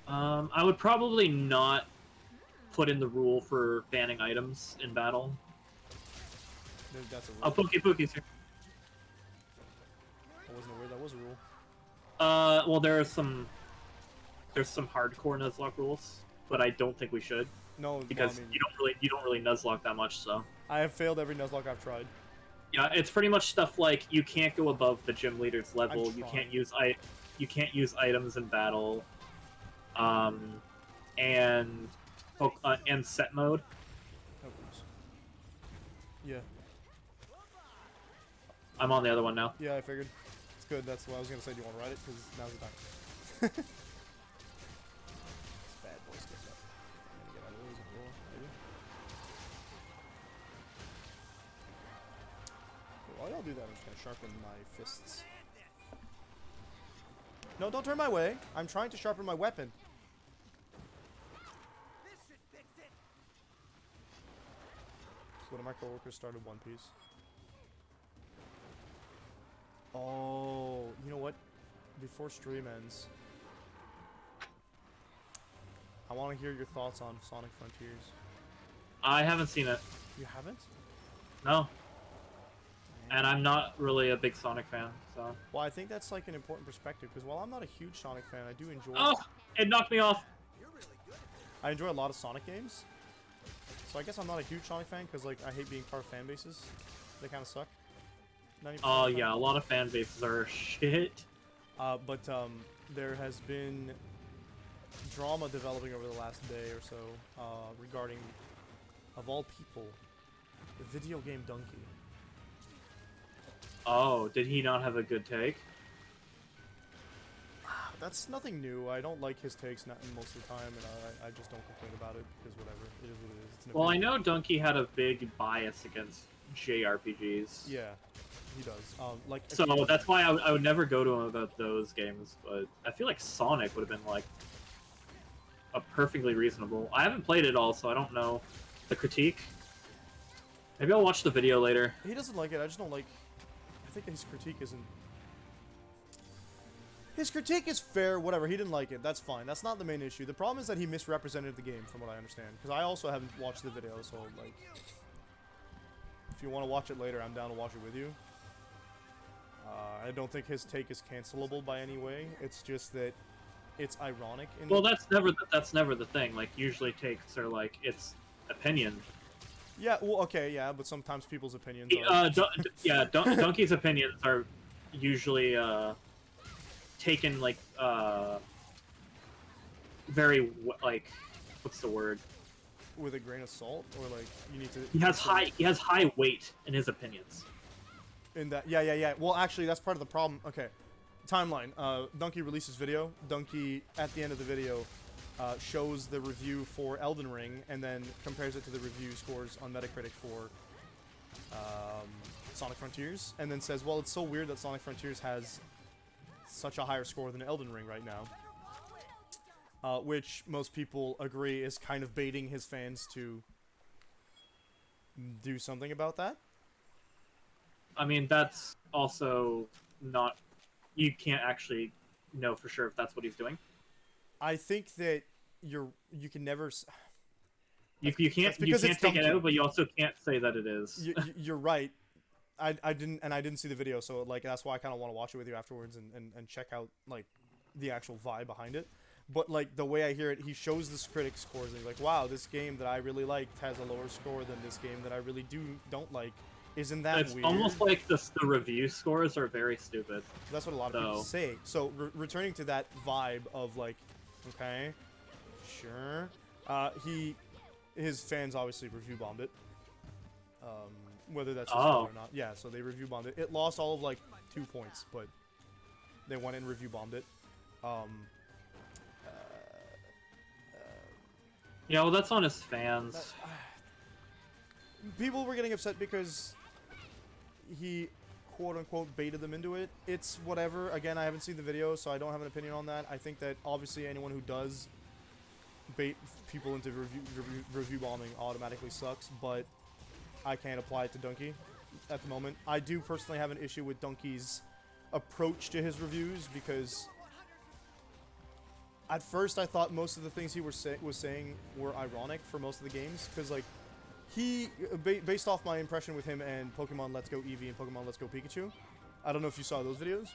I would probably not put in the rule for banning items in battle. Maybe that's a rule. Oh, Pookie's here. I wasn't aware that was a rule. Well, there's some hardcore Nuzlocke rules, but I don't think we should No, because well, I mean, you don't really Nuzlocke that much. So I have failed every Nuzlocke I've tried. yeah, it's pretty much stuff like you can't go above the gym leader's level. I'm You trying. can't use items in battle. And set mode. Oh, oops. Yeah, I'm on the other one now. yeah, I figured. It's good. That's what I was gonna say. Do you want to ride it? Because now's the time. This bad boy skipped up. I'm gonna get out of the way. Is it roll? Maybe. Okay, while y'all do that, I'm just gonna sharpen my fists. No, don't turn my way. I'm trying to sharpen my weapon. This should fix it. One of my coworkers started One Piece. Oh, you know what? Before stream ends, I want to hear your thoughts on Sonic Frontiers. I haven't seen it. You haven't? No. And I'm not really a big Sonic fan, so. Well, I think that's like an important perspective because while I'm not a huge Sonic fan, I do enjoy. Oh, it knocked me off. You're really good at this. I enjoy a lot of Sonic games. So I guess I'm not a huge Sonic fan because like I hate being part of fan bases. They kind of suck. 90% Oh of the yeah, a time. lot of fan bases are shit. But there has been drama developing over the last day or so regarding, of all people, the video game Donkey. Oh, did he not have a good take? That's nothing new. I don't like his takes most of the time, and I just don't complain about it because whatever. It is what it is. It's an Well, I opinion. know Donkey had a big bias against JRPGs. Yeah, he does. Like So that's why I would never go to him about those games, but I feel like Sonic would have been like a perfectly reasonable. I haven't played it all, so I don't know the critique. Maybe I'll watch the video later. he doesn't like it. I just don't like. I think his critique isn't. His critique is fair. Whatever. He didn't like it. That's fine. That's not the main issue. The problem is that he misrepresented the game, from what I understand. Because I also haven't watched the video, so like, if you want to watch it later, I'm down to watch it with you. I don't think his take is cancelable by any way. It's just that it's ironic. Well, that's never the thing. Like usually takes are like it's opinion. Yeah. Well, okay. Yeah, but sometimes people's opinions are. Donkey's opinions are usually taken like very like what's the word? With a grain of salt, or like you need to. He has high weight in his opinions. In that, yeah. Well, actually, that's part of the problem. Okay, timeline. Donkey releases video. Donkey at the end of the video shows the review for Elden Ring, and then compares it to the review scores on Metacritic for Sonic Frontiers, and then says, "Well, it's so weird that Sonic Frontiers has such a higher score than Elden Ring right now." Which most people agree is kind of baiting his fans to do something about that. I mean, that's also not. You can't actually know for sure if that's what he's doing. I think that you can never. You can't that's because it's take it Donkey. out, but you also can't say that it is. You're right. I didn't see the video, so like that's why I kind of want to watch it with you afterwards and check out like the actual vibe behind it. But like the way I hear it, he shows this critic scores and he's like, "Wow, this game that I really liked has a lower score than this game that I really don't like." Isn't that It's weird? almost like the review scores are very stupid. That's what a lot of people So- say. So returning to that vibe of like, okay, sure. His fans obviously review bombed it. Whether that's his fault or not. Yeah, so they review bombed it. It lost all of like 2 points, but they went and review bombed it. Yeah, well, that's on his fans. People were getting upset because he quote-unquote baited them into it. It's whatever. Again, I haven't seen the video, so I don't have an opinion on that. I think that obviously anyone who does bait people into review bombing automatically sucks, but I can't apply it to Donkey at the moment. I do personally have an issue with Donkey's approach to his reviews, because at first I thought most of the things he was saying were ironic for most of the games, because like based off my impression with him and Pokemon Let's Go Eevee and Pokemon Let's Go Pikachu, I don't know if you saw those videos.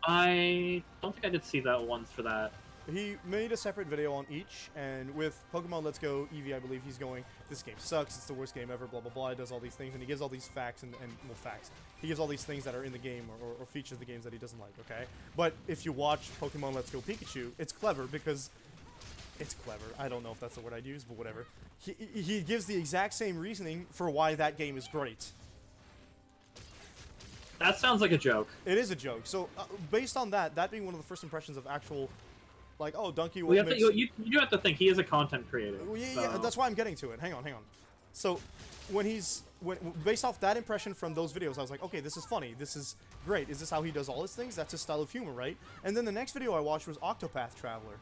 I don't think I did see that once for that. He made a separate video on each, and with Pokemon Let's Go Eevee, I believe he's going, this game sucks, it's the worst game ever, blah blah blah. He does all these things, and he gives all these facts and well, facts. He gives all these things that are in the game or features of the games that he doesn't like, okay? But if you watch Pokemon Let's Go Pikachu, it's clever because it's clever. I don't know if that's the word I'd use, but whatever. He gives the exact same reasoning for why that game is great. That sounds like a joke. It is a joke. So based on that being one of the first impressions of actual, like, oh, Donkey. Well, you do have to think he is a content creator. Well, yeah, so. yeah, that's why I'm getting to it. Hang on. So, based off that impression from those videos, I was like, okay, this is funny. This is great. Is this how he does all his things? That's his style of humor, right? And then the next video I watched was Octopath Traveler.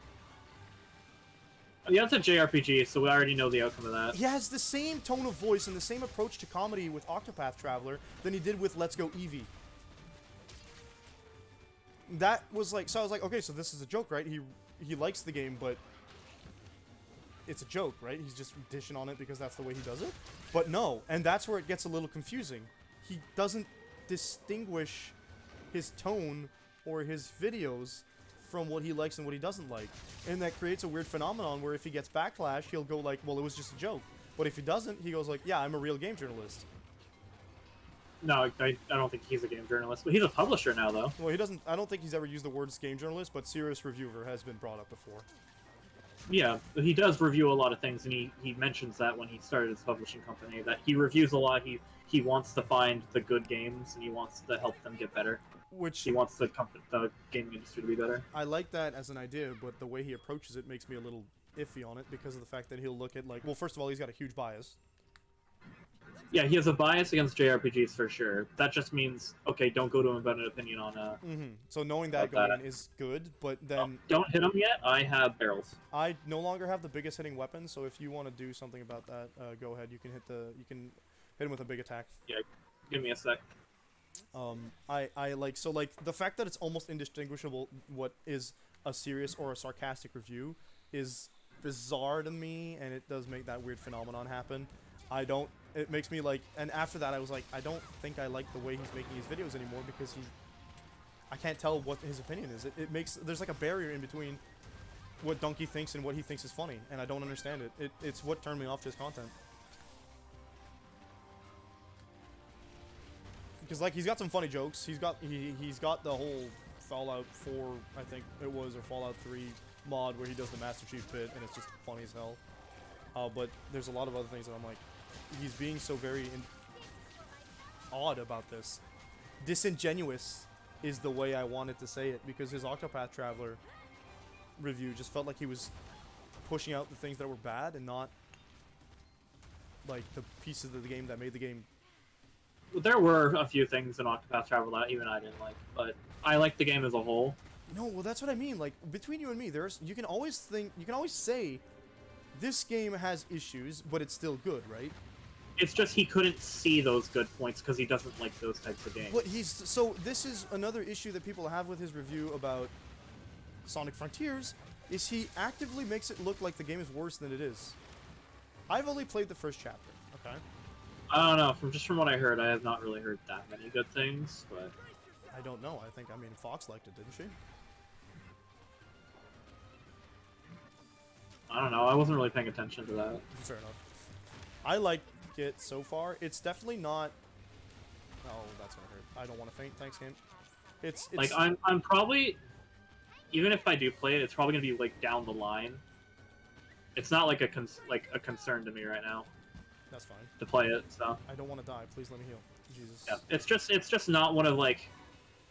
Yeah, it's a JRPG, so we already know the outcome of that. He has the same tone of voice and the same approach to comedy with Octopath Traveler than he did with Let's Go Eevee. That was like, so I was like, okay, so this is a joke, right? He likes the game, but it's a joke, right? He's just dishing on it because that's the way he does it. But no, and that's where it gets a little confusing. He doesn't distinguish his tone or his videos from what he likes and what he doesn't like. And that creates a weird phenomenon where if he gets backlash, he'll go like, well, it was just a joke. But if he doesn't, he goes like, yeah, I'm a real game journalist. No, I don't think he's a game journalist, but he's a publisher now, though. Well, he doesn't, I don't think he's ever used the words game journalist, but serious reviewer has been brought up before. Yeah, but he does review a lot of things, and he mentions that when he started his publishing company, that he reviews a lot. He wants to find the good games, and he wants to help them get better. Which he wants the gaming industry to be better. I like that as an idea, but the way he approaches it makes me a little iffy on it because of the fact that he'll look at like, well, first of all, he's got a huge bias. Yeah, he has a bias against JRPGs for sure. That just means, okay, don't go to him about an opinion on So knowing that going in is good, but then don't hit him yet. I have barrels. I no longer have the biggest hitting weapon, so if you want to do something about that, go ahead. You can hit him with a big attack. Yeah, give me a sec. I like the fact that it's almost indistinguishable what is a serious or a sarcastic review is bizarre to me, and it does make that weird phenomenon happen. It makes me like, and after that I was like, I don't think I like the way he's making his videos anymore because I can't tell what his opinion is. It makes, there's like a barrier in between what Donkey thinks and what he thinks is funny, and I don't understand it. It's what turned me off to his content. Because like he's got some funny jokes. He's got the whole Fallout 4, I think it was, or Fallout 3 mod where he does the Master Chief bit, and it's just funny as hell. But there's a lot of other things that I'm like, he's being so very odd about this. Disingenuous is the way I wanted to say it, because his Octopath Traveler review just felt like he was pushing out the things that were bad and not like the pieces of the game that made the game. There were a few things in Octopath Traveler that even I didn't like, but I liked the game as a whole. No, well that's what I mean. Like between you and me, you can always say this game has issues, but it's still good, right? It's just he couldn't see those good points because he doesn't like those types of games. But so this is another issue that people have with his review about Sonic Frontiers, is he actively makes it look like the game is worse than it is. I've only played the first chapter, okay? I don't know, from what I heard, I have not really heard that many good things, but... I don't know, I mean, Fox liked it, didn't she? I don't know, I wasn't really paying attention to that. Fair enough. I like it so far. It's definitely not... Oh, that's gonna hurt. I don't want to faint, thanks, game. It's... Like, I'm probably... Even if I do play it, it's probably gonna be, like, down the line. It's not, like, a concern to me right now. That's fine. To play it, so... I don't want to die. Please let me heal. Jesus. Yeah, it's just not one of, like,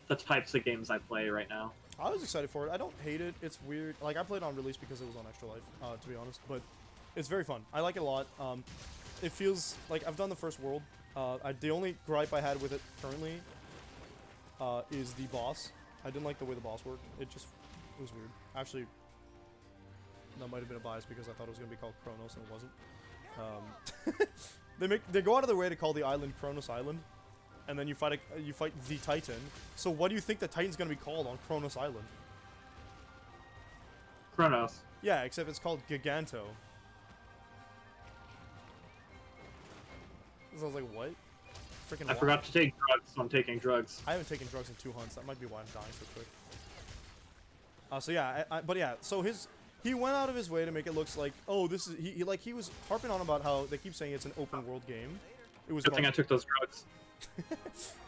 the types of games I play right now. I was excited for it. I don't hate it. It's weird. Like, I played on release because it was on ExtraLife, to be honest. But it's very fun. I like it a lot. It feels like I've done the first world. The only gripe I had with it currently is the boss. I didn't like the way the boss worked. It was weird. Actually, that might have been a bias because I thought it was going to be called Kronos and it wasn't. They go out of their way to call the island Kronos Island, and then you fight the Titan. So what do you think the Titan's gonna be called on Kronos Island? Kronos. Yeah, except it's called Giganto. So I was like, what? Freaking I forgot to take drugs, so I'm taking drugs. I haven't taken drugs in 2 hunts. That might be why I'm dying so quick. So yeah, but yeah, so he went out of his way to make it look like, oh, this is he was harping on about how they keep saying it's an open world game. It was Good thing I took those drugs.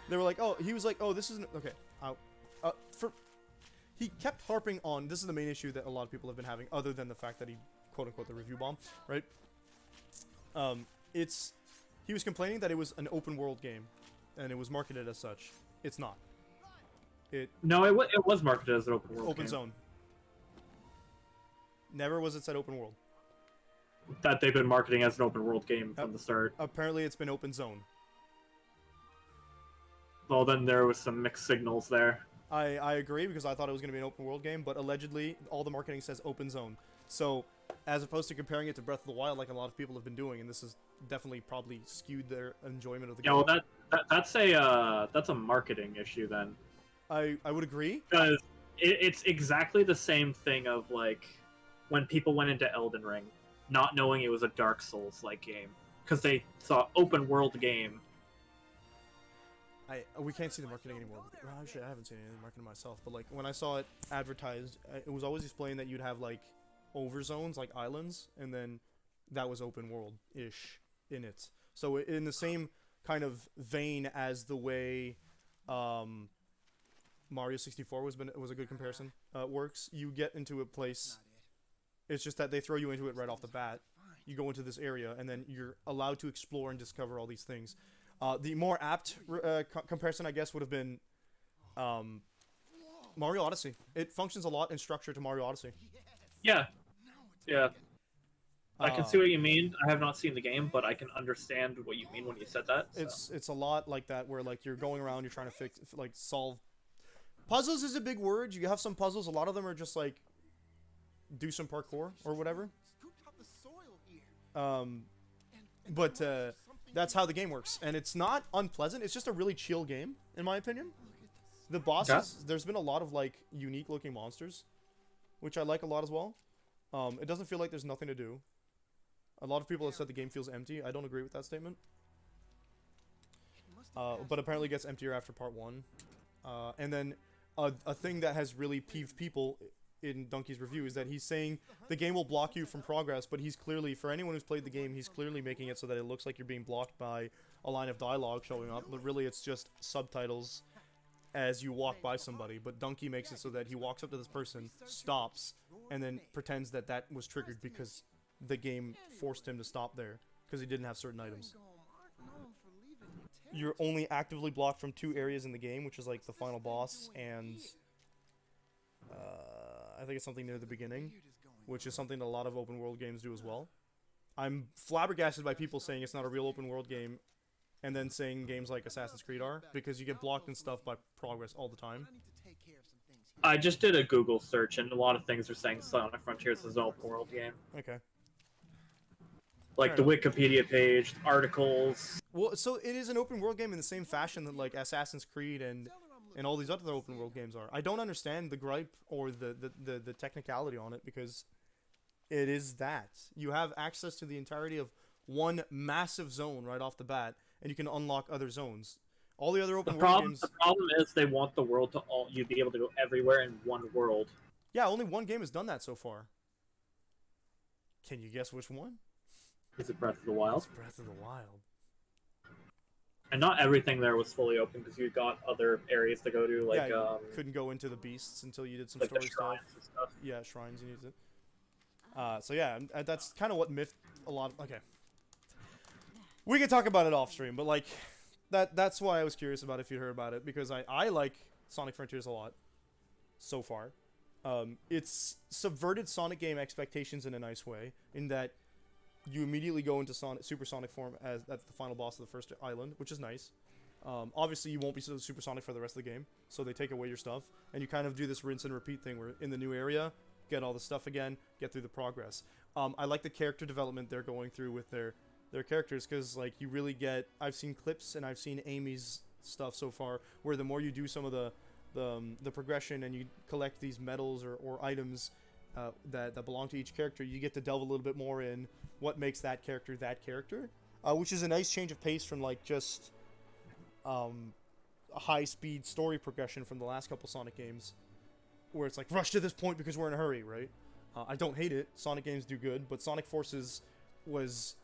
They were like, oh, he was like, oh, this isn't okay. He kept harping on. This is the main issue that a lot of people have been having, other than the fact that he quote unquote the review bomb, right? He was complaining that it was an open world game, and it was marketed as such. It's not. No, it was marketed as an open world Open game. zone. Never was it said open world. That they've been marketing as an open world game from the start. Apparently, it's been open zone. Well, then there was some mixed signals there. I agree, because I thought it was going to be an open world game, but allegedly all the marketing says open zone. So, as opposed to comparing it to Breath of the Wild, like a lot of people have been doing, and this has definitely probably skewed their enjoyment of the game. Yeah, well, that's a marketing issue then. I would agree. Because it's exactly the same thing of like when people went into Elden Ring, not knowing it was a Dark Souls-like game, because they thought open world game. We can't see the marketing anymore. Well, actually, I haven't seen any marketing myself, but like when I saw it advertised, it was always explained that you'd have like over zones, like islands, and then that was open world-ish in it. So in the same kind of vein as the way Mario 64 was a good comparison works. You get into a place. It's just that they throw you into it right off the bat. You go into this area, and then you're allowed to explore and discover all these things. The more apt comparison, I guess, would have been Mario Odyssey. It functions a lot in structure to Mario Odyssey. Yeah. Yeah. I can see what you mean. I have not seen the game, but I can understand what you mean when you said that. So. It's a lot like that, where like you're going around, you're trying to solve puzzles. Is a big word. You have some puzzles. A lot of them are just like do some parkour or whatever. But that's how the game works, and it's not unpleasant. It's just a really chill game, in my opinion. The bosses, there's been a lot of like unique looking monsters, which I like a lot as well. It doesn't feel like there's nothing to do. A lot of people have said the game feels empty. I don't agree with that statement. But apparently it gets emptier after part 1. And then a thing that has really peeved people in Donkey's review is that he's saying the game will block you from progress, but he's clearly, for anyone who's played the game, he's clearly making it so that it looks like you're being blocked by a line of dialogue showing up, but really it's just subtitles as you walk by somebody. But Donkey makes it so that he walks up to this person, stops, and then pretends that that was triggered because the game forced him to stop there because he didn't have certain items. You're only actively blocked from 2 areas in the game, which is like the final boss and I think it's something near the beginning, which is something that a lot of open world games do as well. I'm flabbergasted by people saying it's not a real open world game and then saying games like Assassin's Creed are, because you get blocked and stuff by progress all the time. I just did a Google search, and a lot of things are saying Sonic Frontiers is an open world game. Okay. Like the Wikipedia page, articles. Well, so it is an open world game in the same fashion that like Assassin's Creed and all these other open world games are. I don't understand the gripe or the technicality on it, because it is that. You have access to the entirety of one massive zone right off the bat, and you can unlock other zones. All the other open world games... The problem is they want the world to you be able to go everywhere in one world. Yeah, only one game has done that so far. Can you guess which one? Is it Breath of the Wild? It's Breath of the Wild. And not everything there was fully open, because you got other areas to go to, like yeah, you couldn't go into the beasts until you did some like story the shrines stuff. and stuff. Yeah, shrines you need it. So yeah, that's kind of what miffed a lot of... Okay. We can talk about it off stream, but like, that's why I was curious about if you heard about it, because I like Sonic Frontiers a lot so far. It's subverted Sonic game expectations in a nice way, in that you immediately go into supersonic form as that's the final boss of the first island, which is nice. Obviously, you won't be supersonic for the rest of the game, so they take away your stuff, and you kind of do this rinse and repeat thing where in the new area, get all the stuff again, get through the progress. I like the character development they're going through with their characters, because like you really get... I've seen clips and I've seen Amy's stuff so far, where the more you do some of the progression and you collect these medals or items that belong to each character, you get to delve a little bit more in what makes that character, which is a nice change of pace from like just a high-speed story progression from the last couple Sonic games, where it's like rush to this point because we're in a hurry, right? I don't hate it. Sonic games do good, but Sonic Forces was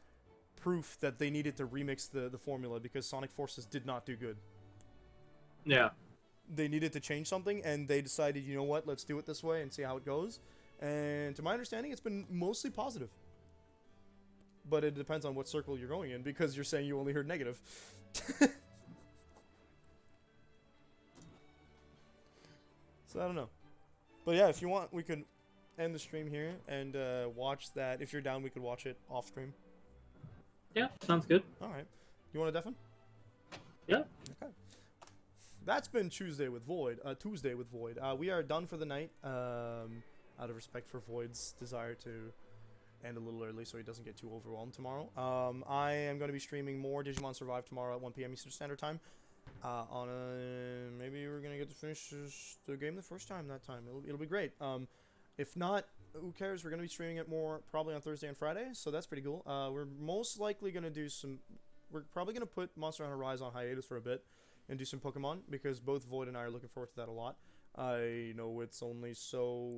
proof that they needed to remix the formula because Sonic Forces did not do good. Yeah. They needed to change something, and they decided, you know what, let's do it this way and see how it goes. And to my understanding, it's been mostly positive. But it depends on what circle you're going in, because you're saying you only heard negative. So I don't know. But yeah, if you want, we could end the stream here and watch that. If you're down, we could watch it off stream. Yeah, sounds good. Alright. You want to deafen? Yeah. Okay. That's been Tuesday with Void. We are done for the night. Out of respect for Void's desire to end a little early so he doesn't get too overwhelmed tomorrow. I am going to be streaming more Digimon Survive tomorrow at 1 p.m. Eastern Standard Time. Maybe we're going to get to finish the game the first time that time. It'll be great. If not, who cares? We're going to be streaming it more probably on Thursday and Friday, so that's pretty cool. We're most likely going to do some... We're probably going to put Monster Hunter Rise on hiatus for a bit and do some Pokemon, because both Void and I are looking forward to that a lot. I know it's only so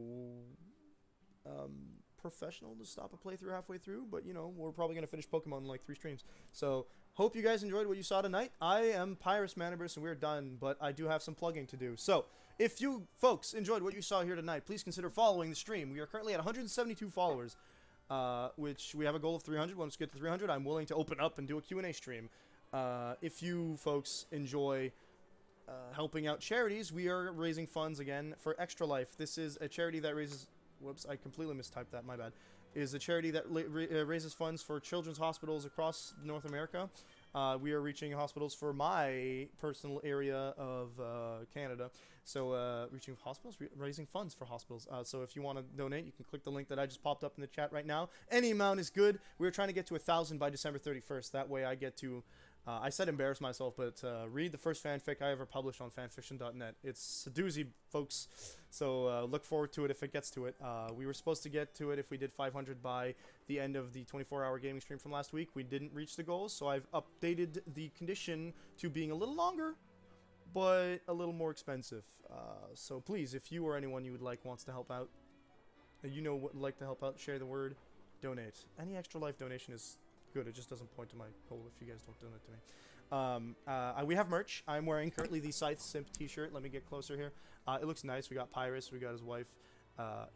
professional to stop a playthrough halfway through, but you know, we're probably going to finish Pokemon in like 3 streams. So, hope you guys enjoyed what you saw tonight. I am Pyrus Manibus and we're done, but I do have some plugging to do. So, if you folks enjoyed what you saw here tonight, please consider following the stream. We are currently at 172 followers, which we have a goal of 300. Once we get to 300, I'm willing to open up and do a Q&A stream. If you folks enjoy helping out charities, we are raising funds again for ExtraLife. This is a charity that raises... Whoops, I completely mistyped that, my bad. Is a charity that raises funds for children's hospitals across North America. We are reaching hospitals for my personal area of Canada. So reaching hospitals, raising funds for hospitals. So if you want to donate, you can click the link that I just popped up in the chat right now. Any amount is good. We're trying to get to 1,000 by December 31st. That way I get to... I said embarrass myself, but read the first fanfic I ever published on fanfiction.net. It's a doozy, folks, so look forward to it if it gets to it. We were supposed to get to it if we did 500 by the end of the 24-hour gaming stream from last week. We didn't reach the goals, so I've updated the condition to being a little longer, but a little more expensive. So please, if you or anyone you would like wants to help out, you know what would like to help out, share the word, donate. Any extra life donation is... good. It just doesn't point to my goal if you guys don't donate to me. We have merch. I'm wearing currently the Scythe Simp t-shirt. Let me get closer here. It looks nice. We got Pyrus. We got his wife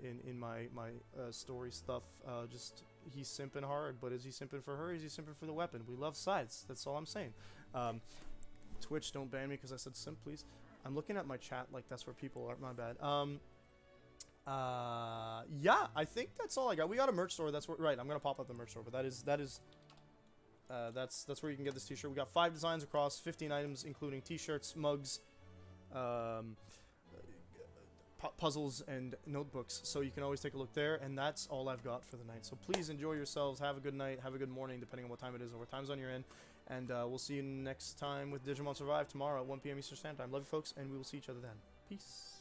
in my story stuff. Just he's simping hard, but is he simping for her? Is he simping for the weapon? We love scythes. That's all I'm saying. Twitch, don't ban me because I said simp, please. I'm looking at my chat like that's where people are. My bad. Yeah, I think that's all I got. We got a merch store. That's where, right. I'm gonna pop up the merch store, but that's where you can get this t-shirt. We got 5 designs across 15 items, including t-shirts, mugs, puzzles, and notebooks. So you can always take a look there, and that's all I've got for the night. So please enjoy yourselves. Have a good night. Have a good morning, depending on what time it is or what time zone you're in. And we'll see you next time with Digimon Survive tomorrow at 1 p.m. Eastern Standard Time. Love you, folks, and we will see each other then. Peace.